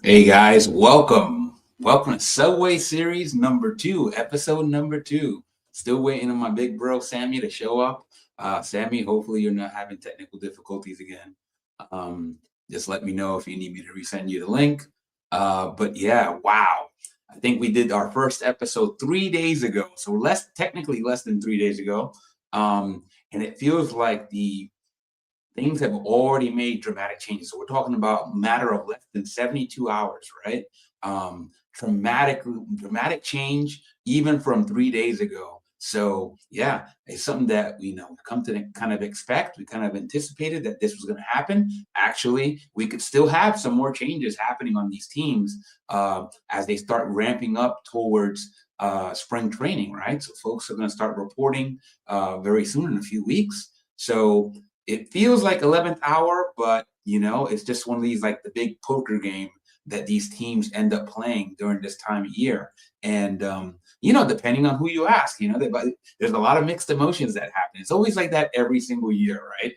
Hey guys, welcome. Welcome to Subway Series number 2, episode number 2. Still waiting on my big bro Sammy to show up. Sammy, hopefully you're not having technical difficulties again. Um, just let me know if you need me to resend you the link. But yeah, wow. I think we did our first episode 3 days ago. So technically less than 3 days ago. And it feels like the things have already made dramatic changes. So we're talking about a matter of less than 72 hours, right? Dramatic change even from 3 days ago. So yeah, it's something that we've come to kind of expect. We kind of anticipated that this was going to happen. Actually, we could still have some more changes happening on these teams as they start ramping up towards spring training, right? So folks are going to start reporting very soon in a few weeks. So it feels like 11th hour, but it's just one of these like the big poker game that these teams end up playing during this time of year. And depending on who you ask, there's a lot of mixed emotions that happen. It's always like that every single year, right?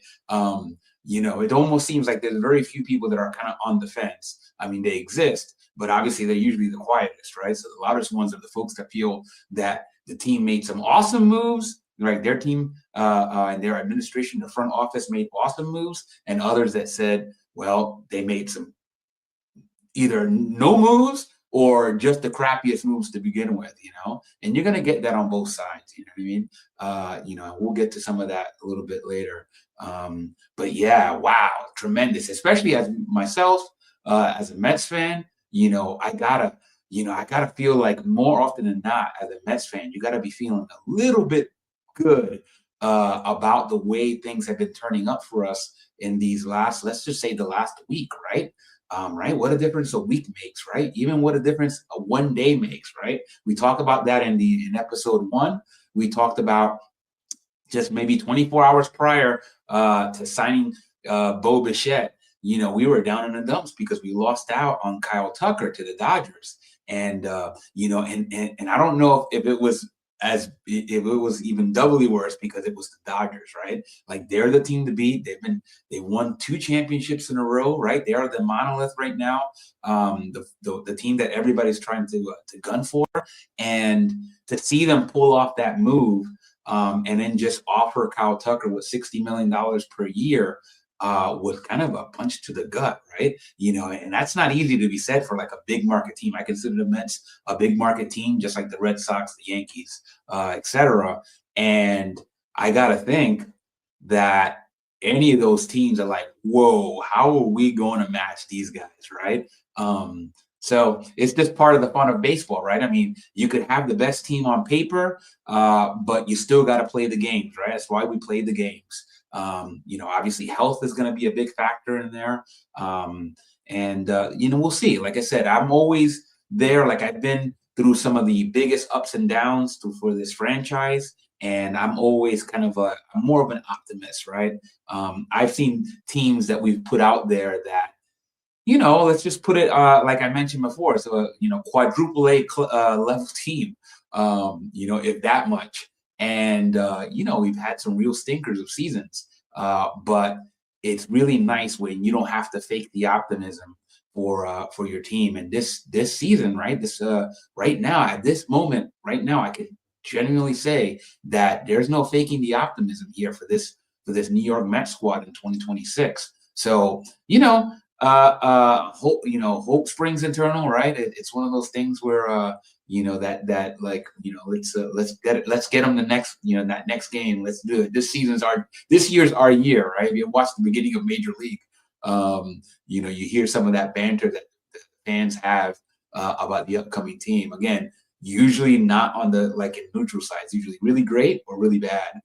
It almost seems like there's very few people that are kind of on the fence. I mean, they exist, but obviously they're usually the quietest, right? So the loudest ones are the folks that feel that the team made some awesome moves, right? Their team and their administration, the front office made awesome moves, and others that said, well, they made some either no moves or just the crappiest moves to begin with, and you're going to get that on both sides. You know what I mean? We'll get to some of that a little bit later. But yeah, wow, tremendous, especially as myself, as a Mets fan, I gotta feel like more often than not, as a Mets fan, you gotta be feeling a little bit good about the way things have been turning up for us in these let's just say the last week, right? Right? What a difference a week makes, right? Even what a difference a one day makes, right? We talk about that in episode 1. We talked about just maybe 24 hours prior to signing Bo Bichette. We were down in the dumps because we lost out on Kyle Tucker to the Dodgers. And and I don't know if it was if it was even doubly worse because it was the Dodgers, right? Like they're the team to beat. They won 2 championships in a row, right? They are the monolith right now, the team that everybody's trying to gun for, and to see them pull off that move and then just offer Kyle Tucker with $60 million per year was kind of a punch to the gut, right? And that's not easy to be said for like a big market team. I consider the Mets a big market team, just like the Red Sox, the Yankees, etc. And I gotta think that any of those teams are like, whoa, how are we going to match these guys, right? So it's just part of the fun of baseball, right? I mean, you could have the best team on paper, but you still got to play the games, right? That's why we play the games. Obviously health is going to be a big factor in there. We'll see. Like I said, I'm always there. Like I've been through some of the biggest ups and downs for this franchise. And I'm always I'm more of an optimist, right? I've seen teams that we've put out there that, let's just put it like I mentioned before. So, quadruple A level team, if that much. And, we've had some real stinkers of seasons. But it's really nice when you don't have to fake the optimism for your team. And this season, right? Right now, at this moment, right now, I can genuinely say that there's no faking the optimism here for this New York Mets squad in 2026. So, hope springs eternal, right? It's one of those things where let's get them the next, that next game. Let's do it. This year's our year, right? If you watch the beginning of Major League, you hear some of that banter that the fans have about the upcoming team. Again, usually not on the like in neutral sides, usually really great or really bad.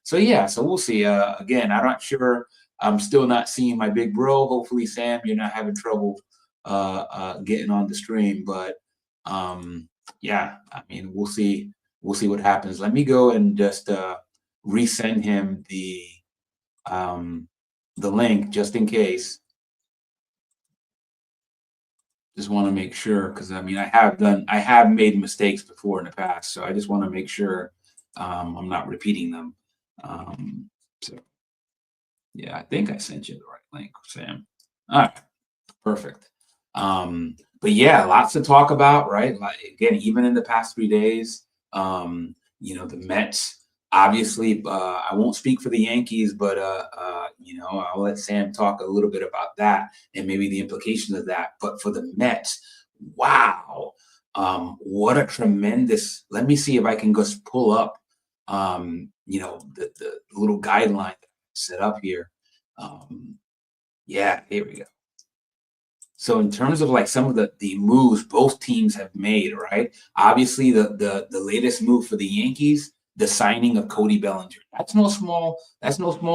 So we'll see. Again, I'm not sure. I'm still not seeing my big bro. Hopefully, Sam, you're not having trouble getting on the stream. But yeah, I mean, we'll see. We'll see what happens. Let me go and just resend him the link just in case. Just want to make sure because I mean, I have made mistakes before in the past, so I just want to make sure I'm not repeating them. So yeah, I think I sent you the right link, Sam. All right, perfect. But yeah, lots to talk about, right? Like again, even in the past 3 days, the Mets. Obviously, I won't speak for the Yankees, but I'll let Sam talk a little bit about that and maybe the implications of that. But for the Mets, wow, what a tremendous! Let me see if I can just pull up, the little guideline set up here. Yeah, here we go. So in terms of like some of the moves both teams have made, right? Obviously, the latest move for the Yankees, the signing of Cody Bellinger. That's no small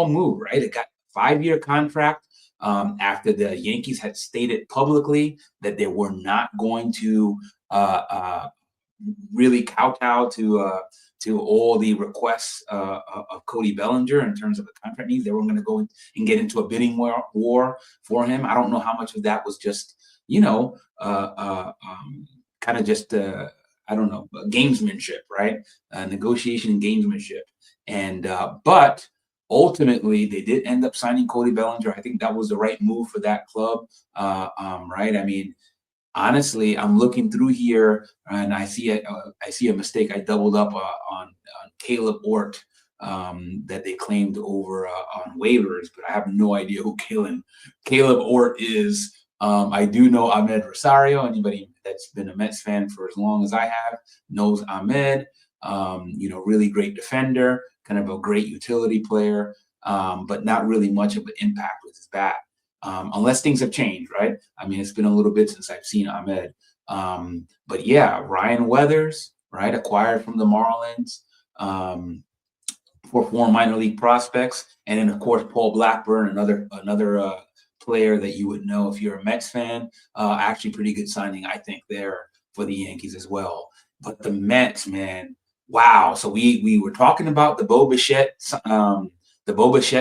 move, right? It got a 5-year contract after the Yankees had stated publicly that they were not going to uh, really kowtow to all the requests of Cody Bellinger in terms of the contract needs. They were going to go and get into a bidding war for him. I don't know how much of that was just, kind of just, I don't know, gamesmanship, right? Negotiation and gamesmanship. And, but ultimately, they did end up signing Cody Bellinger. I think that was the right move for that club, right? I mean, honestly, I'm looking through here and I see a mistake. I doubled up on Caleb Ort that they claimed over on waivers, but I have no idea who Caleb Ort is. I do know Ahmed Rosario. Anybody that's been a Mets fan for as long as I have knows Ahmed. Really great defender, kind of a great utility player, but not really much of an impact with his bat. Unless things have changed, right? I mean, it's been a little bit since I've seen Ahmed. But yeah, Ryan Weathers, right, acquired from the Marlins for 4 minor league prospects, and then of course Paul Blackburn, another player that you would know if you're a Mets fan. Actually, pretty good signing, I think, there for the Yankees as well. But the Mets, man, wow. So we were talking about the Bo Bichette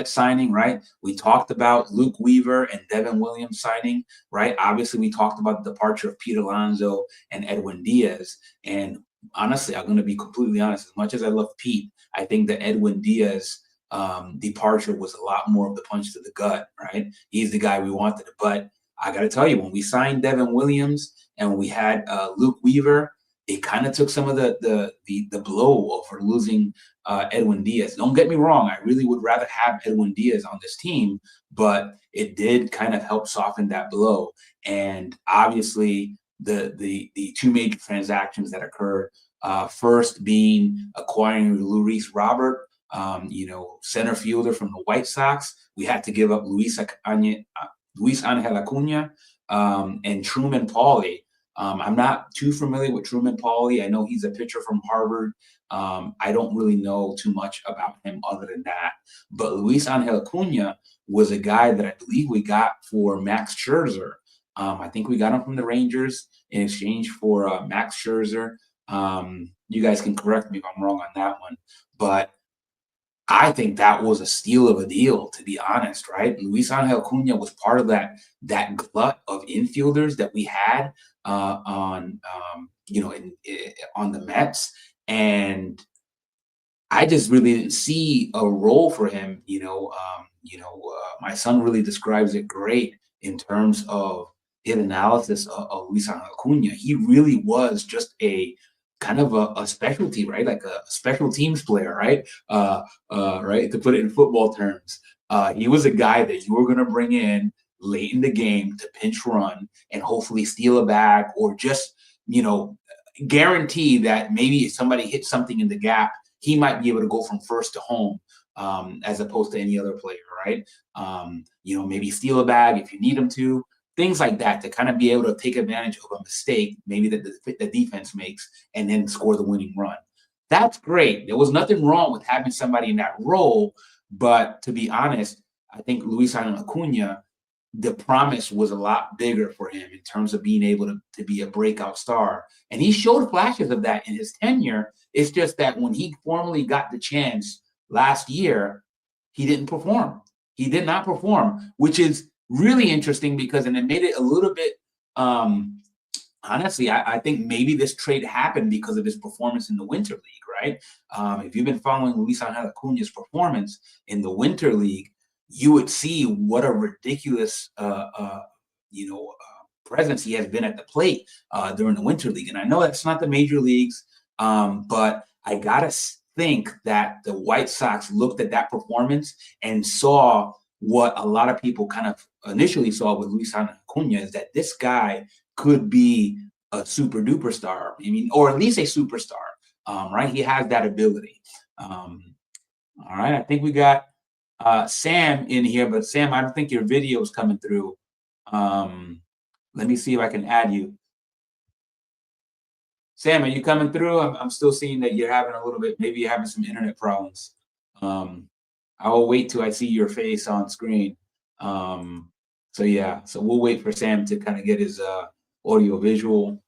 signing, right? We talked about Luke Weaver and Devin Williams signing, right? Obviously, we talked about the departure of Pete Alonso and Edwin Diaz. And honestly, I'm going to be completely honest. As much as I love Pete, I think that Edwin Diaz departure was a lot more of the punch to the gut, right? He's the guy we wanted. But I got to tell you, when we signed Devin Williams and we had Luke Weaver, it kind of took some of the blow for losing Edwin Diaz. Don't get me wrong; I really would rather have Edwin Diaz on this team, but it did kind of help soften that blow. And obviously, the two major transactions that occurred, first being acquiring Luis Robert, center fielder from the White Sox. We had to give up Luis Angel Acuna and Truman Pauly. I'm not too familiar with Truman Pauly. I know he's a pitcher from Harvard. I don't really know too much about him other than that. But Luis Angel Acuna was a guy that I believe we got for Max Scherzer. I think we got him from the Rangers in exchange for Max Scherzer. You guys can correct me if I'm wrong on that one. But I think that was a steal of a deal, to be honest, right? Luis Angel Acuna was part of that glut of infielders that we had on the Mets, and I just really didn't see a role for him. My son really describes it great in terms of his analysis of Luis Angel Acuna. He really was just a kind of a specialty, right? Like a special teams player, right? Right, to put it in football terms. He was a guy that you were going to bring in late in the game to pinch run and hopefully steal a bag or just, guarantee that maybe if somebody hits something in the gap, he might be able to go from first to home, as opposed to any other player, right? Maybe steal a bag if you need him to, things like that, to kind of be able to take advantage of a mistake maybe that the defense makes and then score the winning run. That's great. There was nothing wrong with having somebody in that role, but to be honest, I think Luis Angel Acuna, the promise was a lot bigger for him in terms of being able to be a breakout star. And he showed flashes of that in his tenure. It's just that when he formally got the chance last year, he didn't perform. He did not perform, which is really interesting because, and it made it a little bit, honestly, I think maybe this trade happened because of his performance in the Winter League, right? If you've been following Luis Angel Acuna's performance in the Winter League, you would see what a ridiculous, presence he has been at the plate during the Winter League. And I know that's not the major leagues, but I gotta think that the White Sox looked at that performance and saw what a lot of people kind of initially saw with Luis Acuna, is that this guy could be a super duper star. I mean, or at least a superstar, right? He has that ability. All right, I think we got Sam in here, but Sam, I don't think your video is coming through. Let me see if I can add you. Sam, are you coming through? I'm still seeing that you're having a little bit, maybe you're having some internet problems. I will wait till I see your face on screen. So yeah, so we'll wait for Sam to kind of get his audio visual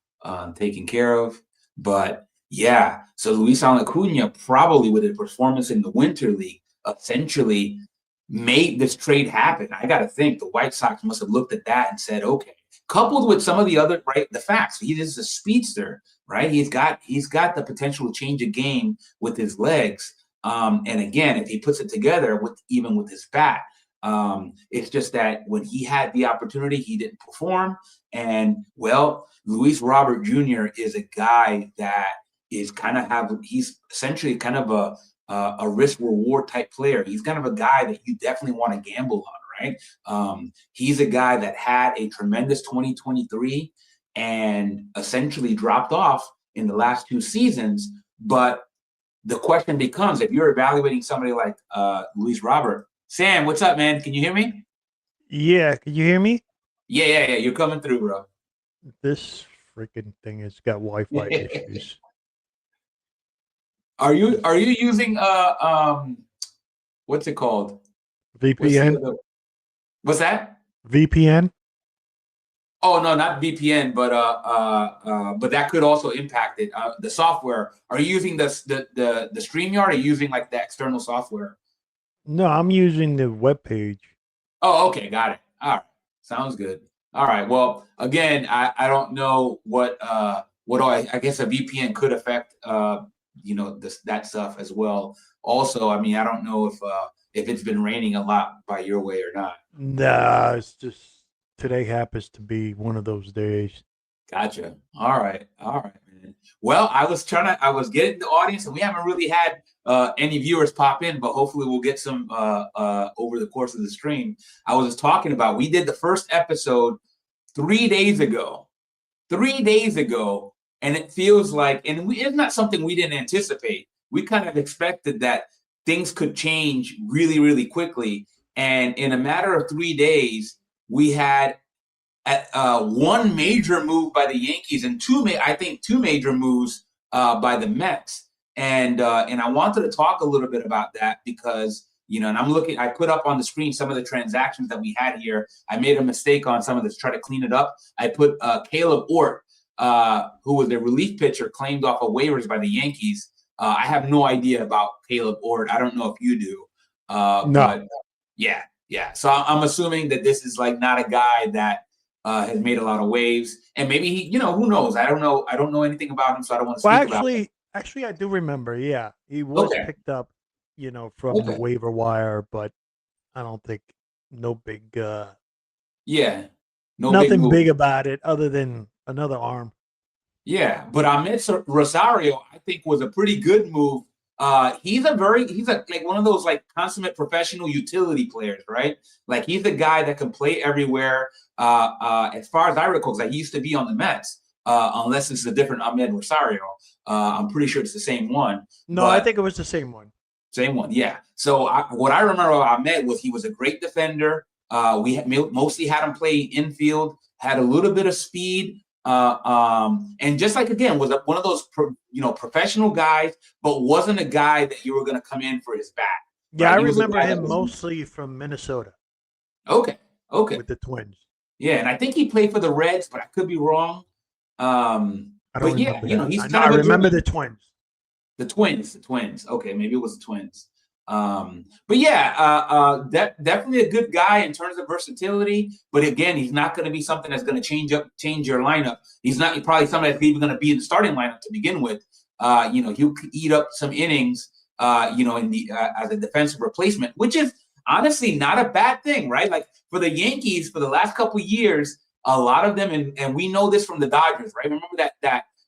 taken care of. But yeah, so Luis Acuna probably with his performance in the Winter League essentially made this trade happen. I got to think the White Sox must have looked at that and said, okay, coupled with some of the other, right, the facts, he is a speedster, right? He's got the potential to change a game with his legs. And again, if he puts it together with even with his bat, it's just that when he had the opportunity, he didn't perform. And well, Luis Robert Jr. is a guy that is he's essentially kind of a risk reward type player. He's kind of a guy that you definitely want to gamble on, right? He's a guy that had a tremendous 2023 and essentially dropped off in the last 2 seasons. But the question becomes, if you're evaluating somebody like Luis Robert, Sam, what's up, man? Can you hear me? Yeah, can you hear me? Yeah. You're coming through, bro. This freaking thing has got Wi-Fi issues. Are you using what's it called? VPN? What's that? VPN? Oh no, not VPN, but that could also impact it. The software. Are you using the StreamYard, or are you using like the external software? No, I'm using the web page. Oh, okay, got it. All right, sounds good. All right. Well, again, I don't know what I guess a VPN could affect that stuff as well. Also, I mean, I don't know if it's been raining a lot by your way or not. Nah, it's just today happens to be one of those days. Gotcha. All right, man. Well, I was getting the audience, and we haven't really had any viewers pop in, but hopefully we'll get some over the course of the stream. I was just talking about, we did the first episode 3 days ago. 3 days ago, and it feels like, it's not something we didn't anticipate. We kind of expected that things could change really, really quickly, and in a matter of 3 days, we had one major move by the Yankees and two major moves by the Mets. And I wanted to talk a little bit about that because, and I put up on the screen some of the transactions that we had here. I made a mistake on some of this, try to clean it up. I put Caleb Ort, who was a relief pitcher claimed off of waivers by the Yankees. I have no idea about Caleb Ort. I don't know if you do. No. But yeah. So I'm assuming that this is like not a guy that has made a lot of waves, and maybe he, who knows? I don't know anything about him, so I don't want to speak about him. Actually, I do remember. Yeah, he was picked up, from the waiver wire, but I don't think no big. Nothing big about it other than another arm. Yeah, but Ahmed Rosario, I think, was a pretty good move. He's like one of those like consummate professional utility players, right? Like he's the guy that can play everywhere. As far as I recall, like he used to be on the Mets, unless it's a different Ahmed Rosario. I'm pretty sure it's the same one. No, I think it was the same one. Same one, yeah. So what I remember about Ahmed was he was a great defender. We mostly had him play infield, had a little bit of speed. And just like, again, was one of those, professional guys, but wasn't a guy that you were going to come in for his bat. Yeah, right? I remember him mostly from Minnesota. Okay. With the Twins. Yeah, and I think he played for the Reds, but I could be wrong. I don't remember he's I remember the Twins. The Twins. Okay, maybe it was the Twins. But yeah, definitely a good guy in terms of versatility. But again, he's not going to be something that's going to change your lineup. He's probably somebody that's even going to be in the starting lineup to begin with. He'll eat up some innings, in the as a defensive replacement, which is honestly not a bad thing, right? Like for the Yankees, for the last couple of years, a lot of them, and we know this from the Dodgers, right? Remember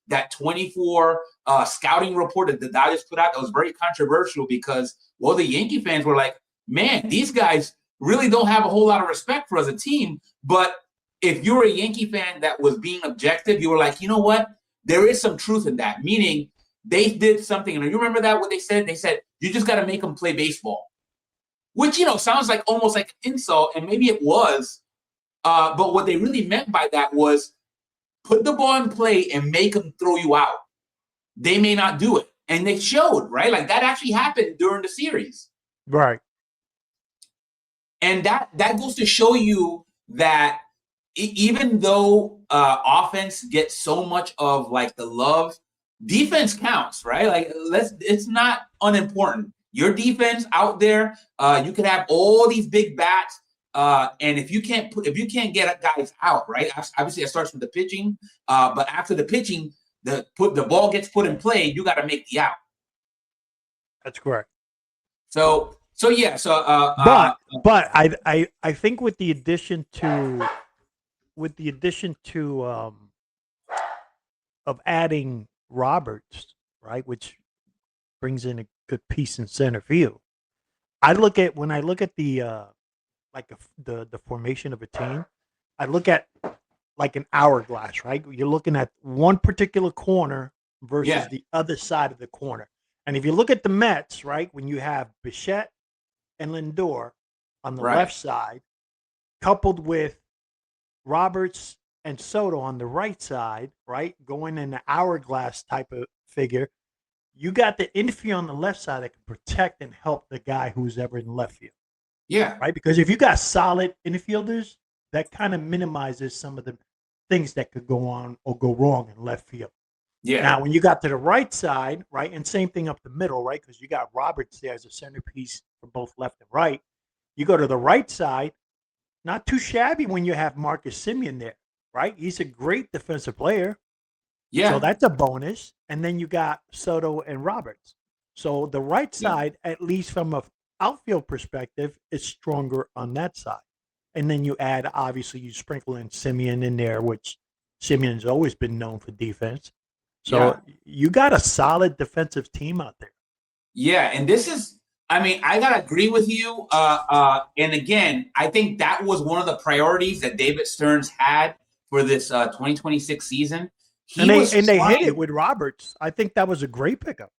that 24 scouting report that the Dodgers put out that was very controversial because, well, the Yankee fans were like, man, these guys really don't have a whole lot of respect for us as a team. But if you're a Yankee fan that was being objective, you were like, you know what? There is some truth in that, meaning they did something. And you remember that what they said? They said, you just got to make them play baseball, which, sounds like almost like an insult. And maybe it was. But what they really meant by that was put the ball in play and make them throw you out. They may not do it. And they showed, right? Like that actually happened during the series. Right. And that goes to show you that even though offense gets so much of like the love, defense counts, right? Like it's not unimportant. Your defense out there, you could have all these big bats, and if you can't get guys out, right? Obviously, it starts with the pitching, but after the pitching, the ball gets put in play, you got to make the out. That's correct. So yeah. But I think with the addition to of adding Roberts, right, which brings in a good piece in center field. When I look at the formation of a team, I look at like an hourglass, right? You're looking at one particular corner versus the other side of the corner. And if you look at the Mets, right, when you have Bichette and Lindor on the left side, coupled with Roberts and Soto on the right side, right, going in the hourglass type of figure, you got the infield on the left side that can protect and help the guy who's ever in left field. Yeah. Right? Because if you got solid infielders, that kind of minimizes some of the things that could go on or go wrong in left field. Yeah. Now, when you got to the right side, right, and same thing up the middle, right, because you got Roberts there as a centerpiece for both left and right. You go to the right side, not too shabby when you have Marcus Semien there, right? He's a great defensive player. Yeah. So that's a bonus. And then you got Soto and Roberts. So the right side, at least from a outfield perspective, is stronger on that side. And then you add, obviously, you sprinkle in Semien in there, which Simeon's always been known for defense. So you got a solid defensive team out there. Yeah, and this is, I gotta agree with you. And again, I think that was one of the priorities that David Stearns had for this 2026 season. They hit it with Roberts. I think that was a great pickup.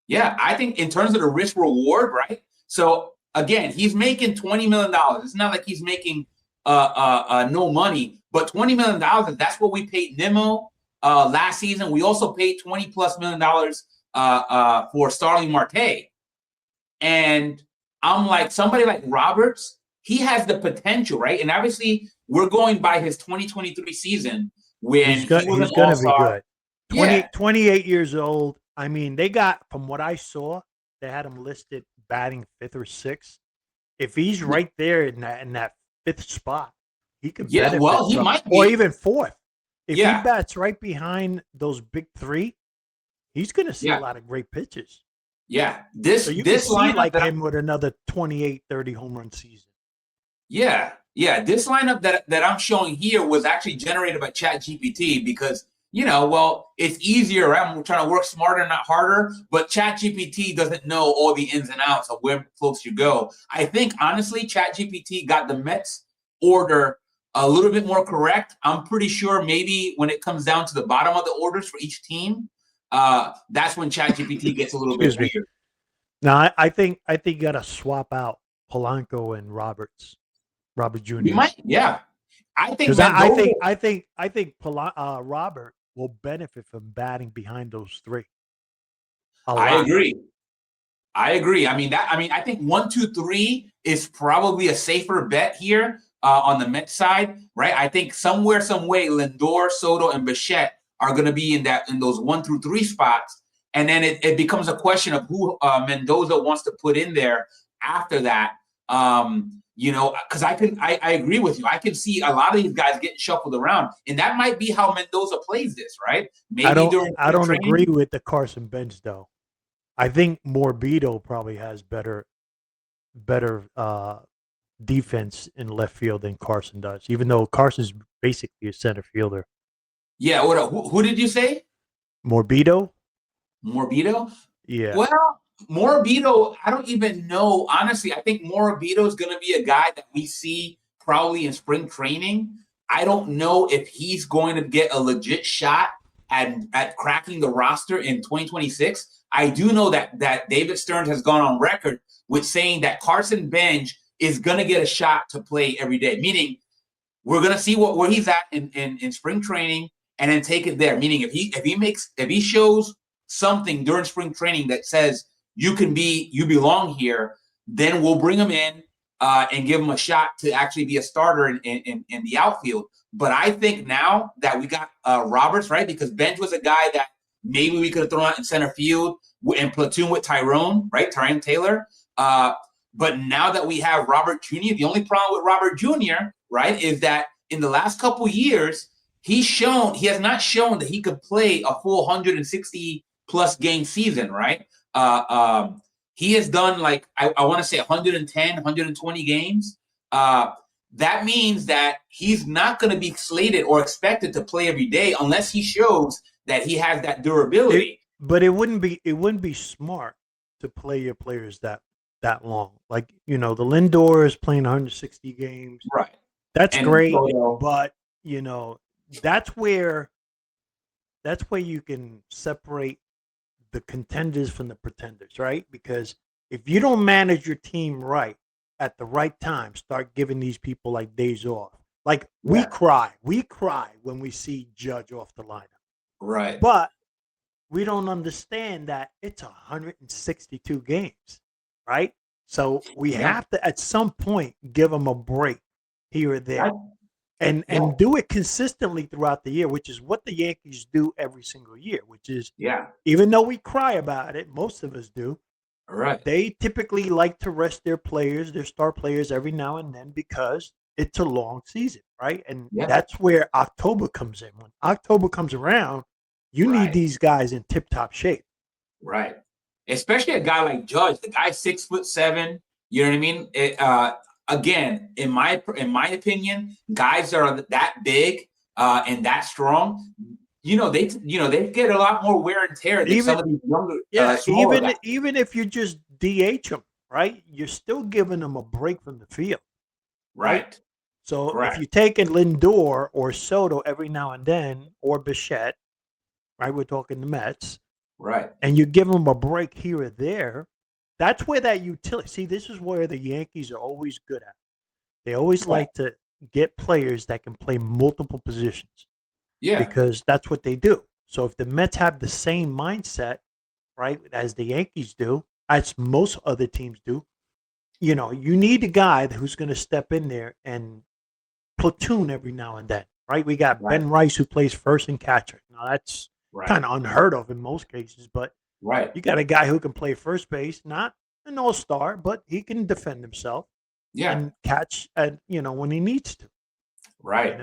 Yeah, I think in terms of the risk reward, right? So again, he's making $20 million. It's not like he's making no money, but $20 million. That's what we paid Nimmo last season. We also paid $20+ million for Starling Marte. And I'm like, somebody like Roberts, he has the potential, right? And obviously, we're going by his 2023 season when he's going to be good. 28 years old. I mean, they got, from what I saw, they had him listed batting 5th or 6th. If he's right there in that 5th spot, he could benefit. Well, he might be. Or even 4th. If he bats right behind those big 3, he's going to see a lot of great pitches. Yeah. So you can see like him with another 28, 30 home run season. Yeah. Yeah. This lineup that I'm showing here was actually generated by ChatGPT because, it's easier. I'm trying to work smarter, not harder. But ChatGPT doesn't know all the ins and outs of where folks should go. I think, honestly, ChatGPT got the Mets order a little bit more correct. I'm pretty sure maybe when it comes down to the bottom of the orders for each team, that's when ChatGPT gets a little bit weird. Now, I think you got to swap out Polanco and Robert Jr. You might, yeah. I think Robert will benefit from batting behind those 3. I agree. I think 1, 2, 3 is probably a safer bet here on the Mets side, right? I think some way, Lindor, Soto, and Bichette are going to be in those 1 through 3 spots, and then it becomes a question of who Mendoza wants to put in there after that. Because I agree with you. I can see a lot of these guys getting shuffled around, and that might be how Mendoza plays this, right? Maybe I don't agree with the Carson bench though. I think Morbido probably has better defense in left field than Carson does, even though Carson's basically a center fielder. Yeah. Who did you say? Morbido? Morbido? Yeah. Well, Morbido, I don't even know. Honestly, I think Morbido is going to be a guy that we see probably in spring training. I don't know if he's going to get a legit shot at cracking the roster in 2026. I do know that David Stearns has gone on record with saying that Carson Bench is going to get a shot to play every day, meaning we're going to see where he's at in spring training and then take it there. Meaning if he shows something during spring training that says you belong here, then we'll bring him in and give him a shot to actually be a starter in the outfield. But I think now that we got Roberts, right, because Bench was a guy that maybe we could have thrown out in center field in platoon with Tyrone, right, Tyrone Taylor. But now that we have Robert Jr., the only problem with Robert Jr., right, is that in the last couple of years, he has not shown that he could play a full 160 plus game season, right? He has done like, I want to say 110, 120 games. That means that he's not going to be slated or expected to play every day unless he shows that he has that durability. But it wouldn't be smart to play your players that long. Like, the Lindor is playing 160 games. Right. That's great, but that's where you can separate the contenders from the pretenders, right? Because if you don't manage your team right at the right time, start giving these people like days off. Like we cry when we see Judge off the lineup. Right. But we don't understand that it's 162 games, right? So we have to at some point give them a break here or there. And do it consistently throughout the year, which is what the Yankees do every single year, which is, even though we cry about it, most of us do, right? They typically like to rest their players, their star players every now and then because it's a long season, right? And that's where October comes in. When October comes around, you need these guys in tip-top shape. Right. Especially a guy like Judge, the guy's 6'7", you know what I mean? Again, in my opinion, guys that are that big and that strong, they get a lot more wear and tear than some of these younger, smaller guys. Even if you just DH them, right? You're still giving them a break from the field, right? So if you take a Lindor or Soto every now and then, or Bichette, right? We're talking the Mets, right? And you give them a break here or there. That's where that utility. See, this is where the Yankees are always good at. They always like to get players that can play multiple positions. Yeah. Because that's what they do. So if the Mets have the same mindset, right, as the Yankees do, as most other teams do, you need a guy who's going to step in there and platoon every now and then, right? We got Ben Rice who plays first and catcher. Now that's kind of unheard of in most cases, but you got a guy who can play first base, not an all-star, but he can defend himself and catch when he needs to. Right.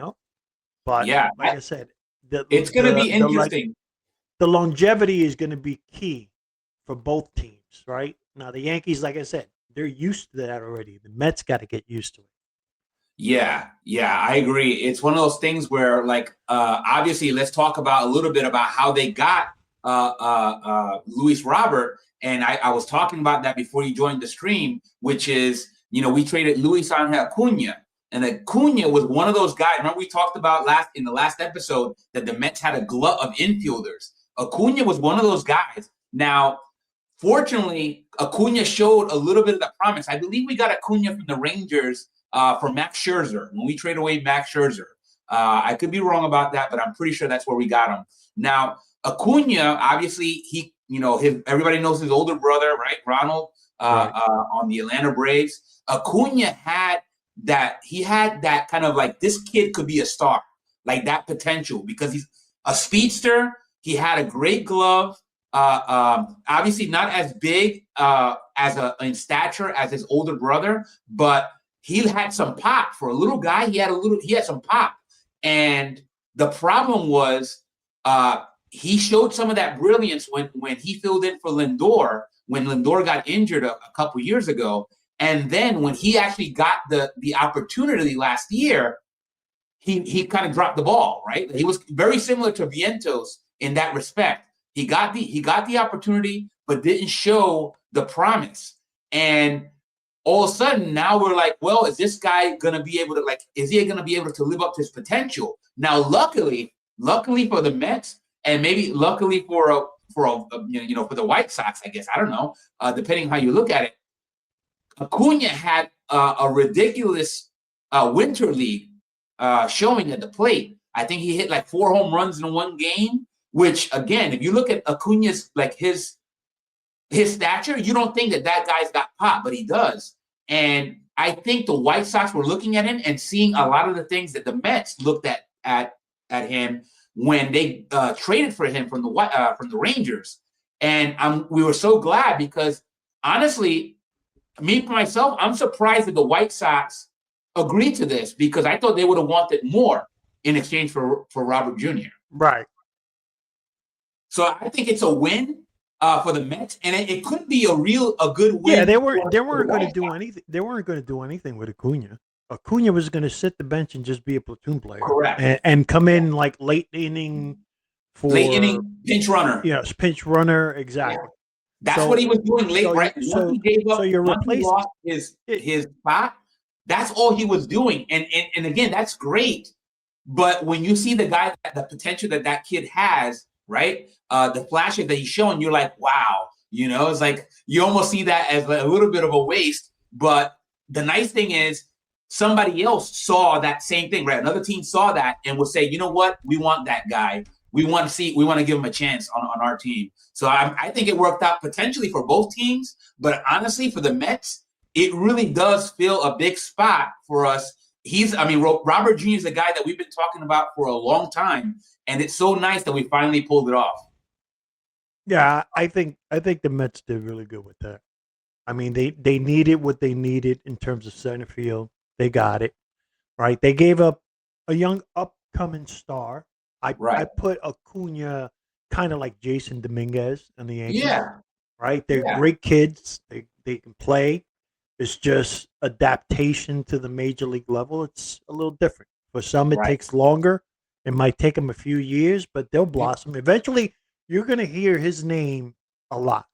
But like I said, it's going to be interesting. The longevity is going to be key for both teams, right? Now, the Yankees, like I said, they're used to that already. The Mets got to get used to it. Yeah, I agree. It's one of those things where, like, obviously, let's talk about a little bit about how they got Luis Robert. And I was talking about that before you joined the stream, which is, we traded Luis Angel Acuna. And Acuna was one of those guys. Remember we talked about in the last episode that the Mets had a glut of infielders. Acuna was one of those guys. Now, fortunately, Acuna showed a little bit of the promise. I believe we got Acuna from the Rangers for Max Scherzer when we traded away Max Scherzer. I could be wrong about that, but I'm pretty sure that's where we got him. Now, Acuna, obviously, everybody knows his older brother, right, Ronald, on the Atlanta Braves. Acuna had that kind of like, this kid could be a star, like that potential, because he's a speedster. He had a great glove. Obviously not as big in stature as his older brother, but he had some pop for a little guy. He had some pop. And the problem was he showed some of that brilliance when he filled in for Lindor, when Lindor got injured a couple years ago. And then when he actually got the opportunity last year, he kind of dropped the ball, right? He was very similar to Vientos in that respect. He got the opportunity, but didn't show the promise. And all of a sudden, now we're like, well, is this guy gonna be able to is he gonna be able to live up to his potential? Now, luckily for the Mets, and maybe luckily for the White Sox, I guess, I don't know, depending how you look at it, Acuna had a ridiculous winter league showing at the plate. I think he hit like 4 home runs in one game, which again, if you look at Acuna's his stature, you don't think that guy's got pop, but he does. And I think the White Sox were looking at him and seeing a lot of the things that the Mets looked at him when they traded for him from the Rangers. And we were so glad because honestly, me myself, I'm surprised that the White Sox agreed to this because I thought they would have wanted more in exchange for Robert Jr. Right. So I think it's a win for the Mets, and it could be a good win. Yeah, they weren't going to do anything. They weren't going to do anything with Acuna. Acuna was going to sit the bench and just be a platoon player, correct, and come in like late inning pinch runner. Yes, pinch runner, exactly. Yeah. That's what he was doing late, right? So, he gave up, so you're replacing his spot. That's all he was doing, and again, that's great. But when you see the potential that kid has, right? The flashes that he's showing, you're like, wow. It's like you almost see that as a little bit of a waste. But the nice thing is somebody else saw that same thing, right? Another team saw that and would say, you know what? We want that guy. We want to give him a chance on our team. So I think it worked out potentially for both teams. But honestly, for the Mets, it really does fill a big spot for us. Robert Jr. is a guy that we've been talking about for a long time. And it's so nice that we finally pulled it off. Yeah, I think the Mets did really good with that. I mean, they needed what they needed in terms of center field. They got it, right? They gave up a young upcoming star. I put Acuna kind of like Jason Dominguez and the Yankees. Yeah. Right? They're great kids. They can play. It's just adaptation to the major league level. It's a little different. For some, it takes longer. It might take them a few years, but they'll blossom. Eventually, you're going to hear his name a lot.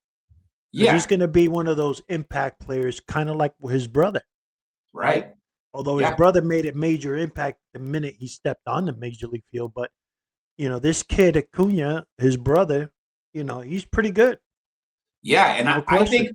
Yeah. He's going to be one of those impact players, kind of like his brother. Right. Although his brother made a major impact the minute he stepped on the major league field. But, this kid, Acuna, his brother, he's pretty good. Yeah, and I think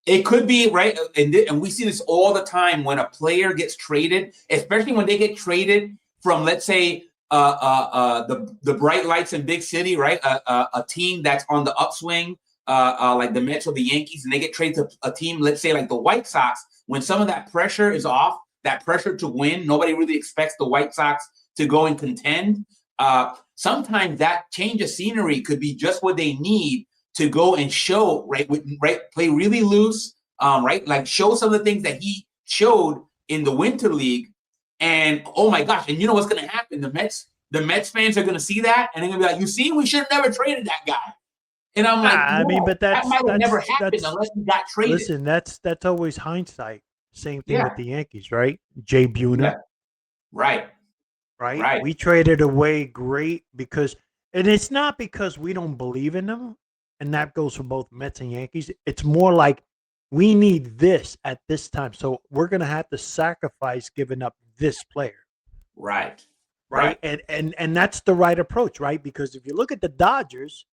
it could be, right, and we see this all the time when a player gets traded, especially when they get traded from, let's say, the bright lights in big city, right? A team that's on the upswing, like the Mets or the Yankees, and they get traded to a team, let's say like the White Sox, when some of that pressure is off, that pressure to win, nobody really expects the White Sox to go and contend. Sometimes that change of scenery could be just what they need to go and show, right, play really loose, right, like show some of the things that he showed in the Winter League. And oh my gosh, and you know what's going to happen? The Mets fans are going to see that, and they're going to be like, "You see, we should have never traded that guy." And I'm like, but that might have never happened unless he got traded. Listen, that's always hindsight. Same thing with the Yankees, right? Jay Buhner, right. We traded away great because, and it's not because we don't believe in them, and that goes for both Mets and Yankees. It's more like we need this at this time, so we're going to have to sacrifice giving up this player. Right. And that's the right approach, right? Because if you look at the Dodgers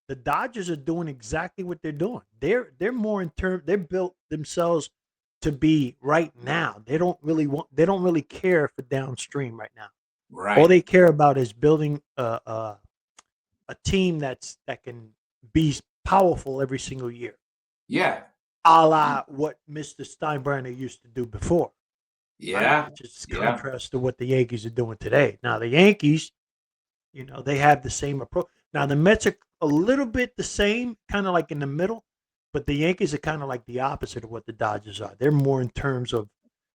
are doing exactly what they're doing. They're more they built themselves to be right now. They don't really care for downstream right now. Right. All they care about is building a team that can be powerful every single year. Yeah. A la what Mr. Steinbrenner used to do before. Yeah. Right? Which is contrast to what the Yankees are doing today. Now, the Yankees, they have the same approach. Now, the Mets are a little bit the same, kind of like in the middle, but the Yankees are kind of like the opposite of what the Dodgers are. They're more in terms of,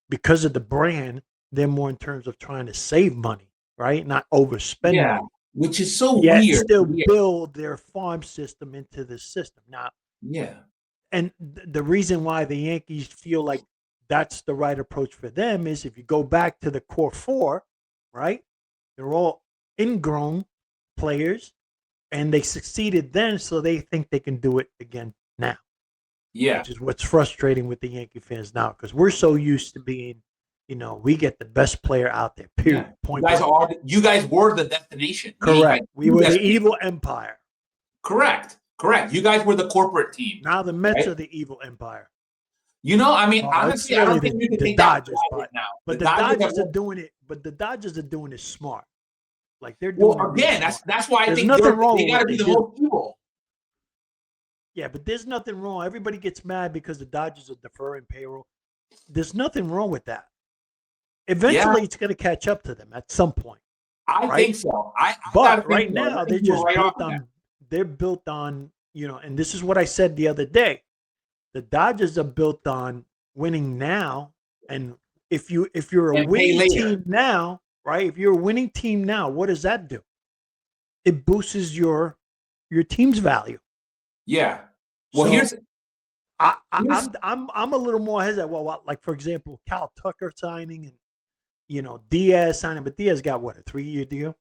because of the brand, they're more in terms of trying to save money, right? Not overspend money. Which is so weird. Still build their farm system into the system. Now, the reason why the Yankees feel like that's the right approach for them is if you go back to the core four, right? They're all ingrown players, and they succeeded then, so they think they can do it again now. Yeah. Which is what's frustrating with the Yankee fans now, because we're so used to being, we get the best player out there. Period. Yeah. Point. You guys were the destination. Correct. We were the evil empire. Correct. You guys were the corporate team. Now the Mets are the evil empire. Honestly, I don't think we can take Dodgers that now. But the Dodgers are doing it. But the Dodgers are doing it smart. Like they're doing. Well, again, that's why I think nothing wrong they got to be the most evil. Yeah, but there's nothing wrong. Everybody gets mad because the Dodgers are deferring payroll. There's nothing wrong with that. Eventually, it's going to catch up to them at some point. I think so. But right now, they're just built on. They're built on, and this is what I said the other day. The Dodgers are built on winning now, and if you're a winning team now, right? If you're a winning team now, what does that do? It boosts your team's value. Yeah. Well, so I'm a little more hesitant. Well, like for example, Cal Tucker signing and Diaz signing, but Diaz got what, a 3-year deal?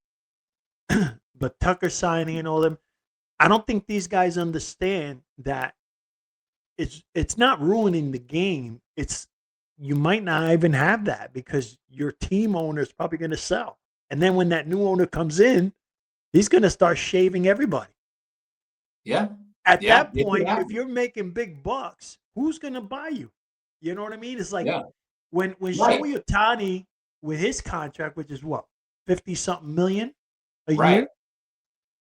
But Tucker signing and all them, I don't think these guys understand that it's not ruining the game. You might not even have that because your team owner is probably going to sell. And then when that new owner comes in, he's going to start shaving everybody. Yeah. At that point, if you're making big bucks, who's going to buy you? You know what I mean? It's like when Shohei Ohtani with his contract, which is what, 50-something million a year,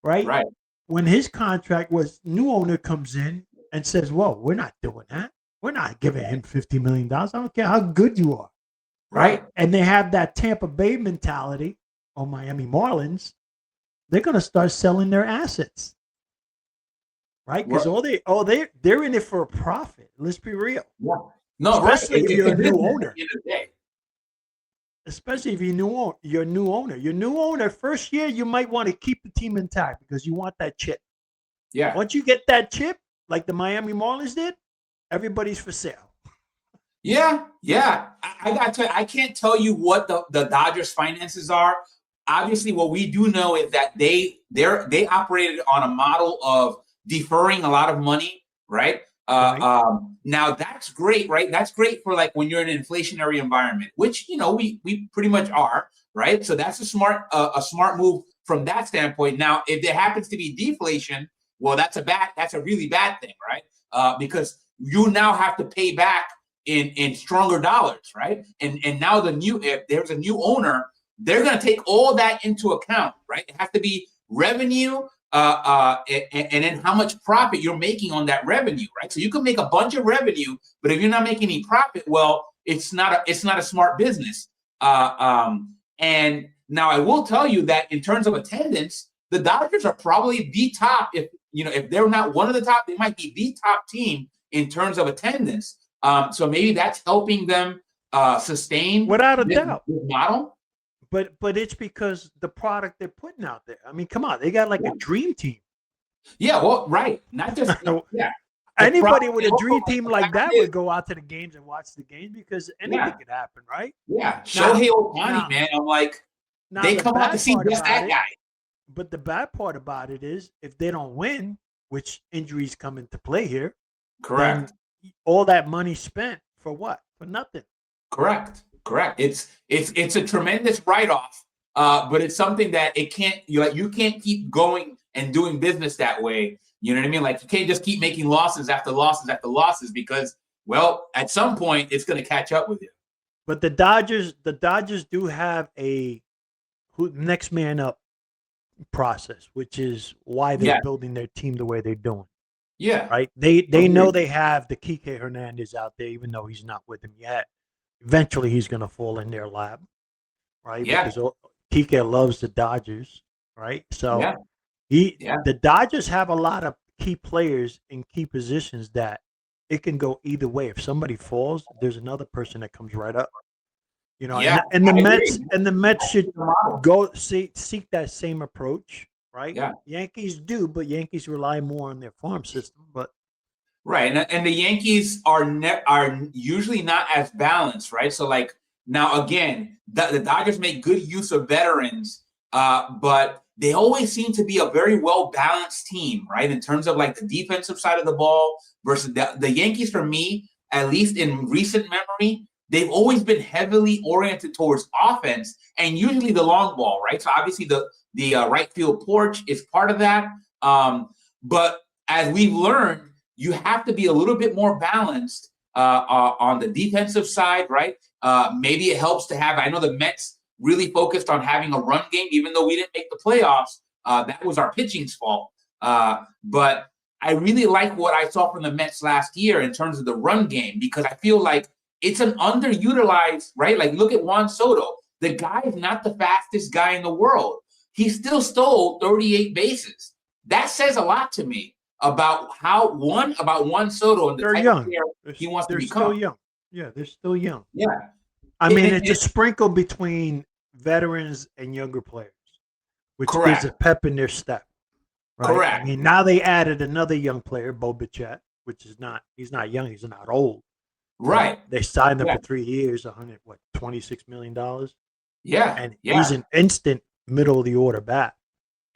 right? Right. When his contract was, new owner comes in and says, "Well, we're not doing that. We're not giving him $50 million. I don't care how good you are." Right? And they have that Tampa Bay mentality or Miami Marlins. They're going to start selling their assets. Right? Because they're in it for a profit. Let's be real. Yeah. No, especially if you're a new owner. especially if you're your new owner. Your new owner, first year, you might want to keep the team intact because you want that chip. Yeah. Once you get that chip, like the Miami Marlins did, everybody's for sale. Yeah, yeah. I got to. I can't tell you what the Dodgers' finances are. Obviously, what we do know is that they operated on a model of deferring a lot of money, right? Right. Now that's great, right? That's great for like when you're in an inflationary environment, which we pretty much are, right? So that's a smart move from that standpoint. Now, if there happens to be deflation, well, that's a really bad thing, right? Because you now have to pay back in stronger dollars, right? And now if there's a new owner, they're going to take all that into account, right? It has to be revenue, and then how much profit you're making on that revenue, right? So you can make a bunch of revenue, but if you're not making any profit, well, it's not a smart business. And now I will tell you that in terms of attendance, the Dodgers are probably the top. If they're not one of the top, they might be the top team in terms of attendance. So maybe that's helping them sustain Without a doubt this model. But it's because the product they're putting out there. I mean, come on, they got like a dream team. Yeah, well, right. Not just yeah. Anybody with a dream team like that would go out to the games and watch the games because anything could happen, right? Yeah, Shohei Ohtani, man. I'm like, they come out to see just that guy. But the bad part about it is if they don't win, which injuries come into play here, correct. All that money spent for what? For nothing. Correct. It's a tremendous write-off, but it's something that you can't keep going and doing business that way. You know what I mean? Like you can't just keep making losses after losses after losses because, well, at some point it's going to catch up with you. But the Dodgers do have a next man up process, which is why they're building their team the way they're doing. Yeah. Right. They know they have the Kike Hernandez out there, even though he's not with them yet. Eventually, he's going to fall in their lap, right? Yeah. Because Kike loves the Dodgers, right? So the Dodgers have a lot of key players in key positions that it can go either way. If somebody falls, there's another person that comes right up. And the Mets should go seek that same approach, right? Yeah. Yankees do, but Yankees rely more on their farm system. But Right, and the Yankees are usually not as balanced, right? So like now again, the Dodgers make good use of veterans, but they always seem to be a very well balanced team, right? In terms of like the defensive side of the ball versus the Yankees. For me, at least in recent memory, they've always been heavily oriented towards offense and usually the long ball, right? So obviously the right field porch is part of that, but as we've learned, you have to be a little bit more balanced on the defensive side, right? Maybe it helps to have, I know the Mets really focused on having a run game, even though we didn't make the playoffs. That was our pitching's fault. But I really like what I saw from the Mets last year in terms of the run game, because I feel like it's an underutilized, right? Like, look at Juan Soto. The guy is not the fastest guy in the world. He still stole 38 bases. That says a lot to me about Juan Soto and the type of player he wants to become. They're still young. Yeah, they're still young. Yeah. I mean, it's a sprinkle between veterans and younger players, which gives a pep in their step. Right? Correct. I mean, now they added another young player, Bo Bichette, which is he's not young, he's not old. Right. They signed him for 3 years, $26 million? Yeah. And he's an instant middle of the order bat.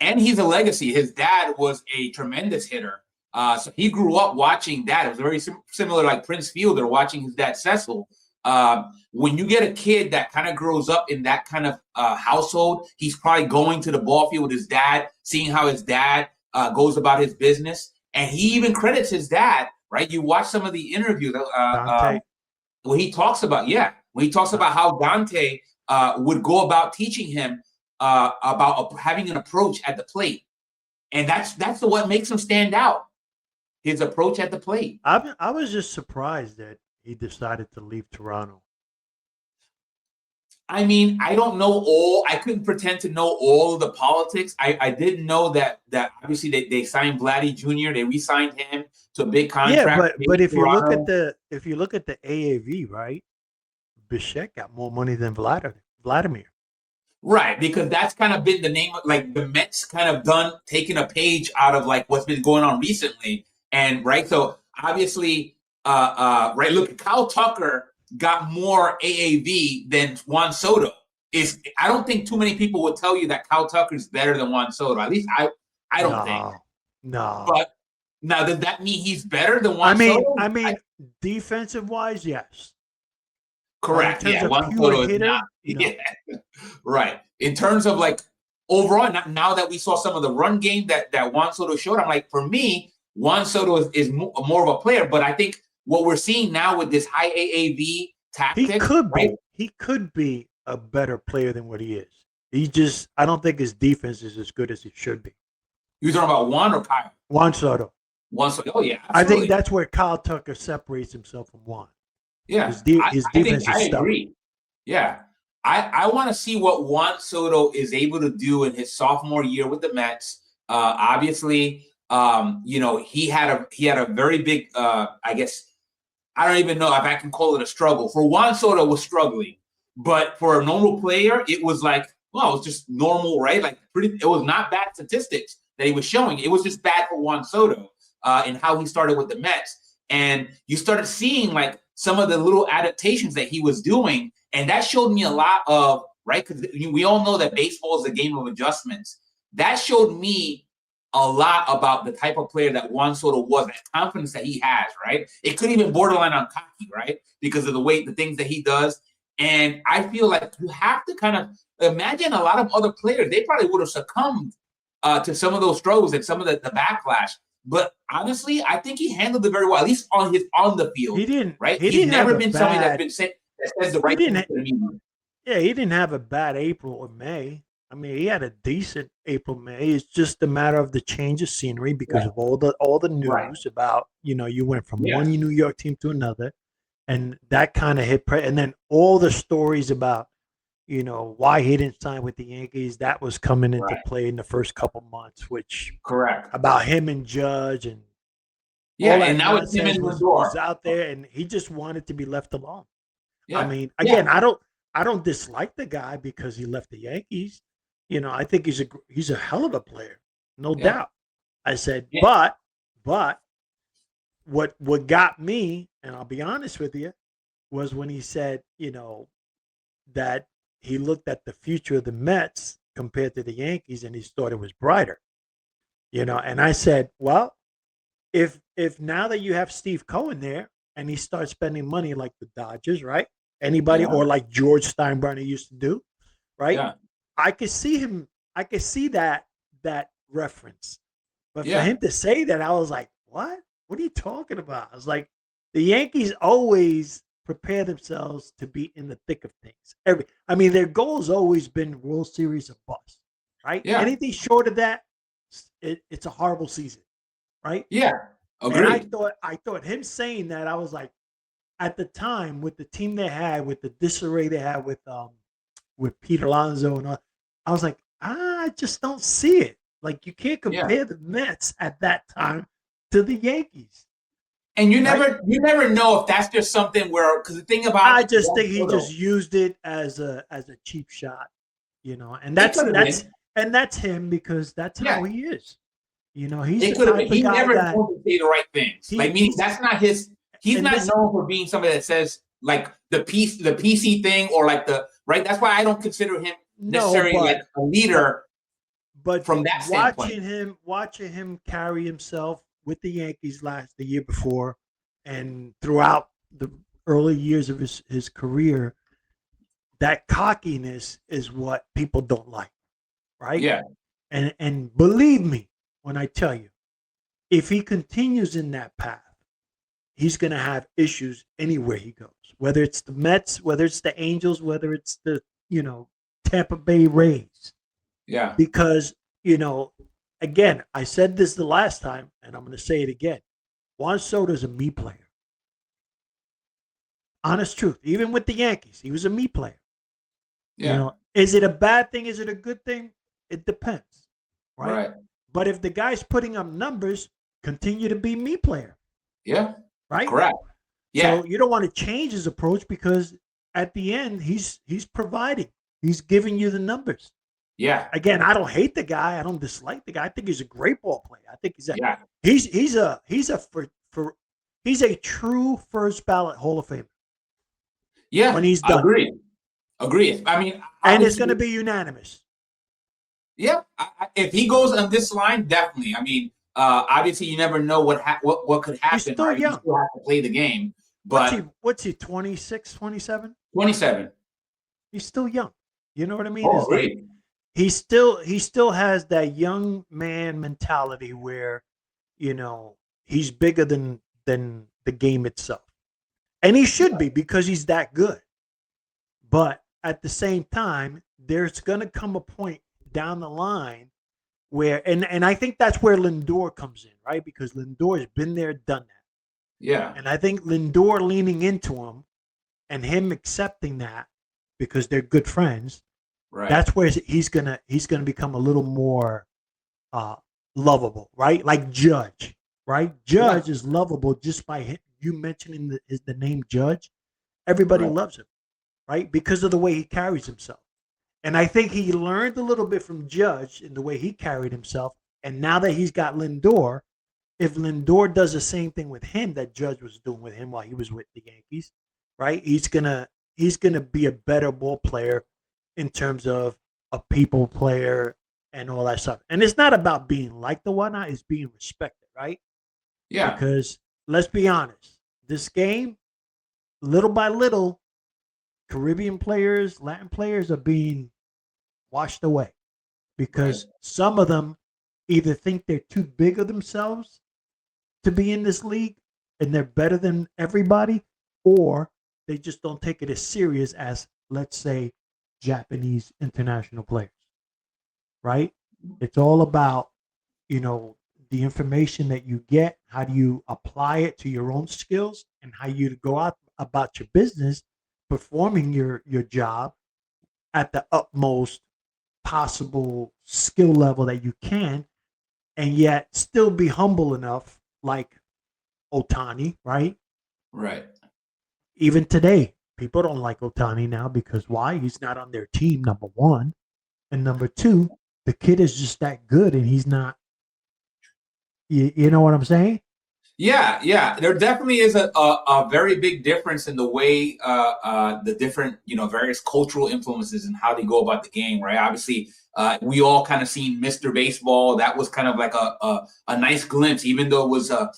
And he's a legacy. His dad was a tremendous hitter. So he grew up watching that. It was very similar, like Prince Fielder watching his dad Cecil. When you get a kid that kind of grows up in that kind of household, he's probably going to the ball field with his dad, seeing how his dad goes about his business. And he even credits his dad, right? You watch some of the interviews where he talks about, how Dante would go about teaching him about having an approach at the plate. And that's what makes him stand out, his approach at the plate. I was just surprised that he decided to leave Toronto. I mean, I don't know I couldn't pretend to know all of the politics. I didn't know that obviously they signed Vladdy Jr., they re-signed him to a big contract. Yeah, but if you look at the AAV, right, Bichette got more money than Vladimir. Right, because that's kind of been the name, like the Mets kind of taking a page out of like what's been going on recently. And right, so obviously, right, look, Kyle Tucker got more AAV than Juan Soto. I don't think too many people would tell you that Kyle Tucker is better than Juan Soto. At least I don't think. No. But now, does that mean he's better than Juan Soto? I mean, defensive wise, yes. Correct. Yeah, Juan Soto is not. No. Yeah. Right. In terms of like overall, now that we saw some of the run game that Juan Soto showed, I'm like, for me, Juan Soto is more of a player. But I think what we're seeing now with this high AAV tactic, he could be a better player than what he is. I don't think his defense is as good as it should be. You're talking about Juan or Kyle? Juan Soto. Juan Soto. Oh yeah. Absolutely. I think that's where Kyle Tucker separates himself from Juan. Yeah, his defense is stuck. Agree. Yeah, I want to see what Juan Soto is able to do in his sophomore year with the Mets. Obviously, he had a very big. I guess I don't even know if I can call it a struggle. For Juan Soto, was struggling, but for a normal player, it was like, well, it was just normal, right? Like it was not bad statistics that he was showing. It was just bad for Juan Soto in how he started with the Mets, and you started seeing like some of the little adaptations that he was doing. And that showed me a lot of, right, because we all know that baseball is a game of adjustments. That showed me a lot about the type of player that Juan Soto was, that confidence that he has, right? It could even borderline on cocky, right, because of the things that he does. And I feel like you have to kind of imagine a lot of other players, they probably would have succumbed to some of those struggles and some of the backlash. But honestly, I think he handled it very well, at least on the field. He didn't, right? He's never been somebody that's been said that says the right thing to me. Yeah, he didn't have a bad April or May. I mean, he had a decent April, May. It's just a matter of the change of scenery because of all the news about, you went from one New York team to another, and that kind of hit. And then all the stories about, why he didn't sign with the Yankees, that was coming into play in the first couple months, which about him and Judge and and now it's him and was out there, and he just wanted to be left alone. Yeah. I mean, again, I don't dislike the guy because he left the Yankees. I think he's a hell of a player, no doubt. I said, but what got me, and I'll be honest with you, was when he said, that he looked at the future of the Mets compared to the Yankees and he thought it was brighter. And I said, well, if now that you have Steve Cohen there and he starts spending money like the Dodgers, right? Anybody, or like George Steinbrenner used to do, right? Yeah. I could see him. I could see that reference. But for him to say that, I was like, what? What are you talking about? I was like, the Yankees always prepare themselves to be in the thick of things. Their goal has always been World Series or bust, right? Yeah. Anything short of that, it's a horrible season, right? Yeah. Agreed. And I thought him saying that, I was like, at the time with the team they had, with the disarray they had with Pete Alonso and all, I was like, I just don't see it. Like, you can't compare the Mets at that time to the Yankees. And you never know if that's just something where, because the thing about, I just think he just used it as a cheap shot, and that's him, because that's how he is. He's the type he of guy never that knows to say the right things. Meaning that's not his. He's not known for being somebody that says like the PC thing, or like the right. That's why I don't consider him necessarily like a leader. But from that standpoint, watching him carry himself with the Yankees the year before, and throughout the early years of his career, that cockiness is what people don't like, right? Yeah. And believe me when I tell you, if he continues in that path, he's going to have issues anywhere he goes. Whether it's the Mets, whether it's the Angels, whether it's the Tampa Bay Rays. Yeah. Because, again, I said this the last time, and I'm going to say it again. Juan Soto's a me player. Honest truth. Even with the Yankees, he was a me player. Yeah. Is it a bad thing? Is it a good thing? It depends. Right. But if the guy's putting up numbers, continue to be me player. Yeah. Right? Correct. Yeah. So you don't want to change his approach, because at the end, he's providing. He's giving you the numbers. Yeah. Again, I don't hate the guy. I don't dislike the guy. I think he's a great ball player. I think he's a true first ballot Hall of Famer. Yeah. When he's done. Agree. I mean, and it's going to be unanimous. Yeah. If he goes on this line, definitely. I mean, obviously, you never know what could happen. He's still young. You still have to play the game. But what's he 26, 27? 27. He's still young. You know what I mean? Oh, great. He still has that young man mentality where, he's bigger than the game itself. And he should be, because he's that good. But at the same time, there's going to come a point down the line where, and I think that's where Lindor comes in, right? Because Lindor has been there, done that. Yeah. And I think Lindor leaning into him and him accepting that, because they're good friends, right, that's where he's gonna become a little more lovable, right? Like Judge, right? Judge is lovable just by you mentioning the name Judge. Everybody loves him, right? Because of the way he carries himself. And I think he learned a little bit from Judge in the way he carried himself. And now that he's got Lindor, if Lindor does the same thing with him that Judge was doing with him while he was with the Yankees, right? He's gonna be a better ball player in terms of a people player and all that stuff. And it's not about being liked or whatnot, it's being respected, right? Yeah. Because let's be honest, this game, little by little, Caribbean players, Latin players are being washed away, because some of them either think they're too big of themselves to be in this league and they're better than everybody, or they just don't take it as serious as, let's say, Japanese international players, right? It's all about, the information that you get, how do you apply it to your own skills, and how you go out about your business, performing your job at the utmost possible skill level that you can, and yet still be humble enough, like Ohtani, right? Right. Even today, people don't like Ohtani now, because why? He's not on their team, number one. And number two, the kid is just that good, and he's not, you know what I'm saying? Yeah. There definitely is a very big difference in the way the different, various cultural influences and how they go about the game, right? Obviously, we all kind of seen Mr. Baseball. That was kind of like a nice glimpse, even though it was a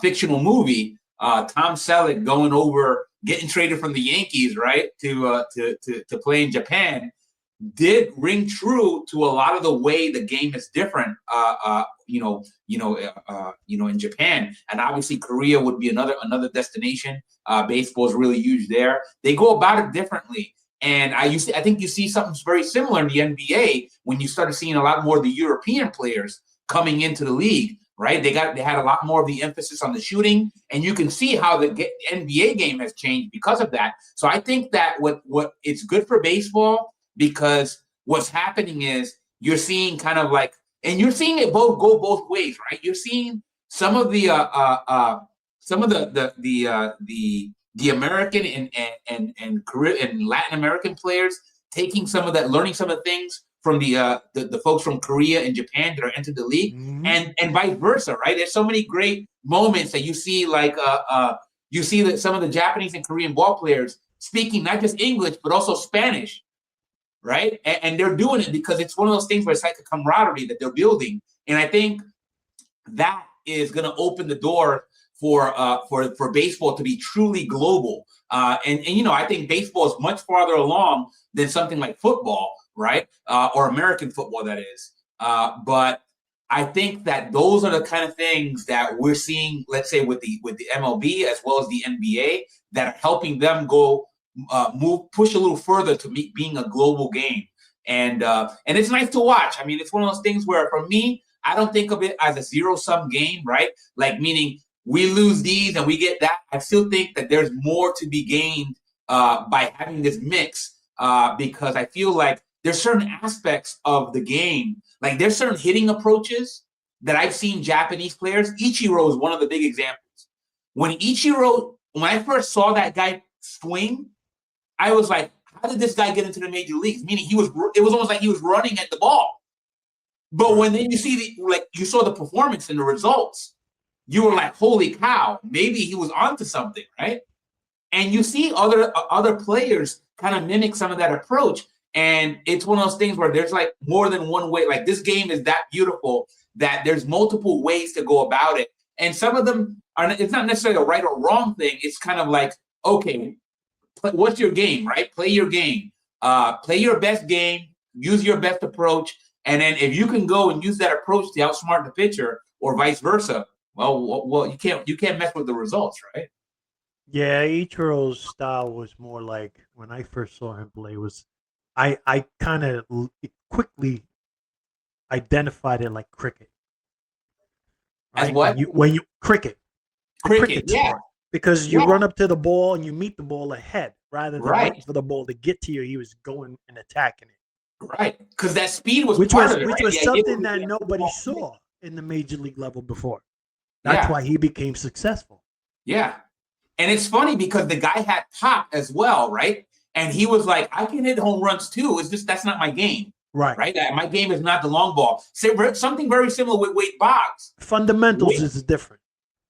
fictional movie. Tom Selleck going over, getting traded from the Yankees, right, to play in Japan, did ring true to a lot of the way the game is different. In Japan, and obviously Korea would be another destination. Baseball is really huge there. They go about it differently, and I think you see something very similar in the NBA when you started seeing a lot more of the European players coming into the league. Right, they had a lot more of the emphasis on the shooting, and you can see how the NBA game has changed because of that. So I think that what it's good for baseball, because what's happening is you're seeing kind of like, and you're seeing it go both ways, right? You're seeing some of the American and Korean and Latin American players taking some of that, learning some of the things from the folks from Korea and Japan that are entered the league, and vice versa, right? There's so many great moments that you see, like you see that some of the Japanese and Korean ball players speaking not just English but also Spanish, right? And they're doing it because it's one of those things where it's like a camaraderie that they're building, and I think that is going to open the door for baseball to be truly global. And I think baseball is much farther along than something like football, right? Or American football, that is. But I think that those are the kind of things that we're seeing, let's say, with the MLB as well as the NBA, that are helping them go push a little further to being a global game. And it's nice to watch. I mean, it's one of those things where, for me, I don't think of it as a zero-sum game, right? Like, meaning we lose these and we get that. I still think that there's more to be gained by having this mix, because I feel like there's certain aspects of the game, like there's certain hitting approaches that I've seen Japanese players. Ichiro is one of the big examples. When I first saw that guy swing, I was like, how did this guy get into the major leagues? Meaning it was almost like he was running at the ball. But when then you saw the performance and the results, you were like, holy cow, maybe he was onto something, right? And you see other players kind of mimic some of that approach. And it's one of those things where there's like more than one way. Like, this game is that beautiful that there's multiple ways to go about it. And some of them it's not necessarily a right or wrong thing. It's kind of like, okay, what's your game, right? Play your game. Play your best game. Use your best approach. And then if you can go and use that approach to outsmart the pitcher, or vice versa, well, you can't mess with the results, right? Yeah, Ichiro's style was more like, when I first saw him play, I kind of quickly identified it like cricket. Right? As what? When you cricket, yeah. Sport. Because you run up to the ball and you meet the ball ahead rather than waiting for the ball to get to you. He was going and attacking it. Right, because that speed was which was something that nobody saw in the major league level before. That's why he became successful. Yeah, and it's funny because the guy had pop as well, right? And he was like, I can hit home runs too. It's just that's not my game. Right. My game is not the long ball. Something very similar with Wade Boggs. Fundamentals is different.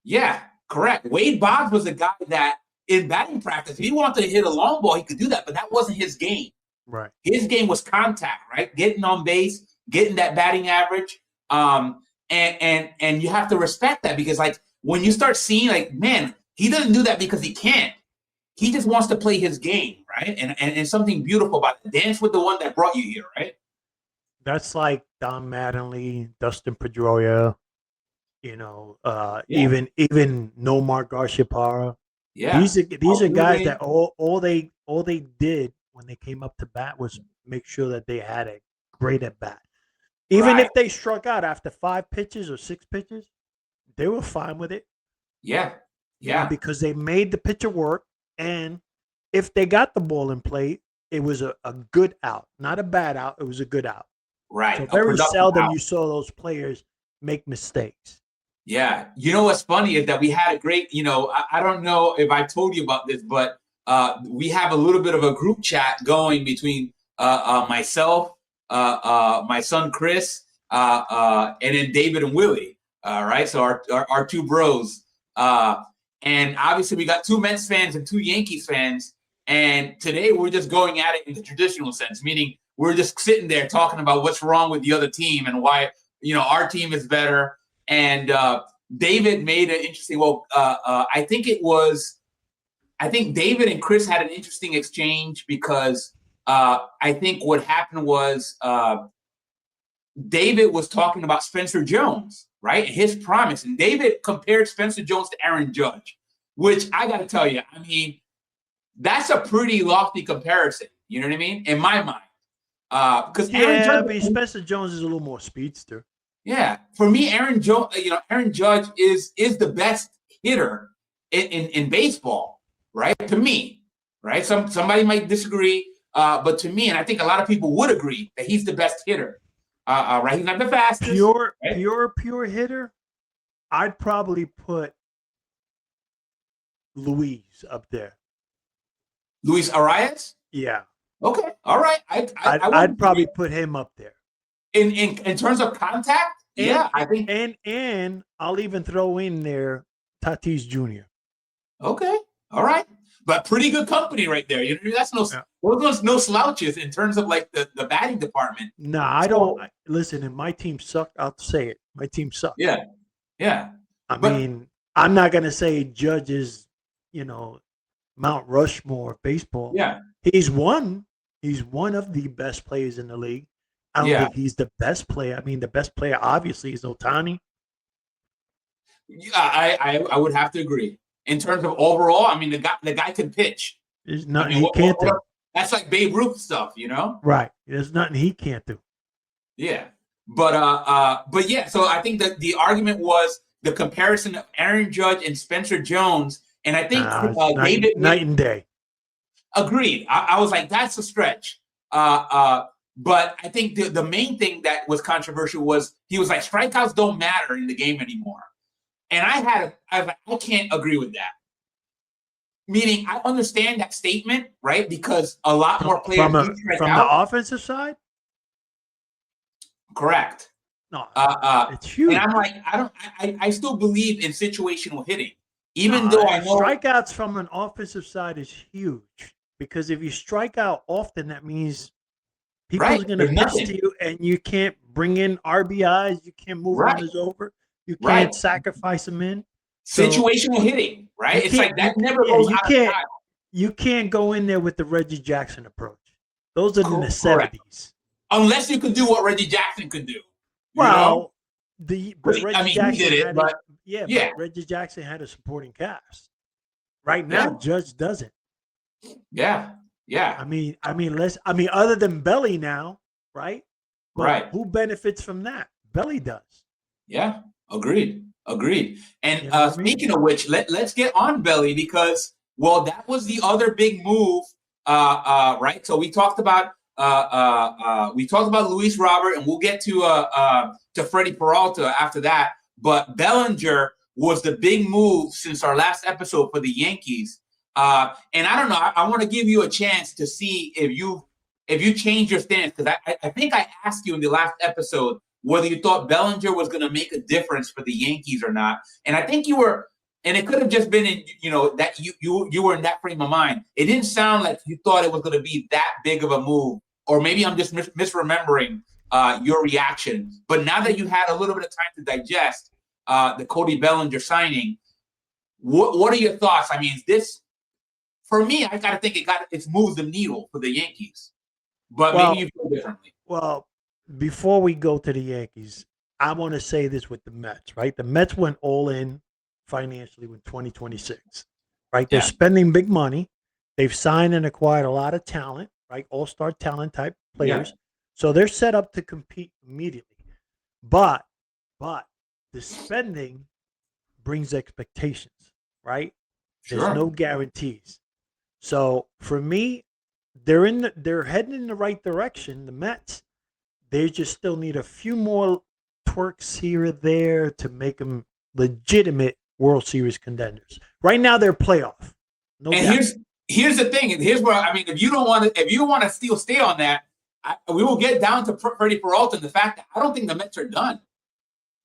Yeah, correct. Wade Boggs was a guy that in batting practice, if he wanted to hit a long ball, he could do that, but that wasn't his game. Right. His game was contact, right? Getting on base, getting that batting average. And you have to respect that, because like when you start seeing like, man, he doesn't do that because he can't. He just wants to play his game, right? And something beautiful about it. Dance with the one that brought you here, right? That's like Don Mattingly, Dustin Pedroia, even Nomar Garciaparra. Yeah. These are guys that all they did when they came up to bat was make sure that they had a great at bat. Even if they struck out after 5 pitches or 6 pitches, they were fine with it. Yeah. Because they made the pitcher work, and if they got the ball in play, it was a good out, not a bad out. It was a good out. Right. So very seldom you saw those players make mistakes. Yeah. You know what's funny is that we had a great, I don't know if I told you about this, but we have a little bit of a group chat going between myself, my son Chris, and then David and Willie. Right. So our two bros. And obviously, we got 2 Mets fans and 2 Yankees fans. And today, we're just going at it in the traditional sense, meaning we're just sitting there talking about what's wrong with the other team and why, our team is better. And David made an interesting. I think David and Chris had an interesting exchange because I think what happened was David was talking about Spencer Jones, right? His promise. And David compared Spencer Jones to Aaron Judge, which I got to tell you, I mean, that's a pretty lofty comparison. You know what I mean? In my mind. Because Spencer Jones is a little more speedster. Yeah. For me, Aaron Judge is the best hitter in baseball, right? To me, right? Somebody might disagree, but to me, and I think a lot of people would agree that he's the best hitter. Right? He's not the fastest. Pure hitter. I'd probably put Luis up there. Luis Arias? Yeah. Okay. All right. I'd probably put him up there. In terms of contact? Yeah, I think. And I'll even throw in there Tatis Jr. Okay. All right. But pretty good company right there. That's no slouches in terms of like the batting department. No, I don't. Listen, if my team sucked, I'll say it. My team sucked. Yeah. Yeah. I mean, I'm not going to say Judge is, Mount Rushmore of baseball. Yeah. He's one of the best players in the league. I don't think he's the best player. I mean, the best player obviously is Ohtani. Yeah, I would have to agree. In terms of overall, I mean, the guy can pitch. There's nothing he can't do. That's like Babe Ruth stuff, Right. There's nothing he can't do. Yeah. But yeah, so I think that the argument was the comparison of Aaron Judge and Spencer Jones. And I think David night and day. Agreed. I was like, that's a stretch. But I think the main thing that was controversial was he was like, strikeouts don't matter in the game anymore. And I was like, I can't agree with that. Meaning, I understand that statement, right? Because a lot more players from the offensive side. Correct. No, it's huge. And I'm like, I still believe in situational hitting, even though I know strikeouts from an offensive side is huge. Because if you strike out often, that means people are going to pitch to you, and you can't bring in RBIs. You can't move runners over. You can't sacrifice them in. Situational hitting, right? It's like that never goes out of style. You can't go in there with the Reggie Jackson approach. Those are the 70s. Unless you can do what Reggie Jackson could do. Well, Reggie Jackson had a supporting cast. Right now, Judge doesn't. Yeah. Yeah. I mean, other than Belly now, right? But right. Who benefits from that? Belly does. Yeah. Agreed. And speaking of which, let's get on Belly because, that was the other big move, right? So we talked about Luis Robert, and we'll get to Freddie Peralta after that. But Bellinger was the big move since our last episode for the Yankees. And I don't know. I want to give you a chance to see if you change your stance, because I think I asked you in the last episode whether you thought Bellinger was going to make a difference for the Yankees or not. And I think you were, and it could have just been that you were in that frame of mind. It didn't sound like you thought it was going to be that big of a move, or maybe I'm just misremembering your reaction. But now that you had a little bit of time to digest the Cody Bellinger signing, what are your thoughts? I mean, this, for me, I got to think it's moved the needle for the Yankees. But maybe you feel differently. Well, before we go to the Yankees, I want to say this with the Mets, right? The Mets went all in financially with 2026, right? They're spending big money. They've signed and acquired a lot of talent, right? All-star talent type players. Yeah. So they're set up to compete immediately. But the spending brings expectations, right? Sure. There's no guarantees. So for me, they're heading in the right direction, the Mets. They just still need a few more twerks here or there to make them legitimate World Series contenders. Right now, they're playoff. No doubt. Here's the thing, and here's where if you want to still stay on that, we will get down to Freddie Peralta and the fact that I don't think the Mets are done.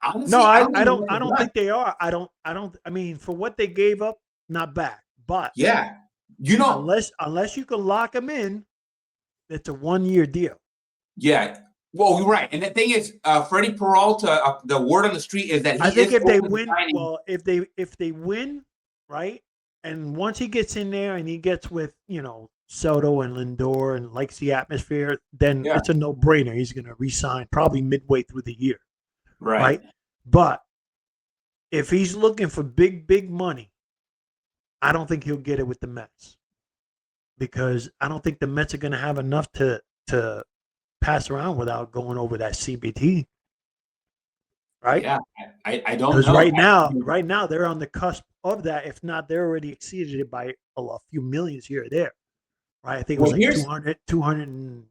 Honestly, No, I don't I even don't know I if don't think they are. I mean, for what they gave up, not bad. But yeah, you know, unless you can lock them in, it's a 1 year deal. yeah. Well, you're right. And the thing is, Freddie Peralta, the word on the street is that he I think is if they open to win, signing. well, if they win, right, and once he gets in there and he gets with Soto and Lindor and likes the atmosphere, then Yeah, it's a no brainer. He's going to resign probably midway through the year, right. right? But if he's looking for big money, I don't think he'll get it with the Mets because I don't think the Mets are going to have enough to pass around without going over that CBT, right? Yeah, I don't Because know. right now they're on the cusp of that. If not, they're already exceeded it by a few millions here or there, right? I think it was Well, like 200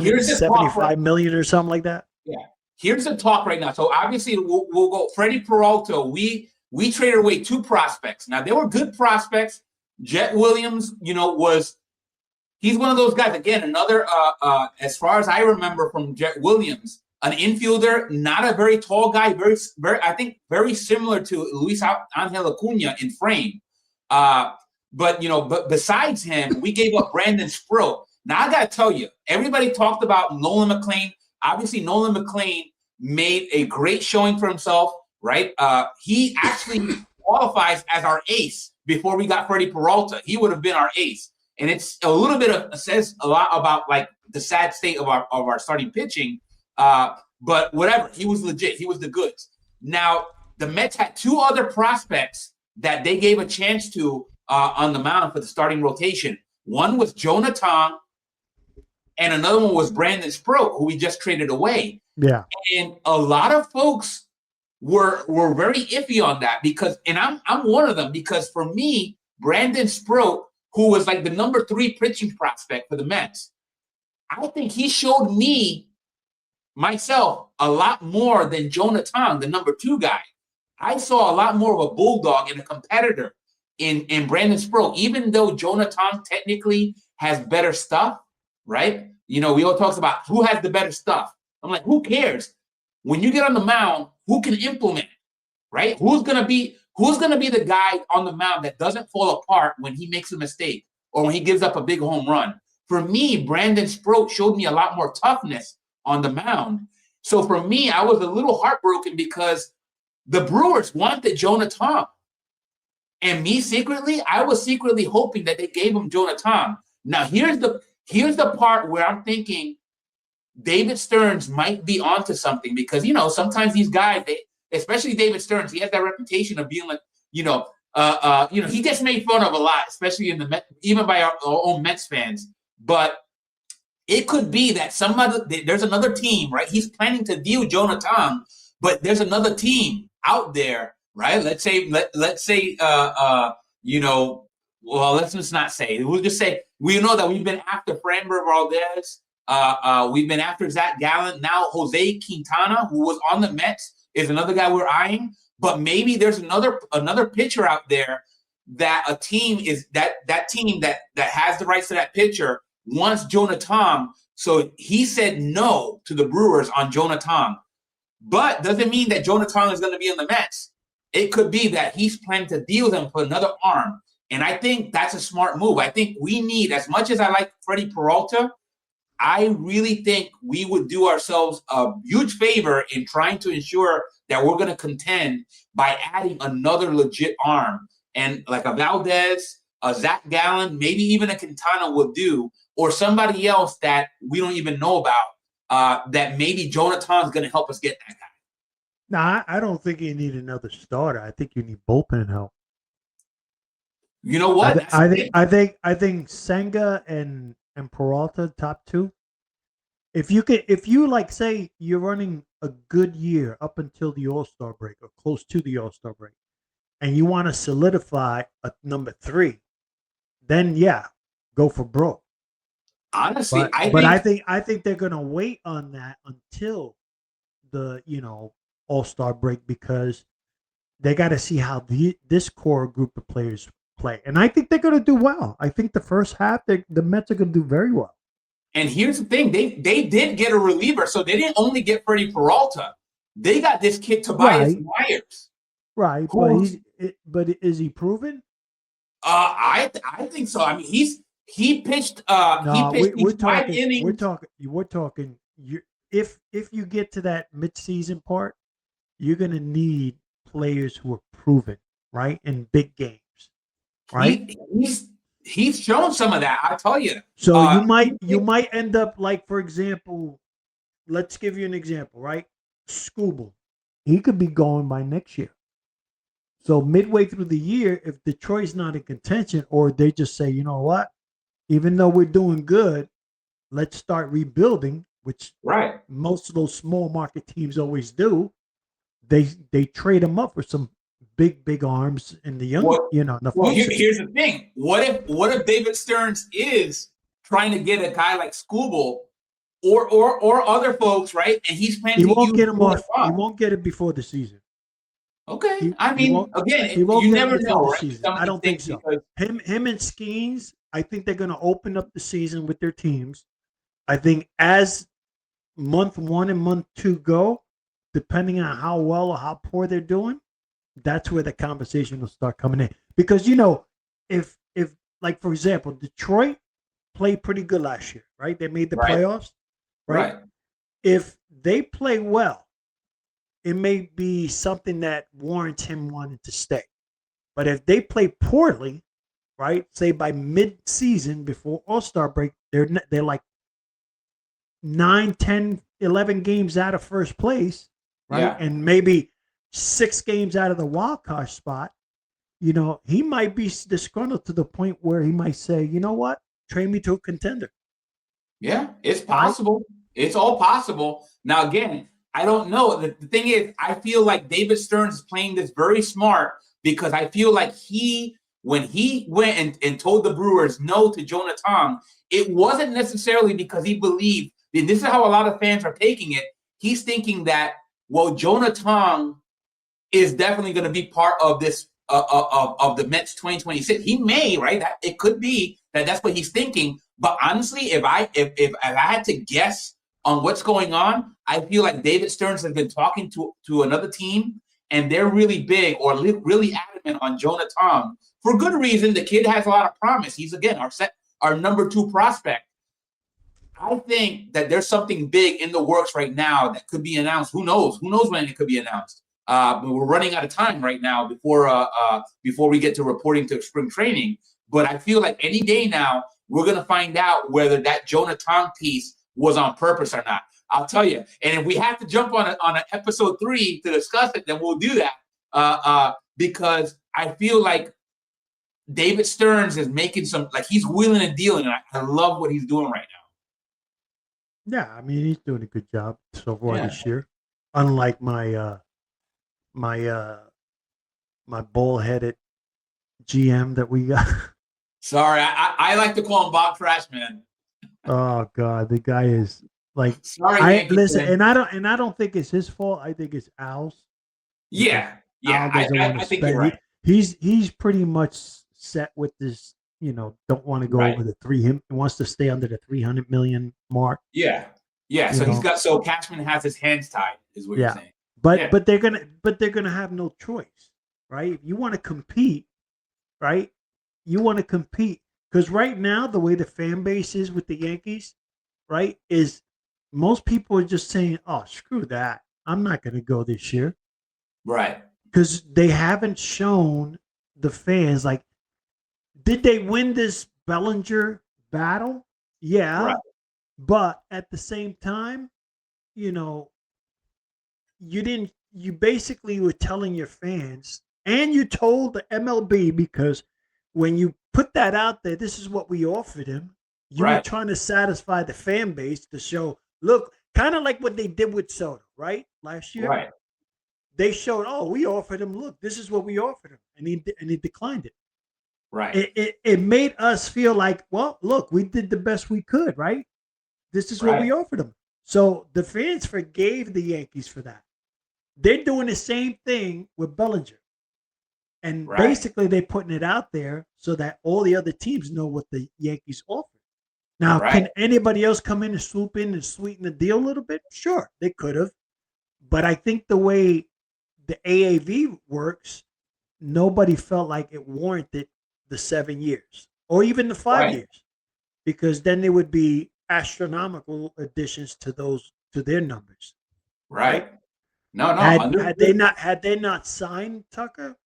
here's the talk. 275 million or something like that. Yeah, here's the talk right now. So obviously we'll go Freddie Peralta. We traded away 2 prospects. Now they were good prospects. Jet Williams, he's one of those guys. Again, another as far as I remember from Jet Williams, an infielder, not a very tall guy, very I think very similar to Luis Angel Acuna in frame. But besides him, we gave up Brandon Sproat. Now I gotta tell you, everybody talked about Nolan McLean. Obviously, Nolan McLean made a great showing for himself, right? He actually qualifies as our ace before we got Freddie Peralta. He would have been our ace. And it's a little bit of says a lot about like the sad state of our starting pitching. But whatever, he was legit. He was the goods. Now, the Mets had 2 other prospects that they gave a chance to on the mound for the starting rotation. One was Jonah Tong, and another one was Brandon Sproat, who we just traded away. Yeah. And a lot of folks were very iffy on that because, and I'm one of them, because for me, Brandon Sproat, who was like the number 3 pitching prospect for the Mets, I think he showed myself a lot more than Jonah Tong, the number 2 guy. I saw a lot more of a bulldog and a competitor in Brandon Sproat, even though Jonah Tong technically has better stuff, right? We all talk about who has the better stuff. I'm like, who cares? When you get on the mound, who can implement, right? Who's gonna be the guy on the mound that doesn't fall apart when he makes a mistake or when he gives up a big home run? For me, Brandon Sproat showed me a lot more toughness on the mound. So for me, I was a little heartbroken because the Brewers wanted Jonah Tong. And me secretly, I was secretly hoping that they gave him Jonah Tong. Now, here's the part where I'm thinking David Stearns might be onto something because, sometimes these guys, especially David Stearns, he has that reputation of being like, he gets made fun of a lot, especially even by our own Mets fans. But it could be that there's another team, right? He's planning to deal Jonah Tong, but there's another team out there, right? Let's just not say. We'll just say we know that we've been after Framber Valdez. We've been after Zach Gallen. Now Jose Quintana, who was on the Mets, is another guy we're eyeing. But maybe there's another pitcher out there that a team is that team that has the rights to that pitcher wants Jonah Tong. So he said no to the Brewers on Jonah Tong. But doesn't mean that Jonah Tong is going to be in the Mets. It could be that he's planning to deal them for another arm. And I think that's a smart move. I think we need, as much as I like Freddie Peralta, I really think we would do ourselves a huge favor in trying to ensure that we're going to contend by adding another legit arm. And like a Valdez, a Zach Gallen, maybe even a Quintana would do, or somebody else that we don't even know about, that maybe Jonah Tong's going to help us get that guy. No, I don't think you need another starter. I think you need bullpen help. You know what? I think Senga and Peralta, top 2. If you like say you're running a good year up until the All-Star break or close to the All-Star break, and you want to solidify a number 3, then yeah, go for Bro. Honestly, I think they're gonna wait on that until the All-Star break because they got to see how this core group of players play, and I think they're gonna do well. I think the first half the Mets are gonna do very well. And here's the thing: they did get a reliever, so they didn't only get Freddie Peralta. They got this kid Tobias Right. Myers. Right, but is he proven? I think so. I mean, he pitched No, these 5 innings. We're talking. If you get to that midseason part, you're gonna need players who are proven, right, in big games, right? He's shown some of that. I tell you. So you might end up like, for example, let's give you an example, right? Scooble, he could be going by next year. So midway through the year, if Detroit's not in contention, or they just say, you know what, even though we're doing good, let's start rebuilding, which most of those small market teams always do. They trade them up for some big arms in the young, here's the thing. What if David Stearns is trying to get a guy like Scooble or other folks, right? And he's planning to won't get him off. He won't get it before the season. Okay. You never know, right? I don't think so. Him and Skeens, I think they're going to open up the season with their teams. I think as month 1 and month 2 go, depending on how well or how poor they're doing, that's where the conversation will start coming in. Because, if like, for example, Detroit played pretty good last year, right? They made the playoffs, right? If they play well, it may be something that warrants him wanting to stay. But if they play poorly, right, say by mid-season before All-Star break, they're like 9, 10, 11 games out of first place, right? Yeah. And maybe 6 games out of the wild card spot, he might be disgruntled to the point where he might say, you know what, trade me to a contender. Yeah, it's possible. It's all possible. Now, again, I don't know. The thing is, I feel like David Stearns is playing this very smart, because I feel like when he went and told the Brewers no to Jonah Tong, it wasn't necessarily because he believed, and this is how a lot of fans are taking it. He's thinking that, well, Jonah Tong is definitely going to be part of this of the Mets 2026. He may, right? It could be that's what he's thinking. But honestly, if I had to guess on what's going on, I feel like David Stearns has been talking to another team, and they're really big or really adamant on Jonah Tong for good reason. The kid has a lot of promise. He's, again, our number 2 prospect. I think that there's something big in the works right now that could be announced. Who knows? Who knows when it could be announced? But we're running out of time right now before we get to reporting to spring training. But I feel like any day now we're going to find out whether that Jonah Tong piece was on purpose or not. I'll tell you. And if we have to jump on an episode 3 to discuss it, then we'll do that. Because I feel like David Stearns is making he's wheeling and dealing, and I love what he's doing right now. Yeah, I mean, he's doing a good job so far this year. Unlike my bull-headed GM that we got. Sorry, I like to call him Bob Trash Man. Oh God, the guy is like. Sorry, listen, and I don't think it's his fault. I think it's Al's. Yeah. I think you're right. He's pretty much set with this. Don't want to go over the 300. He wants to stay under the 300 million mark. Yeah. So Cashman has his hands tied, is what you're saying. But they're gonna have no choice, right? If you want to compete, right? You want to compete, because right now the way the fan base is with the Yankees, right, is most people are just saying, "Oh, screw that! I'm not going to go this year," right? Because they haven't shown the fans, like, did they win this Bellinger battle? Yeah, right. But at the same time, you didn't. You basically were telling your fans, and you told the MLB, because when you put that out there, this is what we offered him. You were trying to satisfy the fan base to show, look, kind of like what they did with Soto, right? Last year. Right. They showed, we offered him, look, this is what we offered him. And he declined it. Right. It made us feel like, well, look, we did the best we could, right? This is what we offered him. So the fans forgave the Yankees for that. They're doing the same thing with Bellinger. And basically they're putting it out there so that all the other teams know what the Yankees offer. Now, can anybody else come in and swoop in and sweeten the deal a little bit? Sure, they could have. But I think the way the AAV works, nobody felt like it warranted the 7 years or even the 5 years, because then there would be astronomical additions to their numbers. Right. No. Had they not signed Tucker,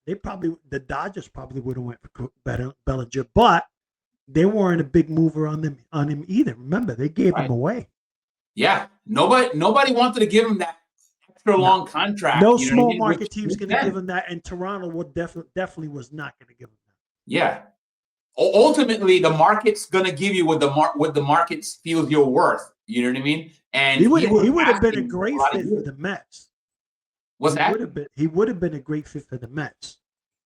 the Dodgers probably would have went for Bellinger, but they weren't a big mover on him either. Remember, they gave him away. Yeah, nobody wanted to give him that extra long contract. No small market team's going to give him that, and Toronto would definitely was not going to give him that. Yeah, ultimately, the market's going to give you what the market feels you're worth. You know what I mean? And he would have been a great fit for the Mets. What's that? He would have been a great fit for the Mets.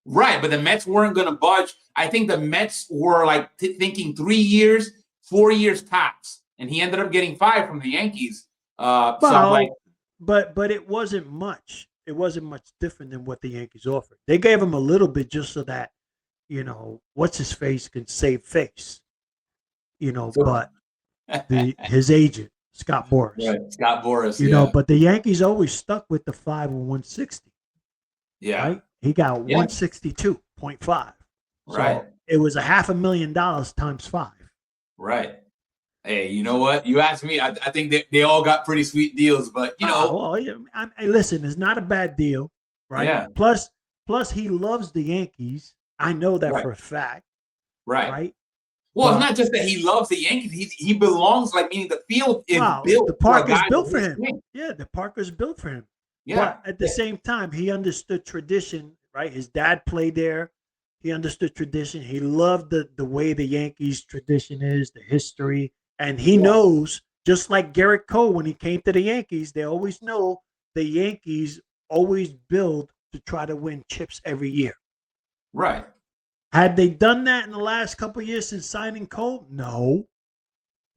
Right, but the Mets weren't going to budge. I think the Mets were like thinking 3 years, 4 years tops, and he ended up getting 5 from the Yankees. But it wasn't much. It wasn't much different than what the Yankees offered. They gave him a little bit just so that, what's his face can save face. But his agent, Scott Boras. Right, Scott Boras. But the Yankees always stuck with the 5 and 160. Yeah. Right? He got 162.5. So right. It was $500,000 times 5. Right. Hey, you know what? You asked me. I think they all got pretty sweet deals, but listen, it's not a bad deal, right? Yeah. Plus, he loves the Yankees. I know that for a fact. Right. Right. Well, it's not just that he loves the Yankees. He belongs. Meaning the field is built. The park is built for him. Yeah, the park is built for him. Yeah. But at the same time, he understood tradition, right? His dad played there. He understood tradition. He loved the way the Yankees tradition is, the history. And he knows, just like Garrett Cole, when he came to the Yankees, they always know the Yankees always build to try to win chips every year. Right. Had they done that in the last couple of years since signing Cole? No.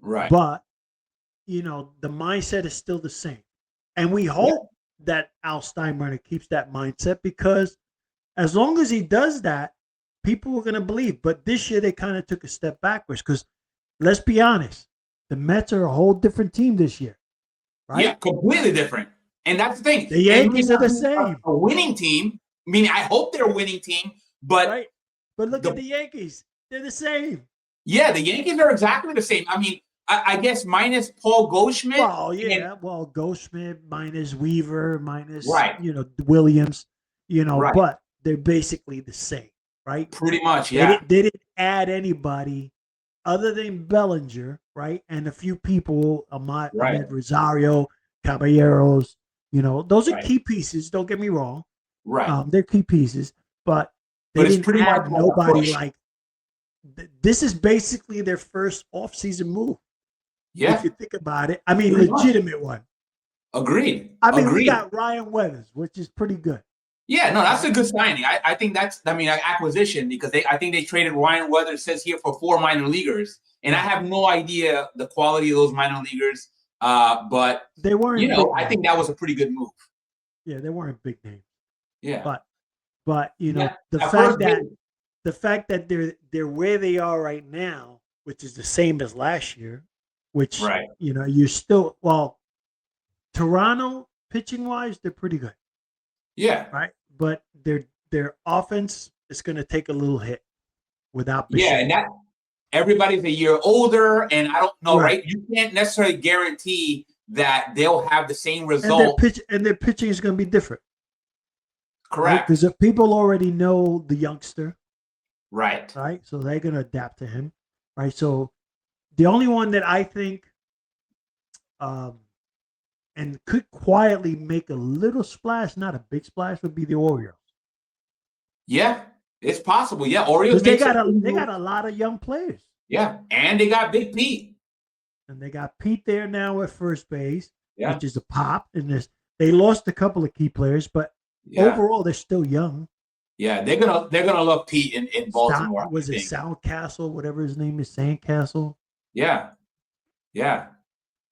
Right. But, the mindset is still the same. And we hope that Al Steinbrenner keeps that mindset, because as long as he does that, people are going to believe. But this year they kind of took a step backwards, because let's be honest, the Mets are a whole different team this year, right? Yeah, completely different. And that's the thing. The Yankees are the same. A winning team. I mean, I hope they're a winning team, but right. But look at the Yankees. They're the same. Yeah, the Yankees are exactly the same. I mean, I guess minus Paul Goldschmidt. Well, yeah. Goldschmidt minus Weaver minus Williams. But they're basically the same, right? Pretty much, yeah. They didn't add anybody other than Bellinger, right? And a few people, Ahmed Rosario, Caballeros, those are key pieces. Don't get me wrong. Right. They're key pieces, but they didn't pretty have much nobody like. This is basically their first offseason move. Yeah. If you think about it. I mean, legitimate one. Agreed. I mean, we got Ryan Weathers, which is pretty good. Yeah, no, that's a good signing. I think that's, acquisition, because I think they traded Ryan Weathers, says here, for 4 minor leaguers. And I have no idea the quality of those minor leaguers. But they weren't. I think that was a pretty good move. Yeah, they weren't big names. Yeah. But the fact that they're where they are right now, which is the same as last year, which you're still Toronto pitching wise, they're pretty good. Yeah. Right. But their offense is going to take a little hit without Bichette. Yeah, and that everybody's a year older, and I don't know, right? You can't necessarily guarantee that they'll have the same result. And their pitching is going to be different. Correct. Because people already know the youngster. Right. Right. So they're going to adapt to him. Right. So the only one that I think and could quietly make a little splash, not a big splash, would be the Orioles. Yeah, it's possible. Yeah, Orioles. They got a lot of young players. Yeah, and they got Big Pete. And they got Pete there now at first base, which is a pop. And they lost a couple of key players, but overall they're still young. Yeah, they're gonna love Pete in Baltimore. Was it Soundcastle, whatever his name is, Sandcastle? Yeah.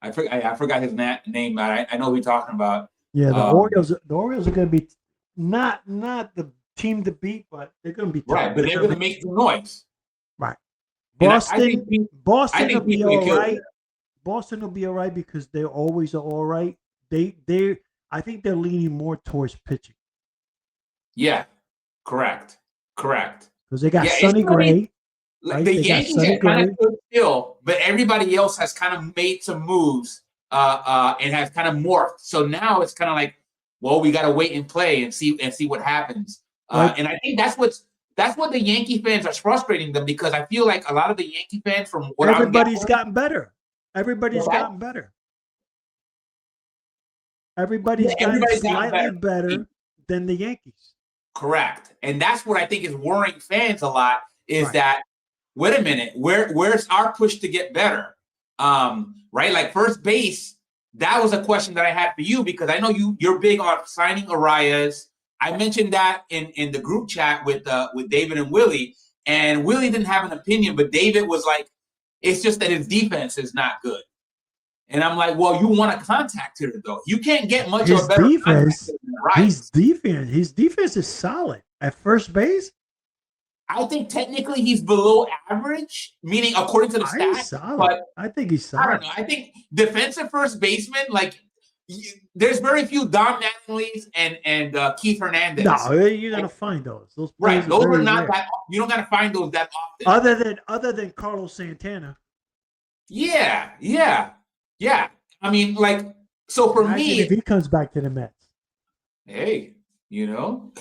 I forgot his name, but I know who we're talking about. Yeah, the Orioles are going to be not the team to beat, but they're going to be tough. Right, but they're going to make some noise. Right. Boston will be all right. There. Boston will be all right because they always are all right. I think they're leaning more towards pitching. Yeah, correct. Because they got Yeah, Sonny Gray. like right? the They got Yankees Sonny have kind Gray. of stood still, but everybody else has kind of made some moves and has kind of morphed. So now it's kind of like, well, we got to wait and play and see what happens. Right. And I think that's what the Yankee fans are frustrating them, because I feel like a lot of the Yankee fans, from what Everybody's I'm gotten better. Everybody's gotten better. Everybody's gotten slightly better than the Yankees. Correct. And that's what I think is worrying fans a lot, is Right. that, wait a minute, where's our push to get better? Right? Like first base, that was a question that I had for you, because I know you're big on signing Arias. I mentioned that in the group chat with David and Willie, and Willie didn't have an opinion, but David was like, it's just that his defense is not good. And I'm like, well, you want a contact hitter, though. You can't get much of a better defense. contact hitter than Arias. His defense is solid at first base. I think technically he's below average, meaning according to the stats. But I think he's solid. I don't know. I think defensive first baseman, like, there's very few Don Mattingly's and Keith Hernandez. No, you're gonna find those. Those right. Those are not rare. that. You don't gotta find those that often. Other than Carlos Santana. Yeah. I mean, like, so for me, if he comes back to the Mets, hey, you know,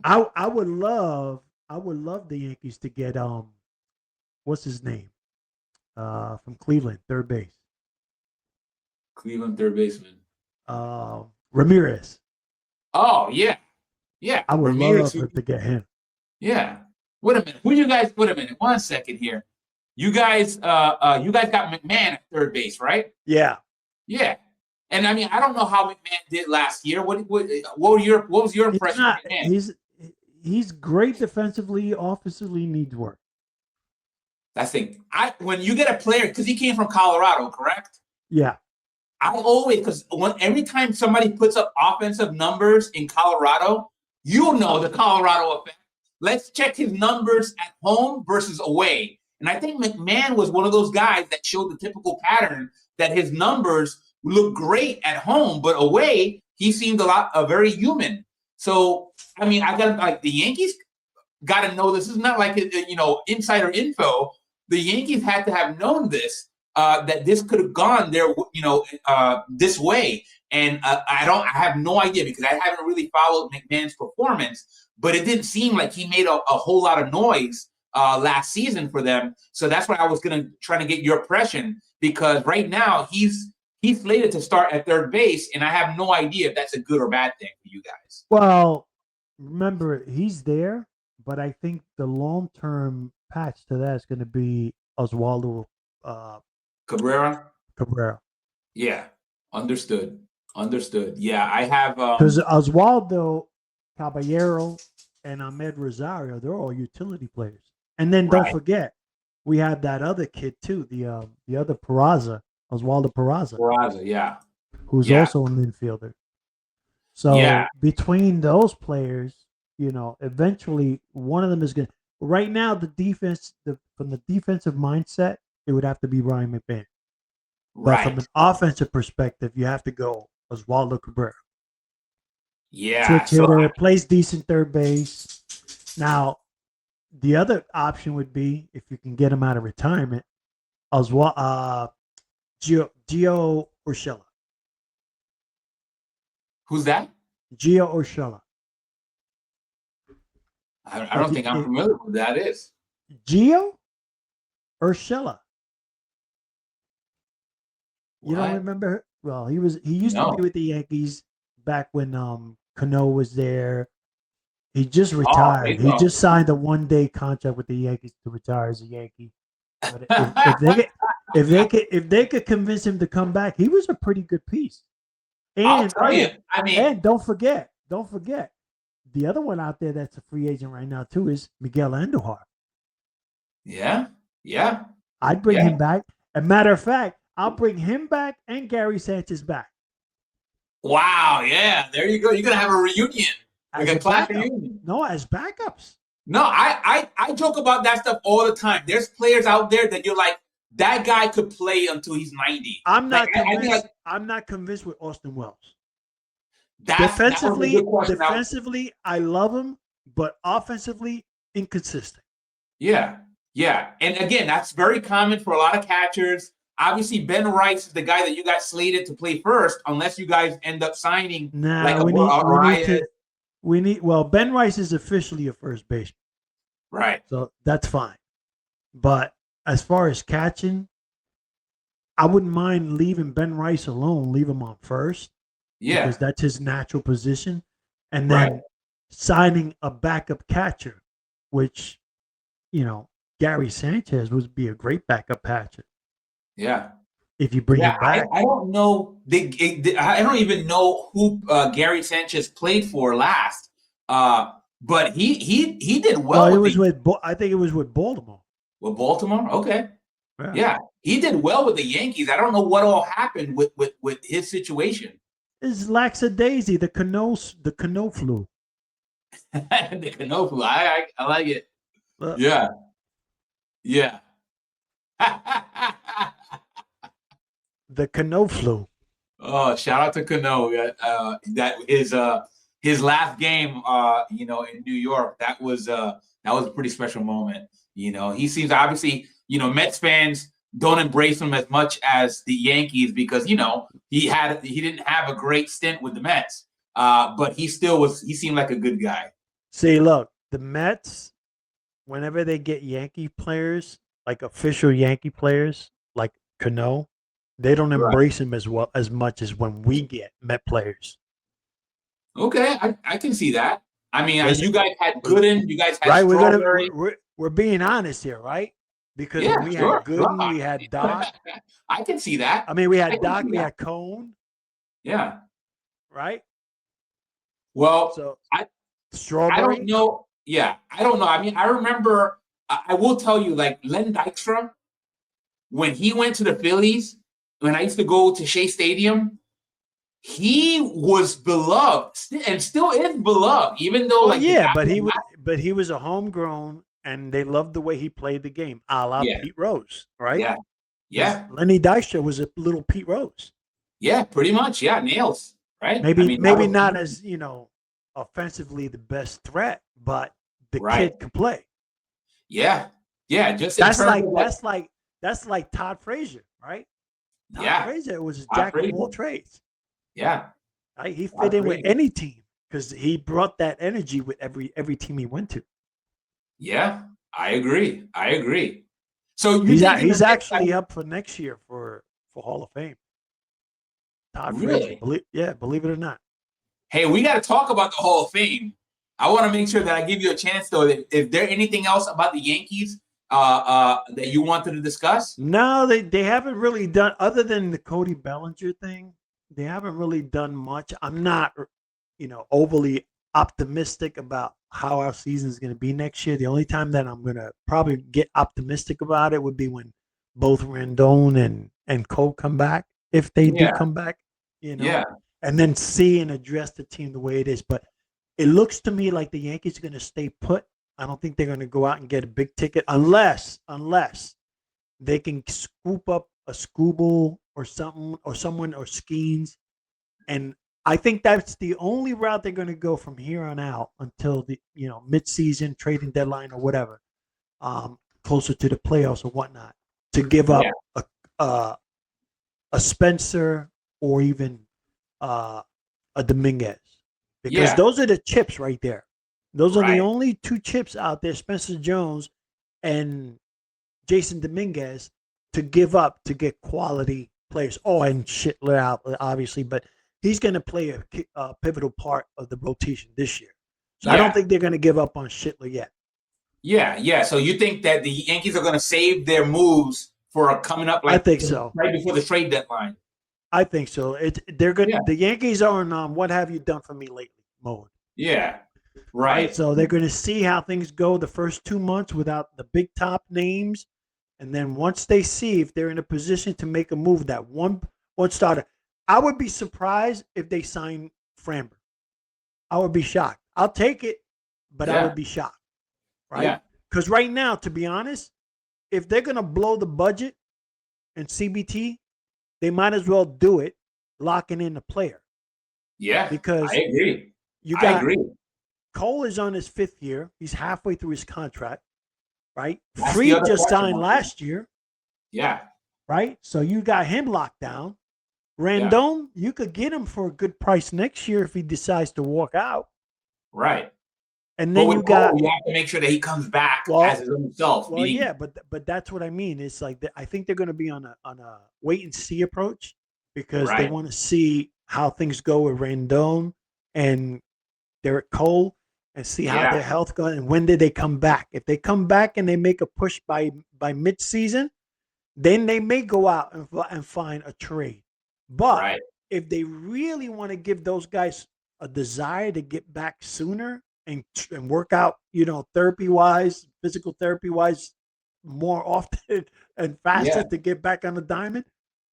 I would love the Yankees to get what's his name, from Cleveland, third base. Cleveland third baseman. Ramirez. Oh yeah. I would love to get him. Yeah. Wait a minute. Wait a minute. 1 second here. You guys got McMahon at third base, right? Yeah. Yeah. And I mean, I don't know how McMahon did last year. What was your impression of McMahon? He's great defensively, offensively needs work. That's the thing. When you get a player, because he came from Colorado, correct? Yeah. Every time somebody puts up offensive numbers in Colorado, you know the Colorado effect. Let's check his numbers at home versus away. And I think McMahon was one of those guys that showed the typical pattern that his numbers look great at home, but away he seemed very human. So I mean, the Yankees got to know this is not like insider info. The Yankees had to have known this, that this could have gone there, this way. And I have no idea, because I haven't really followed McMahon's performance, but it didn't seem like he made a whole lot of noise last season for them. So that's why I was going to try to get your impression, because right now he's slated to start at third base, and I have no idea if that's a good or bad thing for you guys. Well, remember, he's there, but I think the long-term patch to that is going to be Oswaldo Cabrera. Yeah, understood. Yeah, I have because Oswaldo Caballero and Ahmed Rosario, they're all utility players. And then don't forget, we have that other kid too, the other Peraza, Oswaldo Peraza. Yeah. Who's also an infielder. So between those players, eventually one of them is going to. Right now, the defense, from the defensive mindset, it would have to be Ryan McMahon. But from an offensive perspective, you have to go Oswaldo Cabrera. Yeah. Switch hitter, plays decent third base. Now, the other option would be, if you can get him out of retirement, Gio Urshela. Who's that? Gio Urshela. I don't think I'm familiar with who that is. Gio Urshela. You don't remember? Well, he used to be with the Yankees back when Cano was there. He just retired. He just signed a one-day contract with the Yankees to retire as a Yankee. But if they could convince him to come back, he was a pretty good piece. And and don't forget, the other one out there that's a free agent right now too is Miguel Andujar. Yeah. I'd bring him back. As a matter of fact, I'll bring him back and Gary Sanchez back. Wow, yeah. There you go. You're gonna have a reunion. Like a class reunion. No, as backups. No, I joke about that stuff all the time. There's players out there that you're like, that guy could play until he's 90. I'm not Like, convinced. I'm not convinced with Austin Wells. that was a good question. Defensively, I love him, but offensively, inconsistent. Yeah. And again, that's very common for a lot of catchers. Obviously, Ben Rice is the guy that you got slated to play first, unless you guys end up signing Well, Ben Rice is officially a first baseman. Right. So that's fine. But as far as catching, I wouldn't mind leaving Ben Rice alone, leave him on first. Yeah. Because that's his natural position. And then signing a backup catcher, which, Gary Sanchez would be a great backup catcher. Yeah. If you bring him back. I don't know. I don't even know who Gary Sanchez played for last. But he did well. I think it was with Baltimore. With Baltimore? Okay. Yeah. He did well with the Yankees. I don't know what all happened with his situation. It's lackadaisy, the canoe flu. The canoe flu. I like it. Yeah. The canoe flu. Oh, shout out to Cano. That is his last game. In New York. That was a pretty special moment. He seems obviously. Mets fans don't embrace him as much as the Yankees because he didn't have a great stint with the Mets. But he seemed like a good guy. See, look, the Mets, whenever they get Yankee players, like official Yankee players, like Cano, they don't embrace him as much as when we get Met players. Okay, I can see that. I mean, you guys had Gooden, you guys had Strawberry. We're being honest here, right? Because we had Gooden, we had Doc. I can see that. I mean, we had Doc, we had Cone. Yeah. Right? Well, Strawberry. I don't know. Yeah, I don't know. I mean, I remember, I will tell you, like, Len Dykstra, when he went to the Phillies, when I used to go to Shea Stadium, he was beloved and still is beloved, even though, but he was a homegrown, and they loved the way he played the game, a la Pete Rose, right? Yeah. Lenny Dykstra was a little Pete Rose. Yeah, pretty much. Yeah, nails, right? Maybe not as, offensively the best threat, but the kid could play. Yeah. Just that's like Todd Frazier, right? Todd Frazier was a jack of all trades. Yeah. Right? He fit in with any team because he brought that energy with every team he went to. Yeah, I agree. So he's actually up for next year for Hall of Fame. Todd Frazier, believe it or not. Hey, we got to talk about the Hall of Fame. I want to make sure that I give you a chance, though. If there anything else about the Yankees that you wanted to discuss? No, they haven't really done, other than the Cody Bellinger thing. They haven't really done much. I'm not, overly optimistic about how our season is going to be next year. The only time that I'm going to probably get optimistic about it would be when both Rendon and Cole come back, if they do come back, and then see and address the team the way it is. But it looks to me like the Yankees are going to stay put. I don't think they're going to go out and get a big ticket unless they can scoop up a Scooble or something or someone or Skeens. And I think that's the only route they're going to go from here on out until the mid-season trading deadline or whatever, closer to the playoffs or whatnot, to give up a Spencer or even a Dominguez, because those are the chips right there. Those are the only two chips out there, Spencer Jones and Jason Dominguez, to give up to get quality players. Oh, and Schittler out, obviously, but he's going to play a pivotal part of the rotation this year. So I don't think they're going to give up on Schittler yet. Yeah. So you think that the Yankees are going to save their moves for coming up? I think so. Right before the trade deadline. I think so. They're good. The Yankees are on what have you done for me lately mode. Yeah. Right. So they're going to see how things go the first 2 months without the big top names. And then once they see if they're in a position to make a move, that one starter, I would be surprised if they sign Framber. I would be shocked. I'll take it, but I would be shocked. Right? Because right now, to be honest, if they're going to blow the budget and CBT, they might as well do it, locking in the player. Yeah, because I agree. I agree. Cole is on his 5th year. He's halfway through his contract, right? That's the Freed other just question signed mark. last year, Yeah, right? So you got him locked down. Rendon, you could get him for a good price next year if he decides to walk out. right. And But then with you got Cole, you have to make sure that he comes back as his own self. Well, yeah, but that's what I mean. It's like I think they're going to be on a wait and see approach because they want to see how things go with Rendon and Derek Cole and see how their health goes and when did they come back. If they come back and they make a push by mid-season, then they may go out and find a trade. But if they really want to give those guys a desire to get back sooner and work out, therapy-wise, physical therapy-wise, more often and faster to get back on the diamond,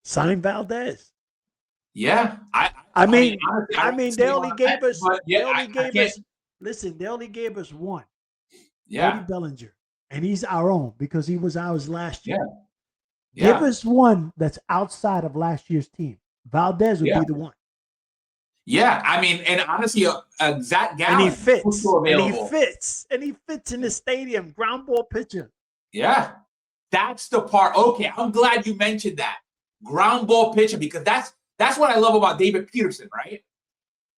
sign Valdez. Yeah, I mean, they only honestly, gave us. but They yeah, only I gave can't. us. Listen, they only gave us one. Yeah, Cody Bellinger, and he's our own because he was ours last year. Yeah. Give us one that's outside of last year's team. Valdez would be the one. Yeah, I mean, and honestly, Zach Gallen, and he fits, available. and he fits in the stadium. Ground ball pitcher. Yeah, that's the part. Okay, I'm glad you mentioned that ground ball pitcher because that's what I love about David Peterson. Right,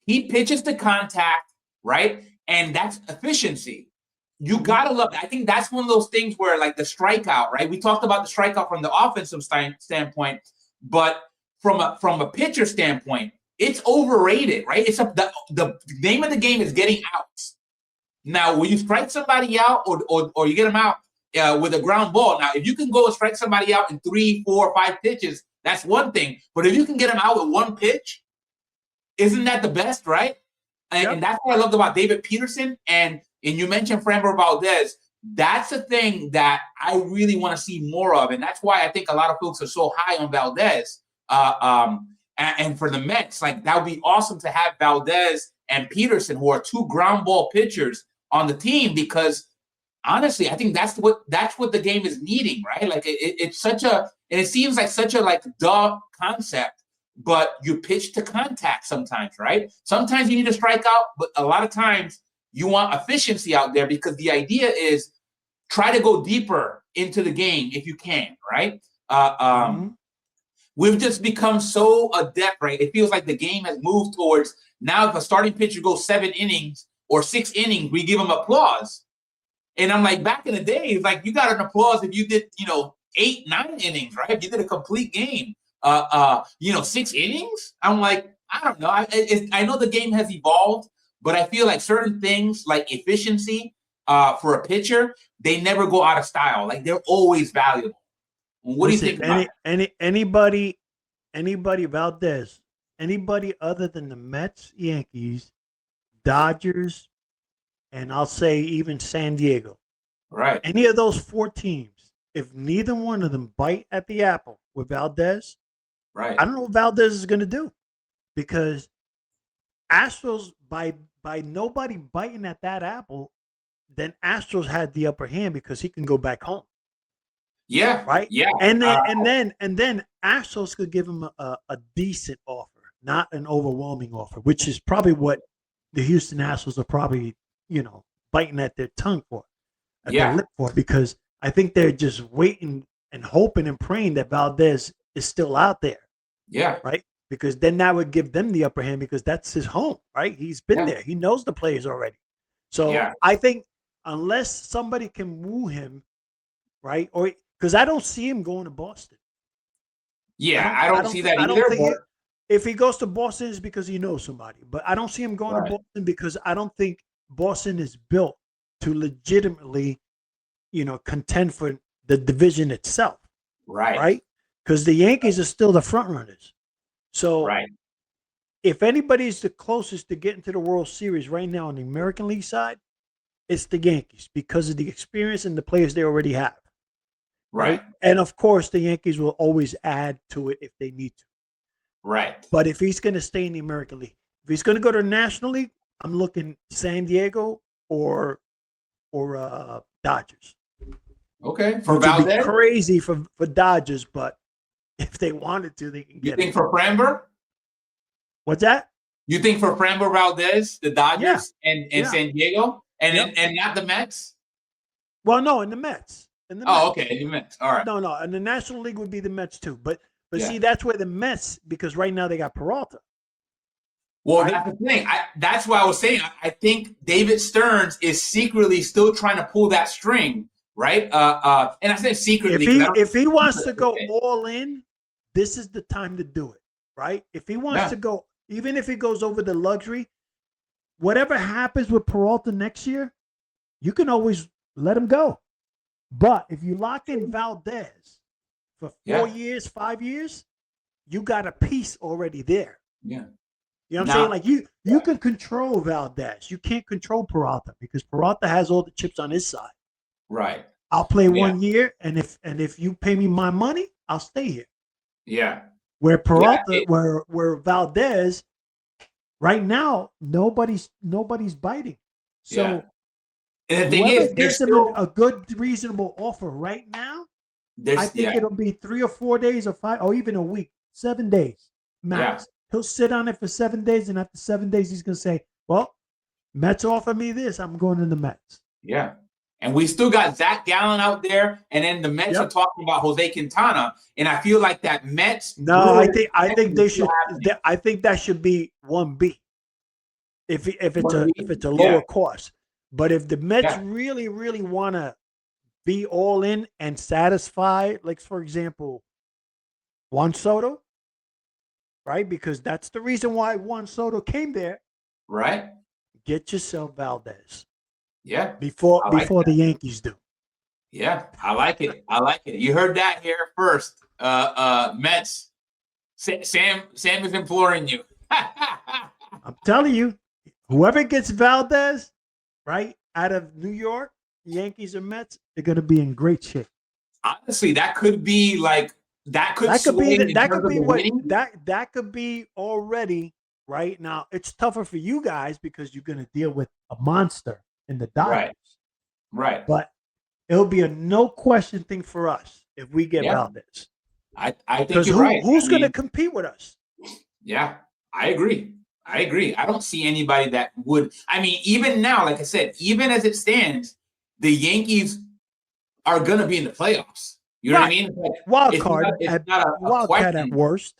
he pitches to contact, right, and that's efficiency. You gotta love it. I think that's one of those things where, like the strikeout, right? We talked about the strikeout from the offensive standpoint, but from a pitcher standpoint, it's overrated, right? It's the name of the game is getting outs. Now, when you strike somebody out or you get them out with a ground ball, now if you can go and strike somebody out in 3, 4, 5 pitches, that's one thing. But if you can get them out with one pitch, isn't that the best, right? And that's what I loved about David Peterson. And you mentioned Framber Valdez. That's the thing that I really want to see more of. And that's why I think a lot of folks are so high on Valdez. And for the Mets, like that would be awesome to have Valdez and Peterson, who are 2 ground ball pitchers on the team, because honestly, I think that's what the game is needing, right? Like it's such a, and it seems like such a like duh concept, but you pitch to contact sometimes, right? Sometimes you need to strike out, but a lot of times you want efficiency out there because the idea is try to go deeper into the game if you can, right? We've just become so adept, right? It feels like the game has moved towards now if a starting pitcher goes 7 innings or 6 innings, we give him applause. And I'm like, back in the day, it's like you got an applause if you did, 8, 9 innings, right? If you did a complete game, 6 innings. I'm like, I don't know. I know the game has evolved, but I feel like certain things like efficiency for a pitcher, they never go out of style. Like they're always valuable. What do you think about anybody Valdez, anybody other than the Mets, Yankees, Dodgers, and I'll say even San Diego. Right. Any of those 4 teams, if neither one of them bite at the apple with Valdez, right, I don't know what Valdez is going to do, because Astros by nobody biting at that apple, then Astros had the upper hand because he can go back home. Yeah. Right. Yeah. And then Astros could give him a decent offer, not an overwhelming offer, which is probably what the Houston Astros are probably, biting at their tongue for, their lip for, because I think they're just waiting and hoping and praying that Valdez is still out there. Yeah. Right. Because then that would give them the upper hand because that's his home. Right. He's been there. He knows the players already. So I think unless somebody can woo him, right, or because I don't see him going to Boston. Yeah, I don't see that either. If he goes to Boston, it's because he knows somebody. But I don't see him going to Boston because I don't think Boston is built to legitimately, contend for the division itself. Right. Right? Because the Yankees are still the front runners. So if anybody's the closest to getting to the World Series right now on the American League side, it's the Yankees because of the experience and the players they already have. Right. And of course, the Yankees will always add to it if they need to. Right. But if he's going to stay in the American League, if he's going to go to the National League, I'm looking San Diego or Dodgers. Okay. For Valdez? Crazy for Dodgers, but if they wanted to, they can You get think him. for Framber? What's that? You think for Framber Valdez, the Dodgers and San Diego, and not the Mets? Well, no, in the Mets. In the Oh, Mets. okay, in the Mets. All right. No, and the National League would be the Mets too. But Yeah. see, that's where the Mets, because right now they got Peralta. Well, that's the thing. That's why I was saying I think David Stearns is secretly still trying to pull that string, right? And I say secretly. If he wants to go all in, this is the time to do it, right? If he wants to go, even if he goes over the luxury, whatever happens with Peralta next year, you can always let him go. But if you lock in Valdez for 4 years, 5 years, you got a piece already there. Yeah. You know what I'm saying? Like you can control Valdez. You can't control Peralta because Peralta has all the chips on his side. Right. I'll play 1 year, and if you pay me my money, I'll stay here. Yeah. Where Peralta, where Valdez, right now, nobody's biting. So and the thing is, gives him a good, reasonable offer right now, I think it'll be 3 or 4 days or 5 or even a week, 7 days max. Yeah. He'll sit on it for 7 days, and after 7 days, he's gonna say, "Well, Mets offer me this. I'm going to the Mets." Yeah, and we still got Zach Gallen out there, and then the Mets are talking about Jose Quintana, and I feel like that Mets. No, I think they should. I think that should be 1B. If it's a lower cost, but if the Mets really want to be all in and satisfy, like for example, Juan Soto. Right, because that's the reason why Juan Soto came there. Right. Get yourself Valdez. Yeah. Before the Yankees do. Yeah, I like it. I like it. You heard that here first. Mets. Sam is imploring you. I'm telling you, whoever gets Valdez, right, out of New York, Yankees or Mets, they're gonna be in great shape. Honestly, that could be like. That could be already right now. It's tougher for you guys because you're going to deal with a monster in the Dodgers. Right. But it'll be a no question thing for us if we get Valdez. I think you're right. Who's going to compete with us? Yeah, I agree. I don't see anybody that would. I mean, even now, like I said, even as it stands, the Yankees are going to be in the playoffs. You know what I mean? Like, wild card at worst.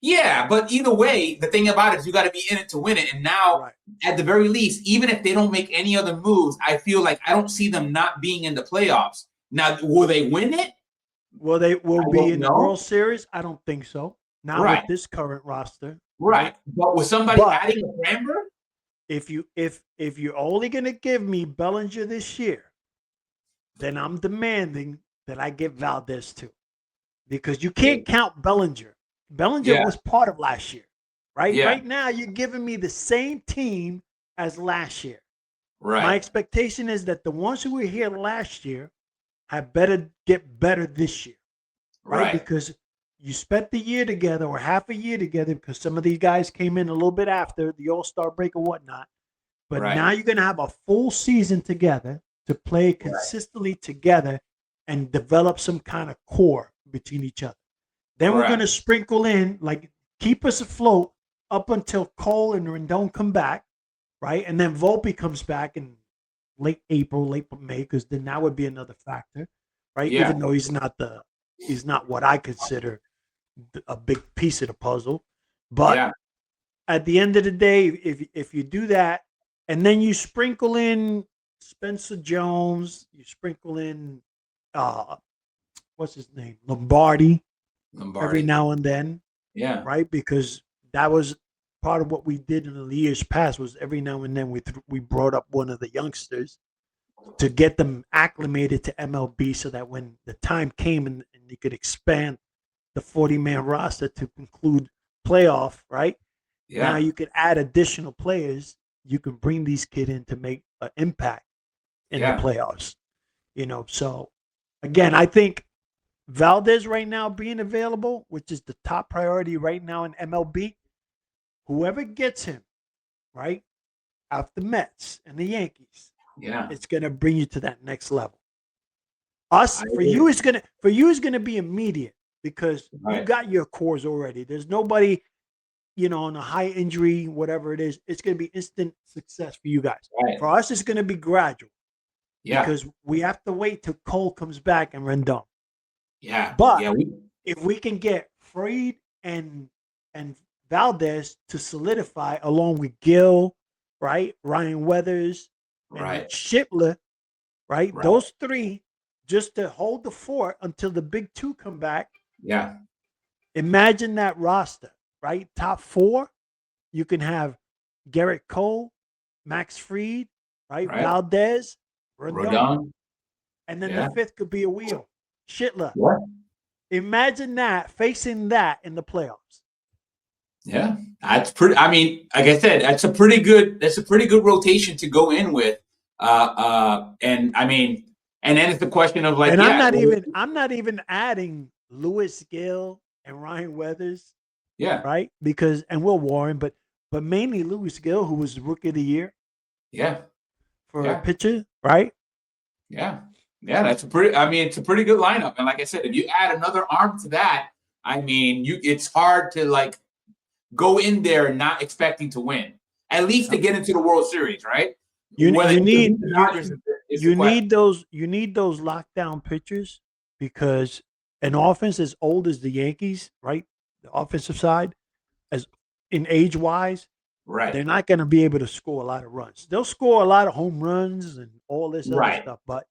Yeah, but either way, the thing about it is you got to be in it to win it. And now, at the very least, even if they don't make any other moves, I feel like I don't see them not being in the playoffs. Now, will they win it? Will they be in the World Series? I don't think so. Not with this current roster. Right. But with somebody adding a Framber? If you're only gonna give me Bellinger this year, then I'm demanding that I get Valdez too, because you can't count Bellinger. Bellinger was part of last year, right? Yeah. Right now, you're giving me the same team as last year. Right. My expectation is that the ones who were here last year had better get better this year, right? Because you spent the year together or half a year together, because some of these guys came in a little bit after the All-Star break or whatnot. But now you're going to have a full season together to play consistently together and develop some kind of core between each other. Then we're going to sprinkle in, like, keep us afloat up until Cole and Rendon come back, right? And then Volpe comes back in late April, late May, because then that would be another factor, right? Yeah. Even though he's not what I consider a big piece of the puzzle. But at the end of the day, if you do that, and then you sprinkle in Spencer Jones, you sprinkle in what's his name? Lombardi every now and then. Yeah. Right? Because that was part of what we did in the years past, was every now and then we brought up one of the youngsters to get them acclimated to MLB, so that when the time came and you could expand the 40-man roster to include playoff, right? Yeah. Now you can add additional players. You can bring these kids in to make an impact in the playoffs. You know, so again, I think Valdez right now being available, which is the top priority right now in MLB, whoever gets him, right, out the Mets and the Yankees, it's gonna bring you to that next level. For you is gonna be immediate. because you Right. got your cores already. There's nobody, on a high injury, whatever it is. It's going to be instant success for you guys. Right. For us, it's going to be gradual. Yeah. Because we have to wait till Cole comes back and Rendon. Yeah. But yeah, if we can get Freed and Valdez to solidify along with Gill, right? Ryan Weathers, and right. Shipler, right? Right. Those three just to hold the fort until the big two come back. Yeah. Imagine that roster, right? Top four, you can have Garrett Cole, Max Freed, right? Valdez, Rodon. And then the fifth could be a wheel. Shitler. Yeah. Imagine that, facing that in the playoffs. Yeah. That's pretty, I mean, like I said, that's a pretty good rotation to go in with. And I mean, and then it's the question of like, and I'm not even adding Lewis Gill and Ryan Weathers. Yeah. Right? Because and Will Warren, but mainly Lewis Gill, who was the rookie of the year. Yeah. For a pitcher, right? Yeah. Yeah, it's a pretty good lineup. And like I said, if you add another arm to that, I mean, it's hard to like go in there not expecting to win. At least to get into the World Series, right? You need those lockdown pitchers because an offense as old as the Yankees, right? The offensive side, as in age wise, right? They're not going to be able to score a lot of runs. They'll score a lot of home runs and all this other stuff, but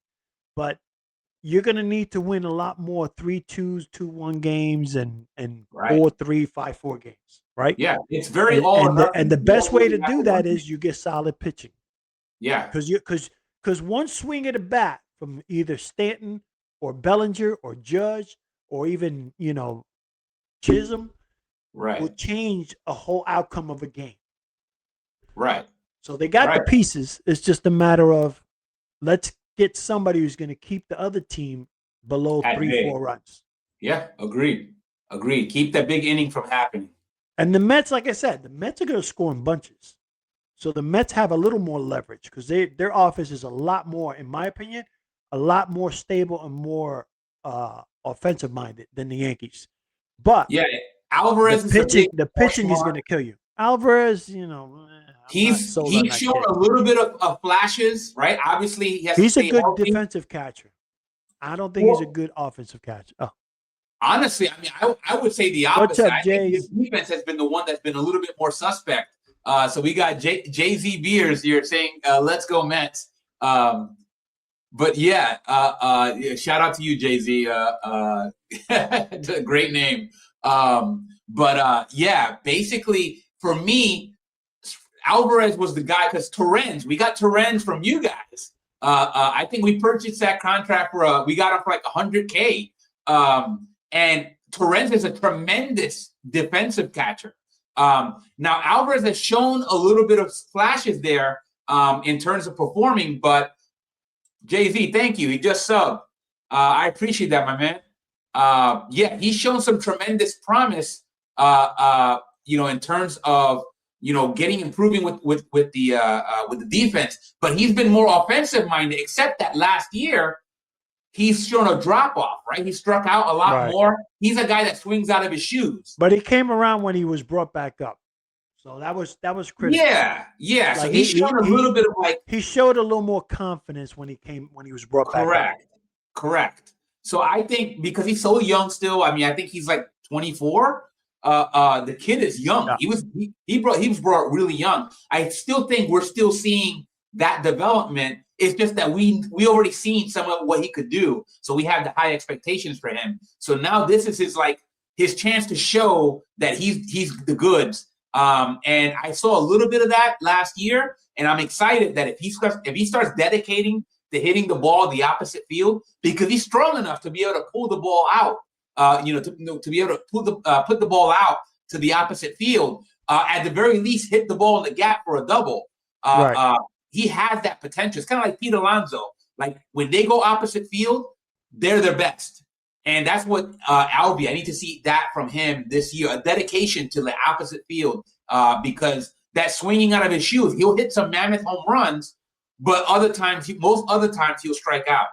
you're going to need to win a lot more 3-2s, 2-1 games and 4-3, 5-4 games, right? Yeah, it's very and the best way to do that is you get solid pitching. Yeah, because one swing of the bat from either Stanton or Bellinger or Judge or even Chisholm, will change a whole outcome of a game. Right. So they got the pieces. It's just a matter of let's get somebody who's going to keep the other team below 3-4 runs. Yeah, agreed. Keep that big inning from happening. And the Mets, like I said, the Mets are going to score in bunches. So the Mets have a little more leverage because their offense is a lot more, in my opinion, a lot more stable and more offensive minded than the Yankees. But yeah, Alvarez the pitching is going to kill you. Alvarez, he's shown a little bit of flashes, right? Obviously, he's a good defensive catcher. I don't think he's a good offensive catcher. Oh. Honestly, I mean, I would say the opposite. What's up, I think his defense has been the one that's been a little bit more suspect. So we got Jay-Z Beers here saying, let's go Mets. But yeah, shout out to you, Jay-Z. It's a great name. But yeah, basically for me, Alvarez was the guy because we got Torrens from you guys. I think we purchased that contract we got him for like $100K. And Torrens is a tremendous defensive catcher. Now Alvarez has shown a little bit of flashes there in terms of performing, but Jay-Z, thank you. He just subbed. I appreciate that, my man. Yeah, he's shown some tremendous promise, in terms of improving with the defense. But he's been more offensive minded. Except that last year, he's shown a drop off. Right, he struck out a lot more. He's a guy that swings out of his shoes. But he came around when he was brought back up. So that was critical. Yeah. Like so he's shown a little bit of he showed a little more confidence when he was brought back up. Correct. So I think because he's so young still, I mean, I think he's like 24. The kid is young. Yeah. He was brought really young. I still think we're still seeing that development. It's just that we already seen some of what he could do. So we have the high expectations for him. So now this is his chance to show that he's the goods. And I saw a little bit of that last year, and I'm excited that if he starts dedicating to hitting the ball the opposite field, because he's strong enough to be able to pull the ball out, to be able to put the ball out to the opposite field, at the very least hit the ball in the gap for a double. He has that potential. It's kind of like Pete Alonso. Like when they go opposite field, they're their best. And that's what Albie, I need to see that from him this year, a dedication to the opposite field, because that swinging out of his shoes, he'll hit some mammoth home runs, but most other times he'll strike out.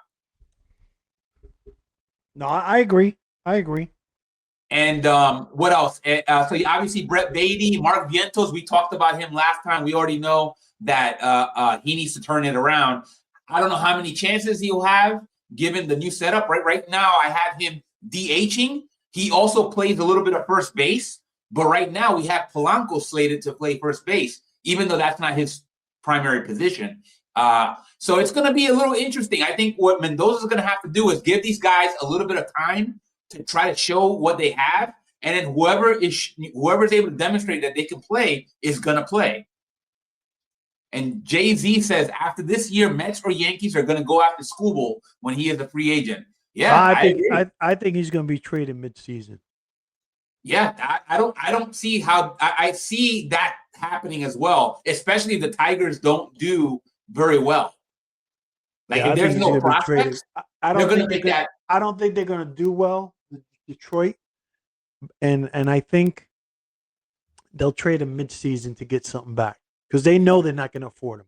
No, I agree. And what else? So obviously Brett Beatty, Mark Vientos, we talked about him last time. We already know that he needs to turn it around. I don't know how many chances he'll have given the new setup. Right now, I have him DHing. He also plays a little bit of first base, but right now we have Polanco slated to play first base, even though that's not his primary position. So it's going to be a little interesting. I think what Mendoza is going to have to do is give these guys a little bit of time to try to show what they have, and then whoever's able to demonstrate that they can play is going to play. And Jay-Z says after this year, Mets or Yankees are going to go after Skubal when he is a free agent. Yeah, I think he's going to be traded midseason. Yeah, I don't see how I see that happening as well, especially if the Tigers don't do very well. Like if there's no prospects, I don't think they're going to do well, Detroit, and I think they'll trade him midseason to get something back because they know they're not going to afford him.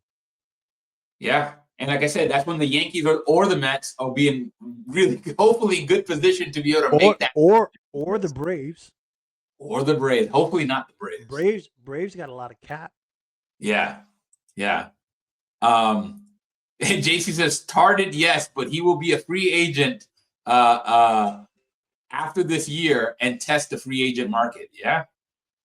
Yeah, and like I said, that's when the Yankees or the Mets will be in really hopefully good position to be able to make that. Or the Braves. Or the Braves. Hopefully not the Braves. Braves got a lot of cap. Yeah. And JC says started, yes, but he will be a free agent after this year and test the free agent market. Yeah.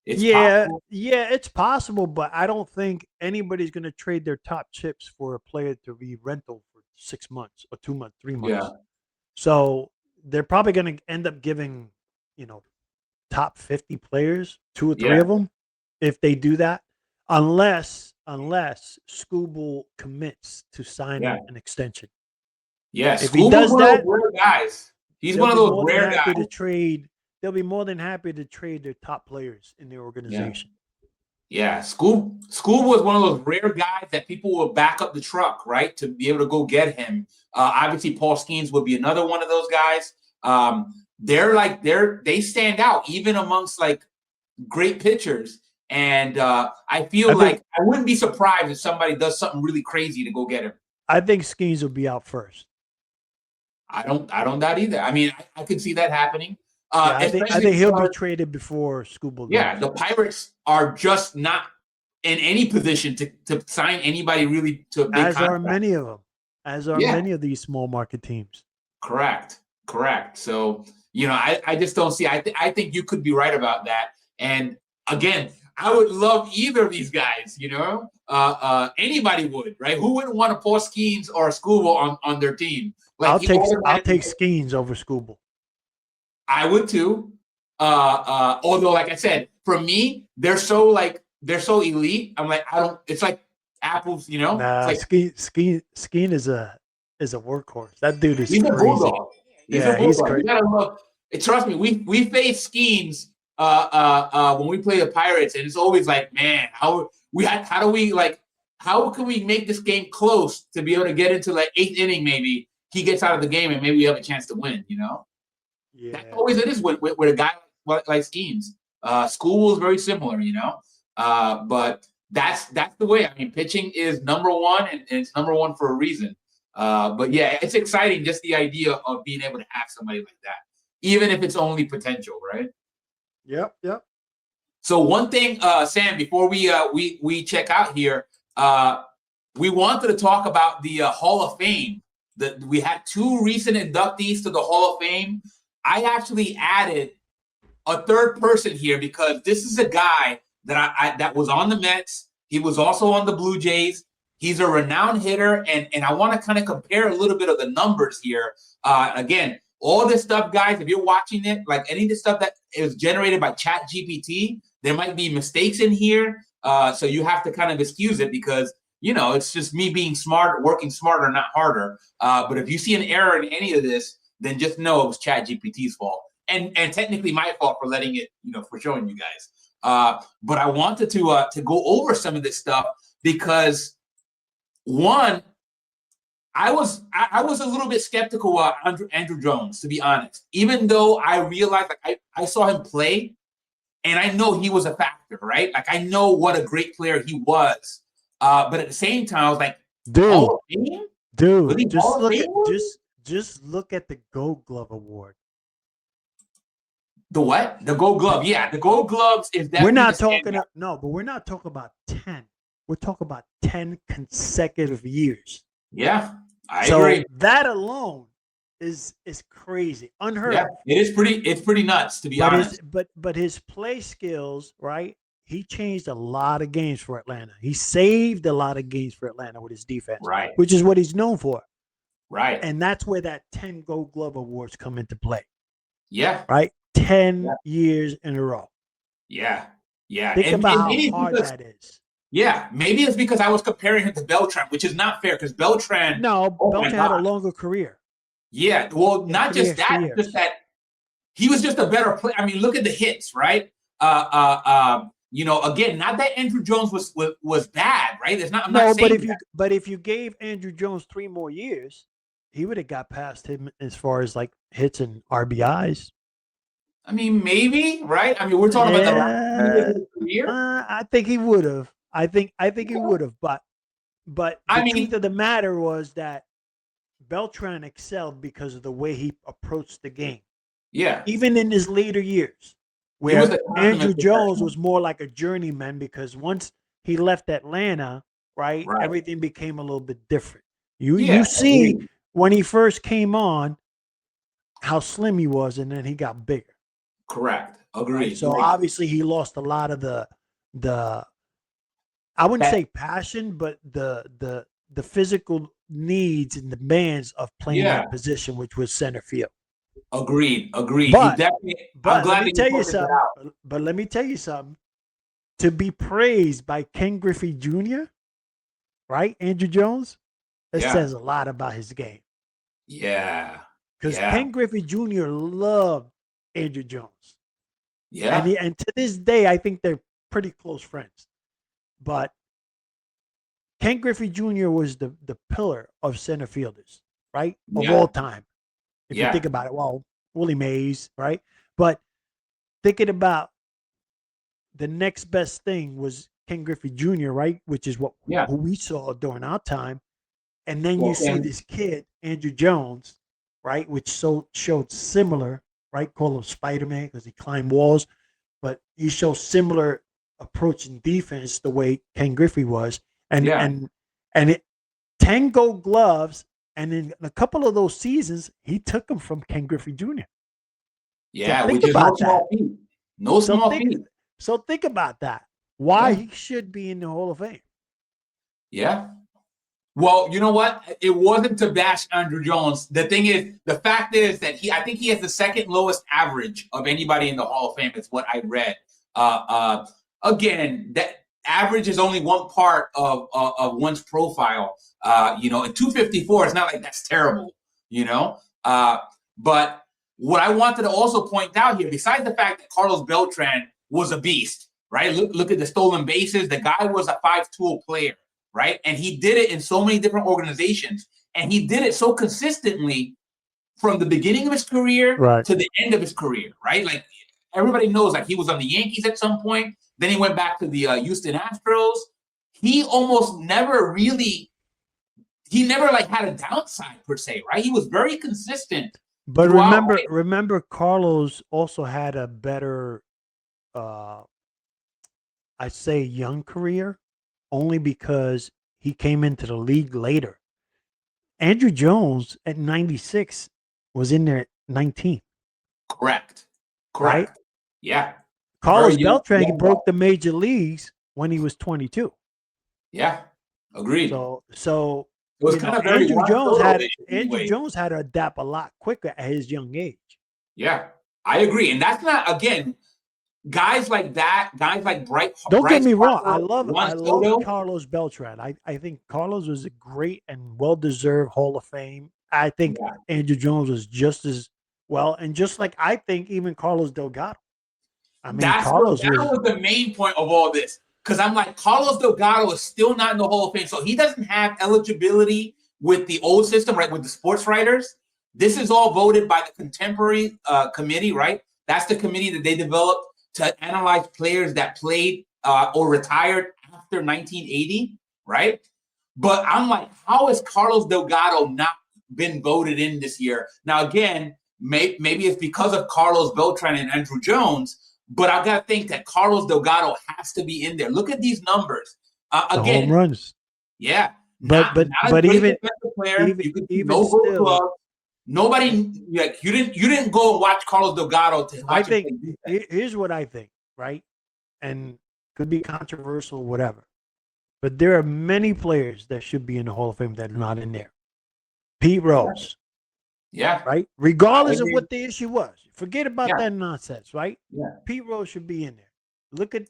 It's possible, but I don't think anybody's going to trade their top chips for a player to be rental for 6 months or 2 months, 3 months. Yeah. So they're probably going to end up giving, top 50 players, 2 or 3 of them, if they do that, unless Skubal commits to signing an extension. Yeah, if he does that, rare guys. He's one of those rare guys. They'll be more than happy to trade their top players in their organization. Yeah, Skubal was one of those rare guys that people will back up the truck, right, to be able to go get him. Obviously, Paul Skeens would be another one of those guys. They stand out even amongst like great pitchers, and I wouldn't be surprised if somebody does something really crazy to go get him. I think Skeens will be out first. I don't doubt either. I mean, I could see that happening. I think he'll be traded before Skubal. Yeah, the Pirates are just not in any position to sign anybody really to a big contract. Are many of them. As are many of these small market teams. Correct. So, I just don't see. I think you could be right about that. And again, I would love either of these guys. Anybody would, right? Who wouldn't want a Paul Skeens or a Skubal on their team? Like, I'll take Skeens over Skubal. I would too. Although, like I said, for me, they're so elite. I'm like, it's like apples, Nah, it's like, Skeen is a workhorse. That dude is he's crazy. A bulldog. He's a bulldog. He's crazy. You gotta love. Trust me, we face Skeens when we play the Pirates, and it's always like, man, how can we make this game close to be able to get into like 8th inning? Maybe he gets out of the game, and maybe we have a chance to win. Yeah. That's always it is with a guy like Skeens. Skubal is very similar, but that's the way. I mean, pitching is number one, and it's number one for a reason. But yeah, it's exciting just the idea of being able to have somebody like that, even if it's only potential, right? Yep. So one thing, Sam, before we check out here, we wanted to talk about the Hall of Fame. We had 2 recent inductees to the Hall of Fame. I actually added a third person here because this is a guy that was on the Mets. He was also on the Blue Jays. He's a renowned hitter, and I want to kind of compare a little bit of the numbers here. Again, all this stuff, guys, if you're watching it, like any of the stuff that is generated by ChatGPT, there might be mistakes in here. So you have to kind of excuse it because, it's just me being smart, working smarter, not harder. But if you see an error in any of this, then just know it was ChatGPT's fault. And technically my fault for letting it, for showing you guys. But I wanted to go over some of this stuff because, one, I was a little bit skeptical of Andrew Jones, to be honest, even though I realized I saw him play and I know he was a factor, right? Like I know what a great player he was. But at the same time, I was like, dude, just look at the Gold Glove Award. The what? The Gold Glove. Yeah, the Gold Gloves is definitely. We're not talking. No, but we're not talking about 10. We're talking about 10 consecutive years. Yeah, I agree. That alone is crazy, unheard of. It's pretty nuts, to be honest. But his play skills, right? He changed a lot of games for Atlanta. He saved a lot of games for Atlanta with his defense, right? Which is what he's known for, right? And that's where that 10 Gold Glove awards come into play. Yeah, right. 10 years in a row. Yeah. Think about how hard that is. Yeah, maybe it's because I was comparing him to Beltran, which is not fair because Beltran. No, Beltran had a longer career. Yeah, well, not just that, just that he was just a better player. I mean, look at the hits, right? Again, not that Andrew Jones was bad, right? It's not. I'm not saying but if you gave Andrew Jones 3 more years, he would have got past him as far as like hits and RBIs. I mean, maybe, right? I mean, we're talking about the last year. I think he would have. I think he would have, but the truth of the matter was that Beltran excelled because of the way he approached the game. Yeah. Even in his later years, where Andrew Jones was more like a journeyman because once he left Atlanta, right, everything became a little bit different. You see when he first came on how slim he was, and then he got bigger. Correct. Agreed. Right? So obviously he lost a lot of the I wouldn't say passion, but the physical needs and demands of playing that position, which was center field. Agreed. But let me tell you something. But let me tell you something. To be praised by Ken Griffey Jr., right, Andrew Jones, it says a lot about his game. Yeah. Because Ken Griffey Jr. loved Andrew Jones. Yeah. And to this day, I think they're pretty close friends. But Ken Griffey Jr. was the pillar of center fielders, right? Of all time. If you think about it, well, Willie Mays, right? But thinking about the next best thing was Ken Griffey Jr., right? Which is who we saw during our time. And then you see this kid, Andrew Jones, right? Which showed similar, right? Call him Spider-Man because he climbed walls. But he showed similar approach in defense the way Ken Griffey was. And 10 Gold Gloves. And in a couple of those seasons, he took them from Ken Griffey Jr. Yeah, so think about that. No small feat. So think about that. Why he should be in the Hall of Fame. Yeah. Well, you know what? It wasn't to bash Andrew Jones. The fact is that I think he has the second lowest average of anybody in the Hall of Fame. It's what I read. Again, that average is only one part of one's profile. And 254 is not like that's terrible, but what I wanted to also point out here, besides the fact that Carlos Beltran was a beast, right? Look at the stolen bases. The guy was a 5-tool player, right? And he did it in so many different organizations. And he did it so consistently from the beginning of his career to the end of his career, right? Like everybody knows, like he was on the Yankees at some point. Then he went back to the Houston Astros. He almost never had a downside per se, right? He was very consistent. But remember, Carlos also had a better, I'd say, young career, only because he came into the league later. Andrew Jones at 96 was in there at 19. Correct. Right? Yeah. Carlos Beltran broke the major leagues when he was 22. Yeah. Agreed. So it was kind of Andrew Jones had to adapt a lot quicker at his young age. Yeah, I agree. And that's not, again, guys like that, guys like Bright. Don't get me wrong. I love Carlos Beltran. I think Carlos was a great and well-deserved Hall of Fame. I think Andrew Jones was just as well. And just like I think even Carlos Delgado. I mean, that was the main point of all this. Because I'm like, Carlos Delgado is still not in the Hall of Fame. So he doesn't have eligibility with the old system, right, with the sports writers. This is all voted by the contemporary committee, right? That's the committee that they developed to analyze players that played or retired after 1980, right? But I'm like, how has Carlos Delgado not been voted in this year? Now, again, maybe it's because of Carlos Beltran and Andrew Jones, but I got to think that Carlos Delgado has to be in there. Look at these numbers. Again, home runs. Yeah. But even player. You could even no still, glove. Nobody like you didn't go and watch Carlos Delgado to watch him play defense. Here's what I think, right? And could be controversial, whatever. But there are many players that should be in the Hall of Fame that are not in there. Pete Rose. Yeah. Right? Regardless of what the issue was. Forget about that nonsense, right? Yeah. Pete Rose should be in there. Look at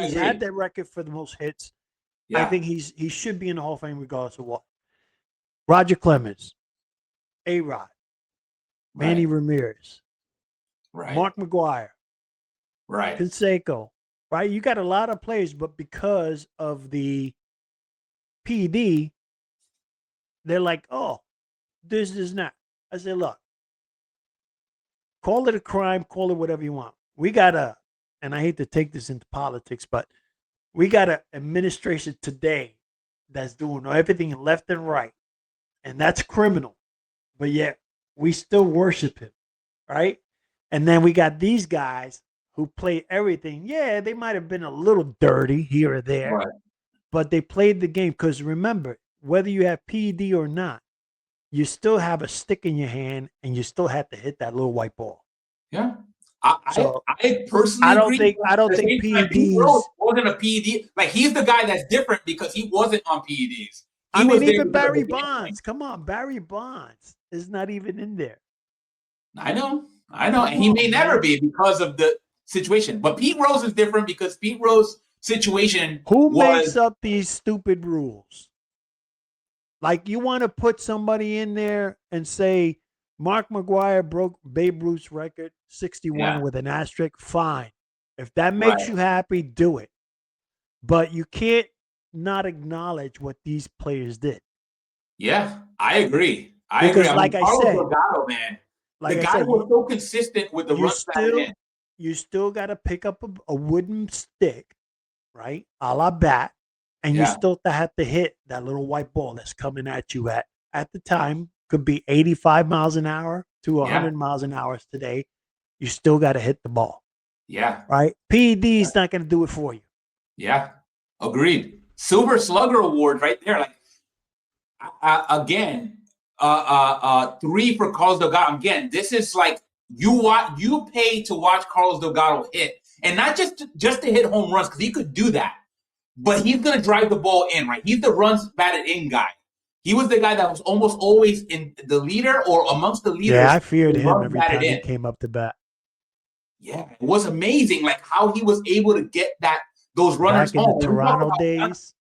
he's had that record for the most hits. Yeah. I think he should be in the Hall of Fame regardless of what. Roger Clemens, A-Rod, Manny Ramirez, Mark McGwire, Canseco, right? You got a lot of players, but because of the PD, they're like, oh, this is not. I said, look, call it a crime, call it whatever you want. We got and I hate to take this into politics, but we got an administration today that's doing everything left and right. And that's criminal. But yet we still worship him, right? And then we got these guys who play everything. Yeah, they might have been a little dirty here or there, but they played the game. Because remember, whether you have PED or not, you still have a stick in your hand and you still have to hit that little white ball. Yeah. I personally I don't agree. I don't think Pete Rose wasn't a PED. Like he's the guy that's different because he wasn't on PEDs. I mean, even Barry Bonds. Come on, Barry Bonds is not even in there. I know. And he may never be because of the situation. But Pete Rose is different because Pete Rose's situation makes up these stupid rules? Like you want to put somebody in there and say Mark McGwire broke Babe Ruth's record, 61 with an asterisk, fine. If that makes you happy, do it. But you can't not acknowledge what these players did. Yeah, I agree. Because like I said, Delgado, man, like the guy was so consistent with the runs batted. You still got to pick up a wooden stick, right, a la bat, and you still have to hit that little white ball that's coming at you at the time. Could be 85 miles an hour to 100 miles an hour today. You still got to hit the ball. Yeah. Right? PED is not going to do it for you. Yeah. Agreed. Silver Slugger Award right there. Like, again, 3 for Carlos Delgado. Again, this is like you pay to watch Carlos Delgado hit. And not just to hit home runs, because he could do that. But he's going to drive the ball in, right? He's the runs batted in guy. He was the guy that was almost always in the leader or amongst the leaders. Yeah, I feared him every time he came up to bat. Yeah, it was amazing, like how he was able to get those runners back in the Toronto days.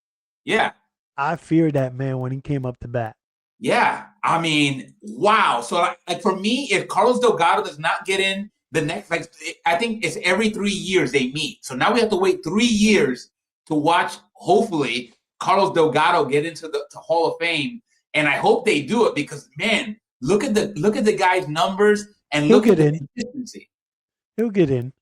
Yeah, I feared that man when he came up to bat. Yeah, I mean, wow. So, like for me, if Carlos Delgado does not get in the next, I think it's every 3 years they meet. So now we have to wait 3 years to watch. Hopefully, Carlos Delgado get into the Hall of Fame, and I hope they do it because man, look at the guy's numbers and look at the consistency. He'll get in.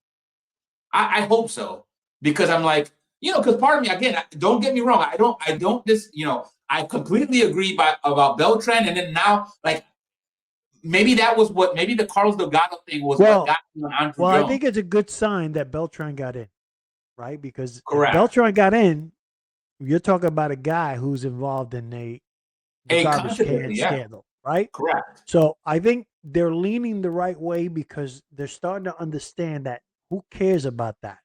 I hope so because I'm like, because part of me again, don't get me wrong, I don't just I completely agree about Beltran, and then now like maybe the Carlos Delgado thing was what got me on Andrew Jones. I think it's a good sign that Beltran got in, right? Because if Beltran got in. You're talking about a guy who's involved in a garbage can scandal, right? Correct. So I think they're leaning the right way because they're starting to understand that who cares about that,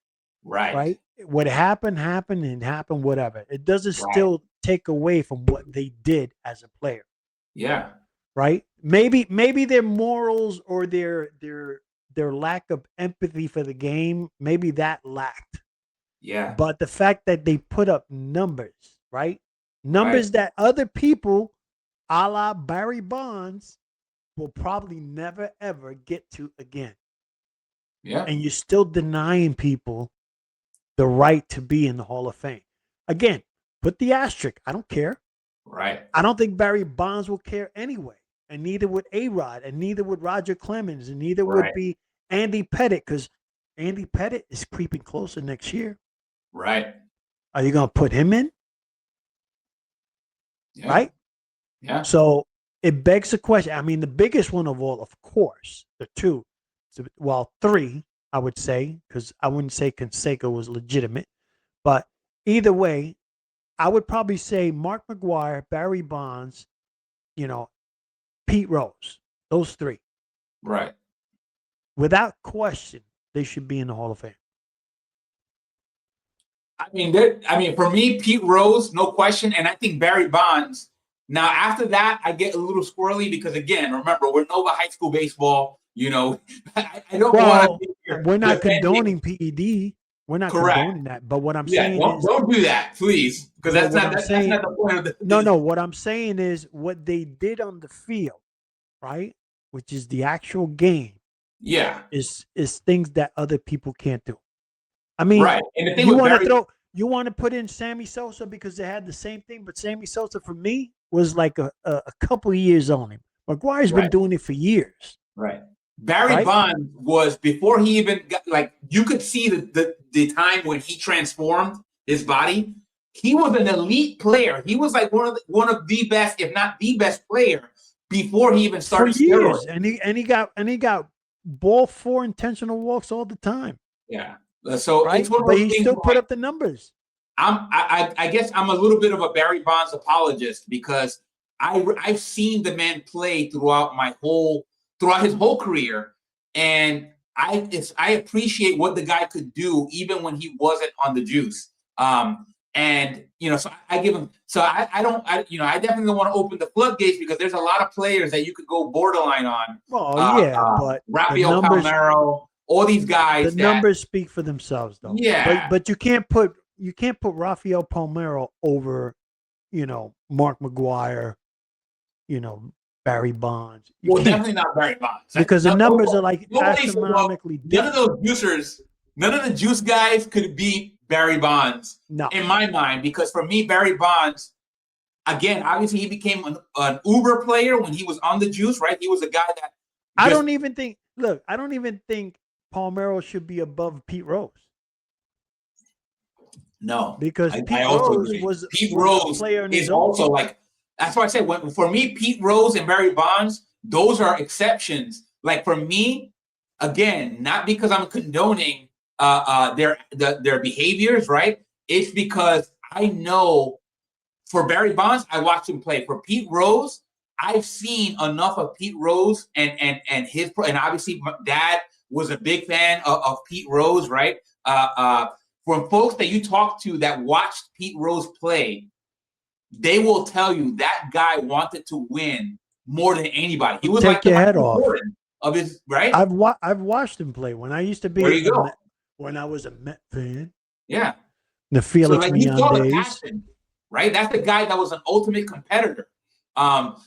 right? Right? What happened, and happened, whatever. It doesn't still take away from what they did as a player. Yeah. Right? Maybe their morals or their lack of empathy for the game, maybe that lacked. Yeah. But the fact that they put up numbers, right? Numbers that other people, a la Barry Bonds, will probably never, ever get to again. Yeah. And you're still denying people the right to be in the Hall of Fame. Again, put the asterisk. I don't care. Right. I don't think Barry Bonds will care anyway. And neither would A-Rod, and neither would Roger Clemens, and neither would be Andy Pettitte, because Andy Pettitte is creeping closer next year. Right. Are you going to put him in? Yeah. Right? Yeah. So it begs the question. I mean, the biggest one of all, of course, the two, well, three, I would say, because I wouldn't say Canseco was legitimate, but either way, I would probably say Mark McGwire, Barry Bonds, Pete Rose, those three. Right. Without question, they should be in the Hall of Fame. I mean, for me, Pete Rose, no question, and I think Barry Bonds. Now, after that, I get a little squirrely because, again, remember, we're Nova High School baseball. I don't want to. We're not condoning PED. We're not condoning that. But what I'm saying is, don't do that, please, because that's not the point of the. No. What I'm saying is what they did on the field, right? Which is the actual game. Yeah. Is things that other people can't do. I mean, right. And the thing you want to put in Sammy Sosa because they had the same thing, but Sammy Sosa for me was like a couple of years on him. McGuire's been doing it for years. Right. Barry Bonds was, before he even got, you could see the time when he transformed his body. He was an elite player. He was like one of the best, if not the best player, before he even started for years. steroids. And he got ball 4 intentional walks all the time. Yeah. So it's one of but those he still put up the numbers. I guess I'm a little bit of a Barry Bonds apologist because I've seen the man play throughout his whole career, and I appreciate what the guy could do even when he wasn't on the juice. So I give him. So I definitely don't want to open the floodgates because there's a lot of players that you could go borderline on. Well, but Rafael Palmeiro, all these guys. The numbers speak for themselves, though. Yeah, but you can't put Rafael Palmeiro over, Mark McGwire, Barry Bonds. Definitely not Barry Bonds because the numbers are like astronomically different. None of the juice guys could beat Barry Bonds. No, in my mind, because for me, Barry Bonds, again, obviously he became an uber player when he was on the juice, right? He was a guy that I don't even think Palmeiro should be above Pete Rose. No, because Pete Rose was a player in his own. Also like, that's why I said for me, Pete Rose and Barry Bonds, those are exceptions. Like for me, again, not because I'm condoning their behaviors, right? It's because I know for Barry Bonds, I watched him play. For Pete Rose, I've seen enough of Pete Rose and obviously my dad was a big fan of Pete Rose, right? From folks that you talk to that watched Pete Rose play, they will tell you that guy wanted to win more than anybody. He was take like your head off of his, right? I've watched him play when I used to be. There you go. When I was a Met fan. Yeah. The Felix Leon days. Passion, right? That's the guy that was an ultimate competitor.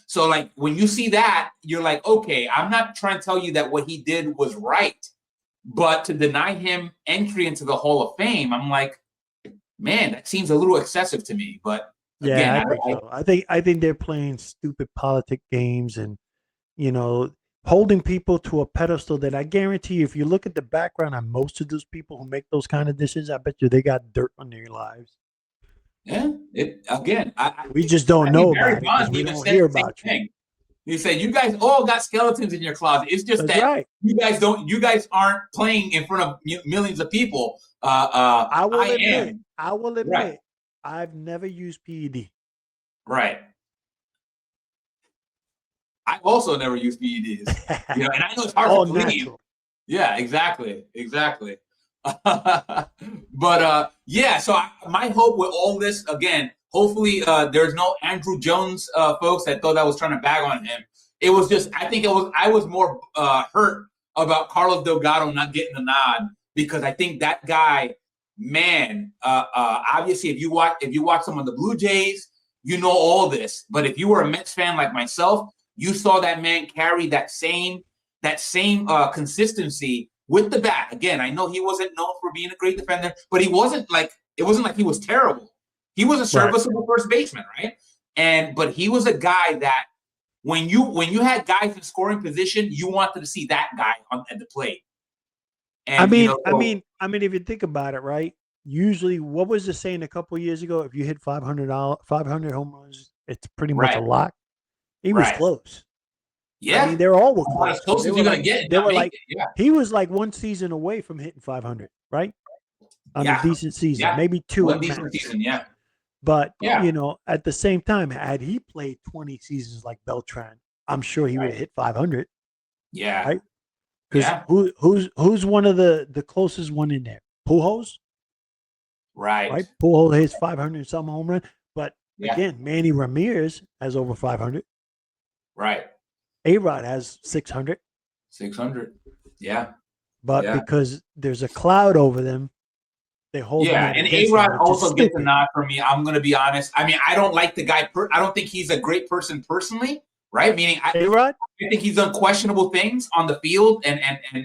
So like when you see that, you're like, okay, I'm not trying to tell you that what he did was right, but to deny him entry into the Hall of Fame, I'm like, man, that seems a little excessive to me. But yeah, again, I think they're playing stupid politic games and holding people to a pedestal that I guarantee you, if you look at the background on most of those people who make those kind of decisions, I bet you they got dirt on their lives. Yeah. We just don't know about it. We don't hear about you. He said, "You guys all got skeletons in your closet. It's just that you guys aren't playing in front of millions of people." I will admit, right. I've never used PED. Right. I also never used PEDs. And I know it's hard to believe. Natural. Yeah, exactly. But so my hope with all this, again, hopefully there's no Andrew Jones folks that thought I was trying to bag on him. It was just, I was more hurt about Carlos Delgado not getting the nod because I think that guy, man, obviously if you watch some of the Blue Jays, you know all this. But if you were a Mets fan like myself, you saw that man carry that same consistency with the bat. Again, I know he wasn't known for being a great defender, but it wasn't like he was terrible. He was a serviceable first baseman, right? But he was a guy that when you had guys in scoring position, you wanted to see that guy at the plate. And, I mean, if you think about it, right? Usually, what was the saying a couple of years ago? If you hit 500 home runs, it's pretty much a lock. He was close. Yeah. I mean, they're all were close. As close as you're going to get. They were like, he was like one season away from hitting 500, right? On a decent season, maybe two. One decent season, yeah. But, you know, at the same time, had he played 20 seasons like Beltran, I'm sure he would have hit 500. Yeah. Right? Because who's one of the closest one in there? Pujols? Right. Pujols hits 500 some home run. But again, Manny Ramirez has over 500. Right. A-Rod has 600. 600. Yeah. But because there's a cloud over them, they hold. Yeah, and A-Rod also gets a nod from me. I'm going to be honest. I mean, I don't like the guy. I don't think he's a great person personally, right? Meaning, A-Rod? I think he's done questionable things on the field and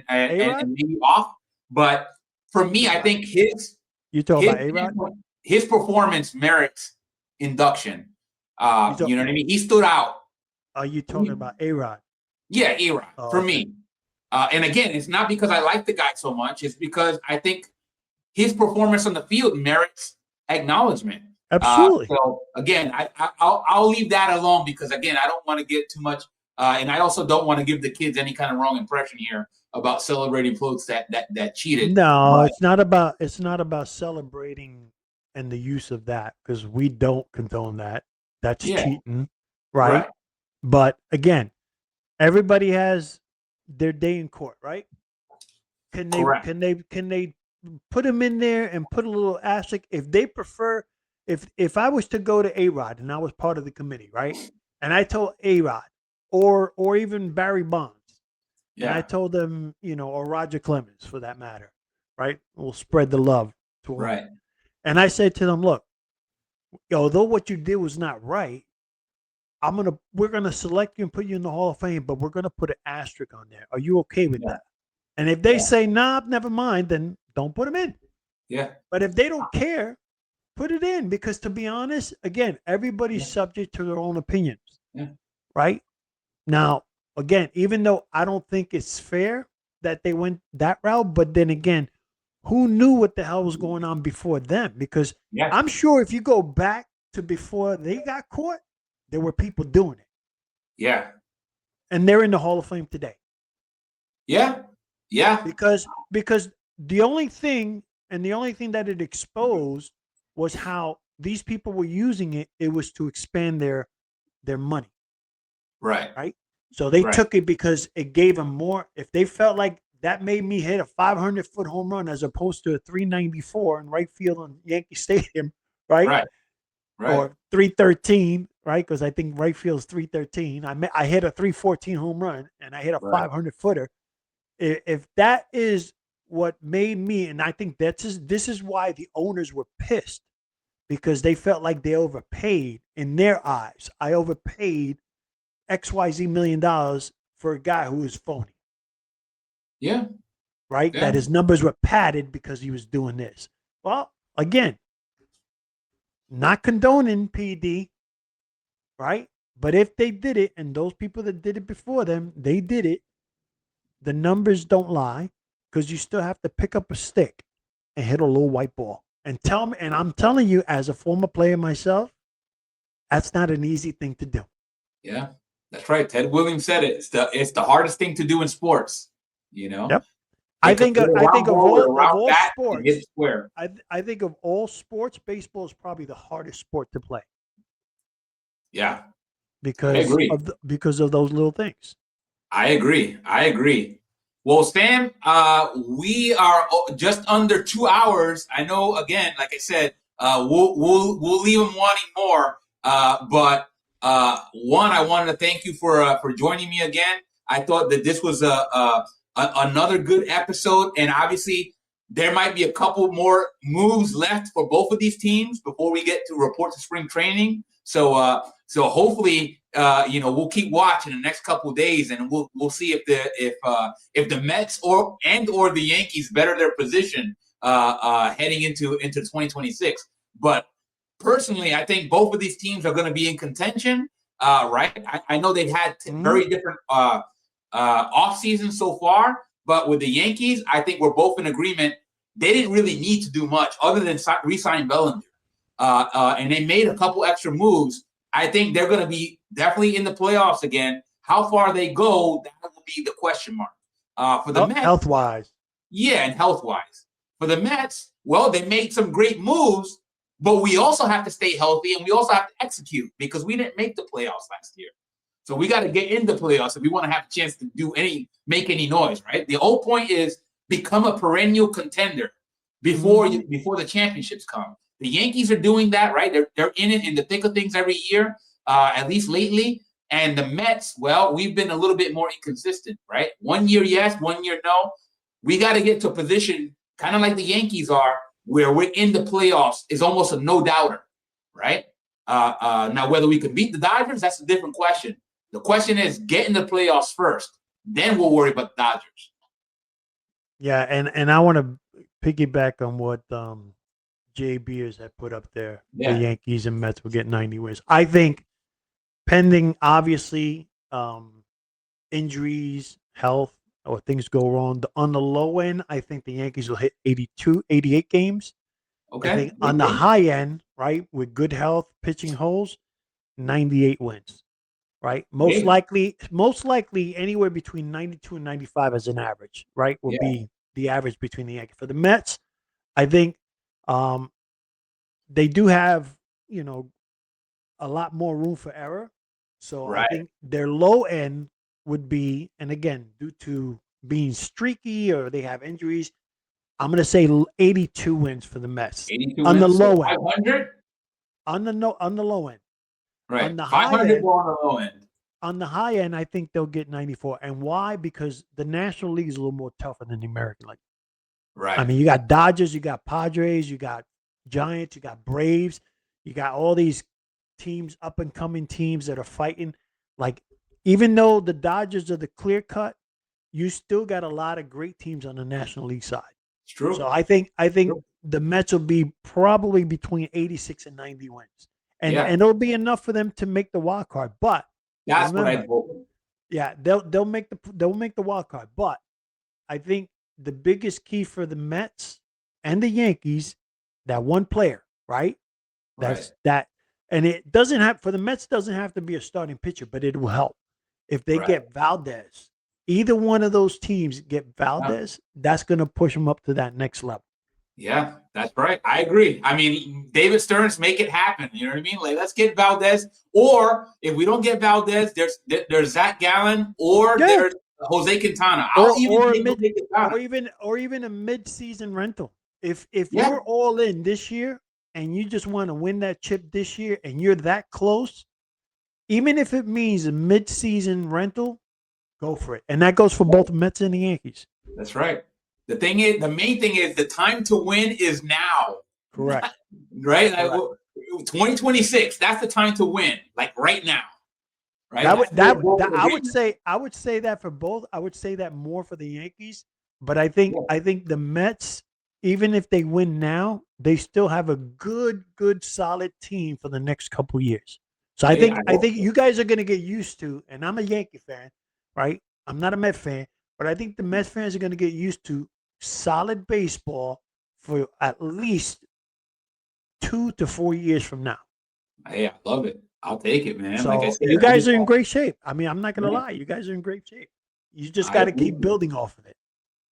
maybe off. But for me, I think you talking about A-Rod? His performance merits induction. You know what I mean? He stood out. Are you talking about A-Rod? Yeah, A-Rod for me. And again, it's not because I like the guy so much. It's because I think his performance on the field merits acknowledgement. Absolutely. So again, I'll leave that alone because again, I don't want to get too much, and I also don't want to give the kids any kind of wrong impression here about celebrating floats that cheated. No, it's not about celebrating and the use of that because we don't condone that. That's cheating, right? But again, everybody has their day in court, right? Can they put them in there and put a little asterisk if they prefer? If I was to go to A-Rod and I was part of the committee, right? And I told A-Rod or even Barry Bonds, and I told them, you know, or Roger Clemens for that matter, right? We'll spread the love to them. Right. And I said to them, look, although what you did was not right, we're gonna select you and put you in the Hall of Fame, but we're gonna put an asterisk on there. Are you okay with that? And if they say nah, never mind, then don't put them in. Yeah. But if they don't care, put it in because to be honest, again, everybody's subject to their own opinions. Yeah. Right? Now, again, even though I don't think it's fair that they went that route, but then again, who knew what the hell was going on before them? Because I'm sure if you go back to before they got caught, there were people doing it. Yeah. And they're in the Hall of Fame today. Yeah. Yeah. Because the only thing that it exposed was how these people were using it. It was to expand their money. Right. So they took it because it gave them more. If they felt like that made me hit a 500-foot home run as opposed to a 394 in right field on Yankee Stadium, right? Or 313, right? Because I think right field is 313. I hit a 314 home run and I hit a 500-footer. If that is what made me, and I think this is why the owners were pissed because they felt like they overpaid in their eyes. I overpaid XYZ $1 million for a guy who was phony. Yeah. Right? Yeah. That his numbers were padded because he was doing this. Well, again, not condoning PD, right? But if they did it, and those people that did it before them, they did it, the numbers don't lie because you still have to pick up a stick and hit a little white ball. And I'm telling you, as a former player myself, that's not an easy thing to do. Yeah, that's right. Ted Williams said it. It's the hardest thing to do in sports. You know. Yep. I think of all sports. I think of all sports, baseball is probably the hardest sport to play. Yeah. Because of those little things. I agree. Well, Stan, we are just under 2 hours. I know. Again, like I said, we'll leave them wanting more. But one, I wanted to thank you for joining me again. I thought that this was another good episode, and obviously there might be a couple more moves left for both of these teams before we get to report to spring training. So hopefully, we'll keep watching the next couple of days, and we'll see if the Mets or the Yankees better their position heading into 2026. But personally, I think both of these teams are going to be in contention. Right? I know they've had very different off season so far, but with the Yankees, I think we're both in agreement. They didn't really need to do much other than re-sign Bellinger, and they made a couple extra moves I think they're going to be definitely in the playoffs again. How far they go, that will be the question mark. For the Mets, health-wise. Yeah, and health-wise. For the Mets, well, they made some great moves, but we also have to stay healthy and we also have to execute because we didn't make the playoffs last year. So we got to get into playoffs if we want to have a chance to make any noise, right? The whole point is become a perennial contender before the championships come. The Yankees are doing that, right? They're in it in the thick of things every year, at least lately. And the Mets, well, we've been a little bit more inconsistent, right? 1 year yes, 1 year no. We got to get to a position kind of like the Yankees are, where we're in the playoffs is almost a no-doubter, right? Now, whether we can beat the Dodgers, that's a different question. The question is get in the playoffs first. Then we'll worry about the Dodgers. Yeah, and I want to piggyback on what Jay Beers had put up there. Yeah. The Yankees and Mets will get 90 wins. I think pending, obviously, injuries, health, or things go wrong. On the low end, I think the Yankees will hit 88 games. Okay. I think on the high end, right, with good health, pitching holes, 98 wins. Right, most likely anywhere between 92 and 95 as an average, right, will be the average between the Yankees. For the Mets, I think they do have, a lot more room for error. So I think their low end would be, and again, due to being streaky or they have injuries, I'm going to say 82 wins for the Mets. 82 on wins, the low so end. 500? On the low end. Right. On the 500 on the low end. On the high end, I think they'll get 94. And why? Because the National League is a little more tougher than the American League. Right. I mean, you got Dodgers, you got Padres, you got Giants, you got Braves, you got all these teams, up and coming teams that are fighting. Like, even though the Dodgers are the clear cut, you still got a lot of great teams on the National League side. It's true. So I think the Mets will be probably between 86 and 90 wins. And it'll be enough for them to make the wild card. But that's remember, what I hope. Yeah, they'll make the wild card. But I think the biggest key for the Mets and the Yankees, that one player, right? That, and it doesn't have for the Mets doesn't have to be a starting pitcher, but it will help if they get Valdez. Either one of those teams get Valdez, that's going to push them up to that next level. Yeah, that's right. I agree. I mean, David Stearns, make it happen. You know what I mean? Like, let's get Valdez. Or if we don't get Valdez, there's Zach Gallen or there's Jose Quintana. Or even a mid-season rental. If you're all in this year and you just want to win that chip this year and you're that close, even if it means a mid-season rental, go for it. And that goes for both the Mets and the Yankees. That's right. The main thing is the time to win is now. Correct. Right? Like, 2026, that's the time to win. Like right now. Right? I would say that for both. I would say that more for the Yankees, but I think the Mets, even if they win now, they still have a good solid team for the next couple years. So I think you guys are going to get used to, and I'm a Yankee fan, right? I'm not a Met fan, but I think the Mets fans are going to get used to solid baseball for at least 2 to 4 years from now. Hey, I love it. I'll take it, man. So like I said, you guys are in great shape. I mean, I'm not going to lie. You guys are in great shape. You just got to keep building off of it.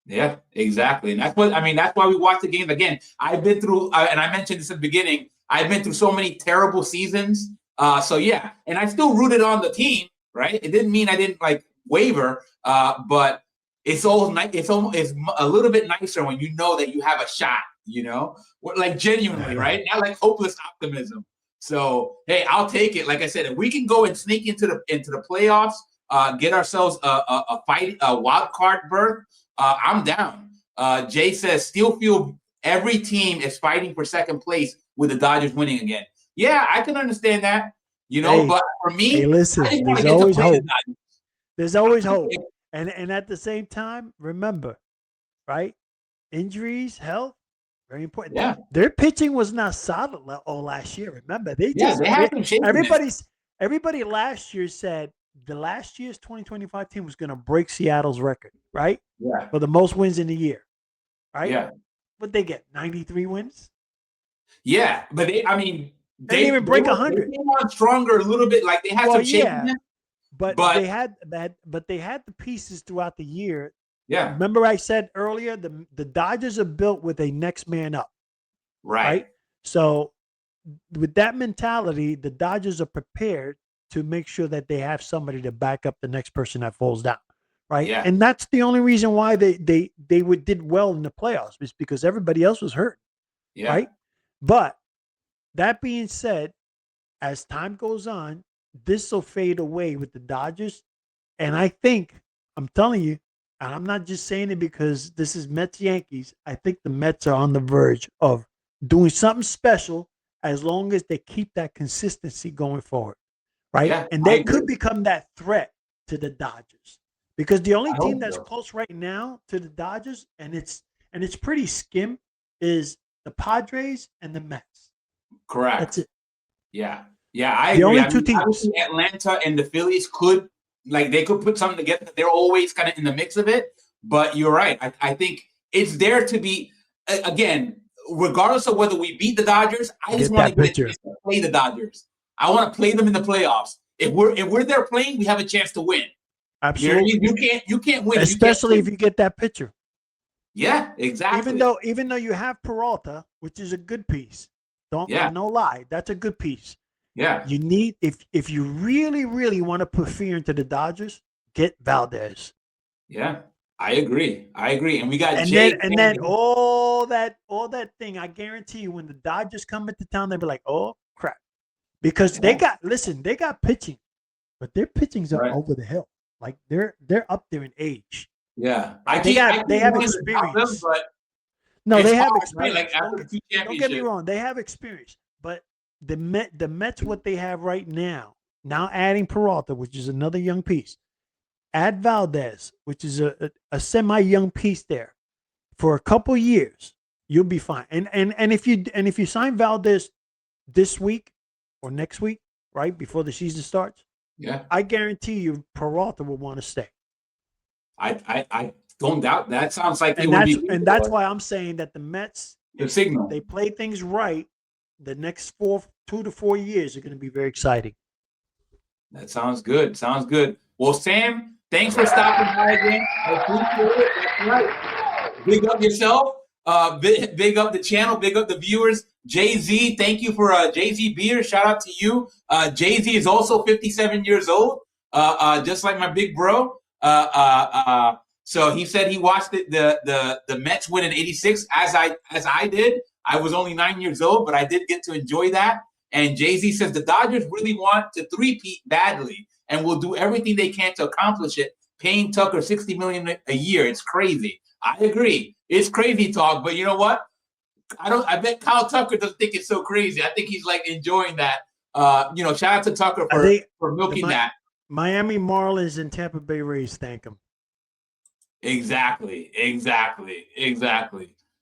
Yeah, exactly. And that's why we watch the game. Again, I've been through, and I mentioned this at the beginning, I've been through so many terrible seasons. And I still rooted on the team, right? It didn't mean I didn't waver, but it's a little bit nicer when you know that you have a shot, genuinely, right? Not like hopeless optimism. So, hey, I'll take it. Like I said, if we can go and sneak into the playoffs, get ourselves a wild card berth, I'm down. Jay says, still feel every team is fighting for second place with the Dodgers winning again. Yeah, I can understand that, but for me, listen, there's always hope. There's always hope. And at the same time, remember, right? Injuries, health, very important. Yeah. Their pitching was not solid all last year. Remember, everybody last year said the last year's 2025 team was going to break Seattle's record, right? Yeah. For the most wins in the year, right? Yeah. But they get 93 wins. Yeah, but They didn't even break 100. They came on stronger a little bit. Like they had some shakiness. But they had the pieces throughout the year. Yeah. Remember I said earlier, the Dodgers are built with a next man up. Right. So with that mentality, the Dodgers are prepared to make sure that they have somebody to back up the next person that falls down. Right. Yeah. And that's the only reason why they did well in the playoffs, is because everybody else was hurt. Yeah. Right. But that being said, as time goes on, this will fade away with the Dodgers. And I think, I'm telling you, and I'm not just saying it because this is Mets Yankees, I think the Mets are on the verge of doing something special as long as they keep that consistency going forward. Right. Yeah, and they could become that threat to the Dodgers, because the only team that's close right now to the Dodgers, and it's pretty skim, is the Padres and the Mets. Correct. That's it. Yeah. Yeah, I agree. Only two teams. Obviously Atlanta and the Phillies could put something together. They're always kind of in the mix of it. But you're right. I think it's there to be, again, regardless of whether we beat the Dodgers, I just want to play the Dodgers. I want to play them in the playoffs. If we're there playing, we have a chance to win. Absolutely. You can't win. Especially if you get that pitcher. Yeah, exactly. Even though you have Peralta, which is a good piece. No lie, that's a good piece. Yeah. You need, if you really, really want to put fear into the Dodgers, get Valdez. Yeah, I agree. And we got then all that thing. I guarantee you, when the Dodgers come into town, they'll be like, "Oh crap," because they got pitching, but their pitchings are over the hill. Like they're up there in age. Yeah, they have experience. No, they have experience. Right? Like after 2 championships. Don't get me wrong, they have experience, but the Mets, what they have right now adding Peralta, which is another young piece, add Valdez, which is a semi-young piece there, for a couple years, you'll be fine. And if you sign Valdez this week or next week, right before the season starts, I guarantee you Peralta will want to stay. I don't doubt that. Sounds like that's why I'm saying that the Mets, signal, they play things right, the next 2 to 4 years are going to be very exciting. That sounds good. Well, Sam, thanks for stopping by again. I appreciate it. That's right. Big up yourself. Big up the channel. Big up the viewers. Jay-Z, thank you for Jay-Z Beer. Shout out to you. Jay-Z is also 57 years old, just like my big bro. So he said he watched the Mets win in '86 as I did. I was only 9 years old, but I did get to enjoy that. And Jay-Z says the Dodgers really want to three-peat badly and will do everything they can to accomplish it, paying Tucker $60 million a year. It's crazy. I agree. It's crazy talk, but you know what? I bet Kyle Tucker doesn't think it's so crazy. I think he's like enjoying that. Shout out to Tucker for milking that. Miami Marlins and Tampa Bay Rays thank him. Exactly.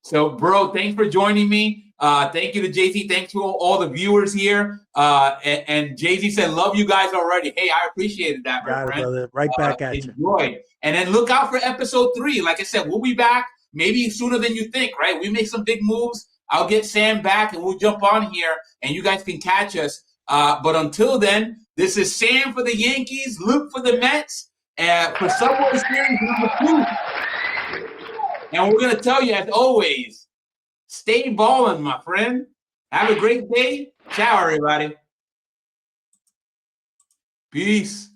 So, bro, thanks for joining me. Thank you to Jay-Z. Thanks to all the viewers here. And Jay-Z said, love you guys already. Hey, I appreciated that, my friend. Brother. Right back at you. Enjoy. And then look out for episode 3. Like I said, we'll be back maybe sooner than you think, right? We make some big moves. I'll get Sam back and we'll jump on here and you guys can catch us. But until then, this is Sam for the Yankees, Luke for the Mets, for Subway Series number 2. And we're going to tell you, as always, stay ballin', my friend. Have a great day. Ciao, everybody. Peace.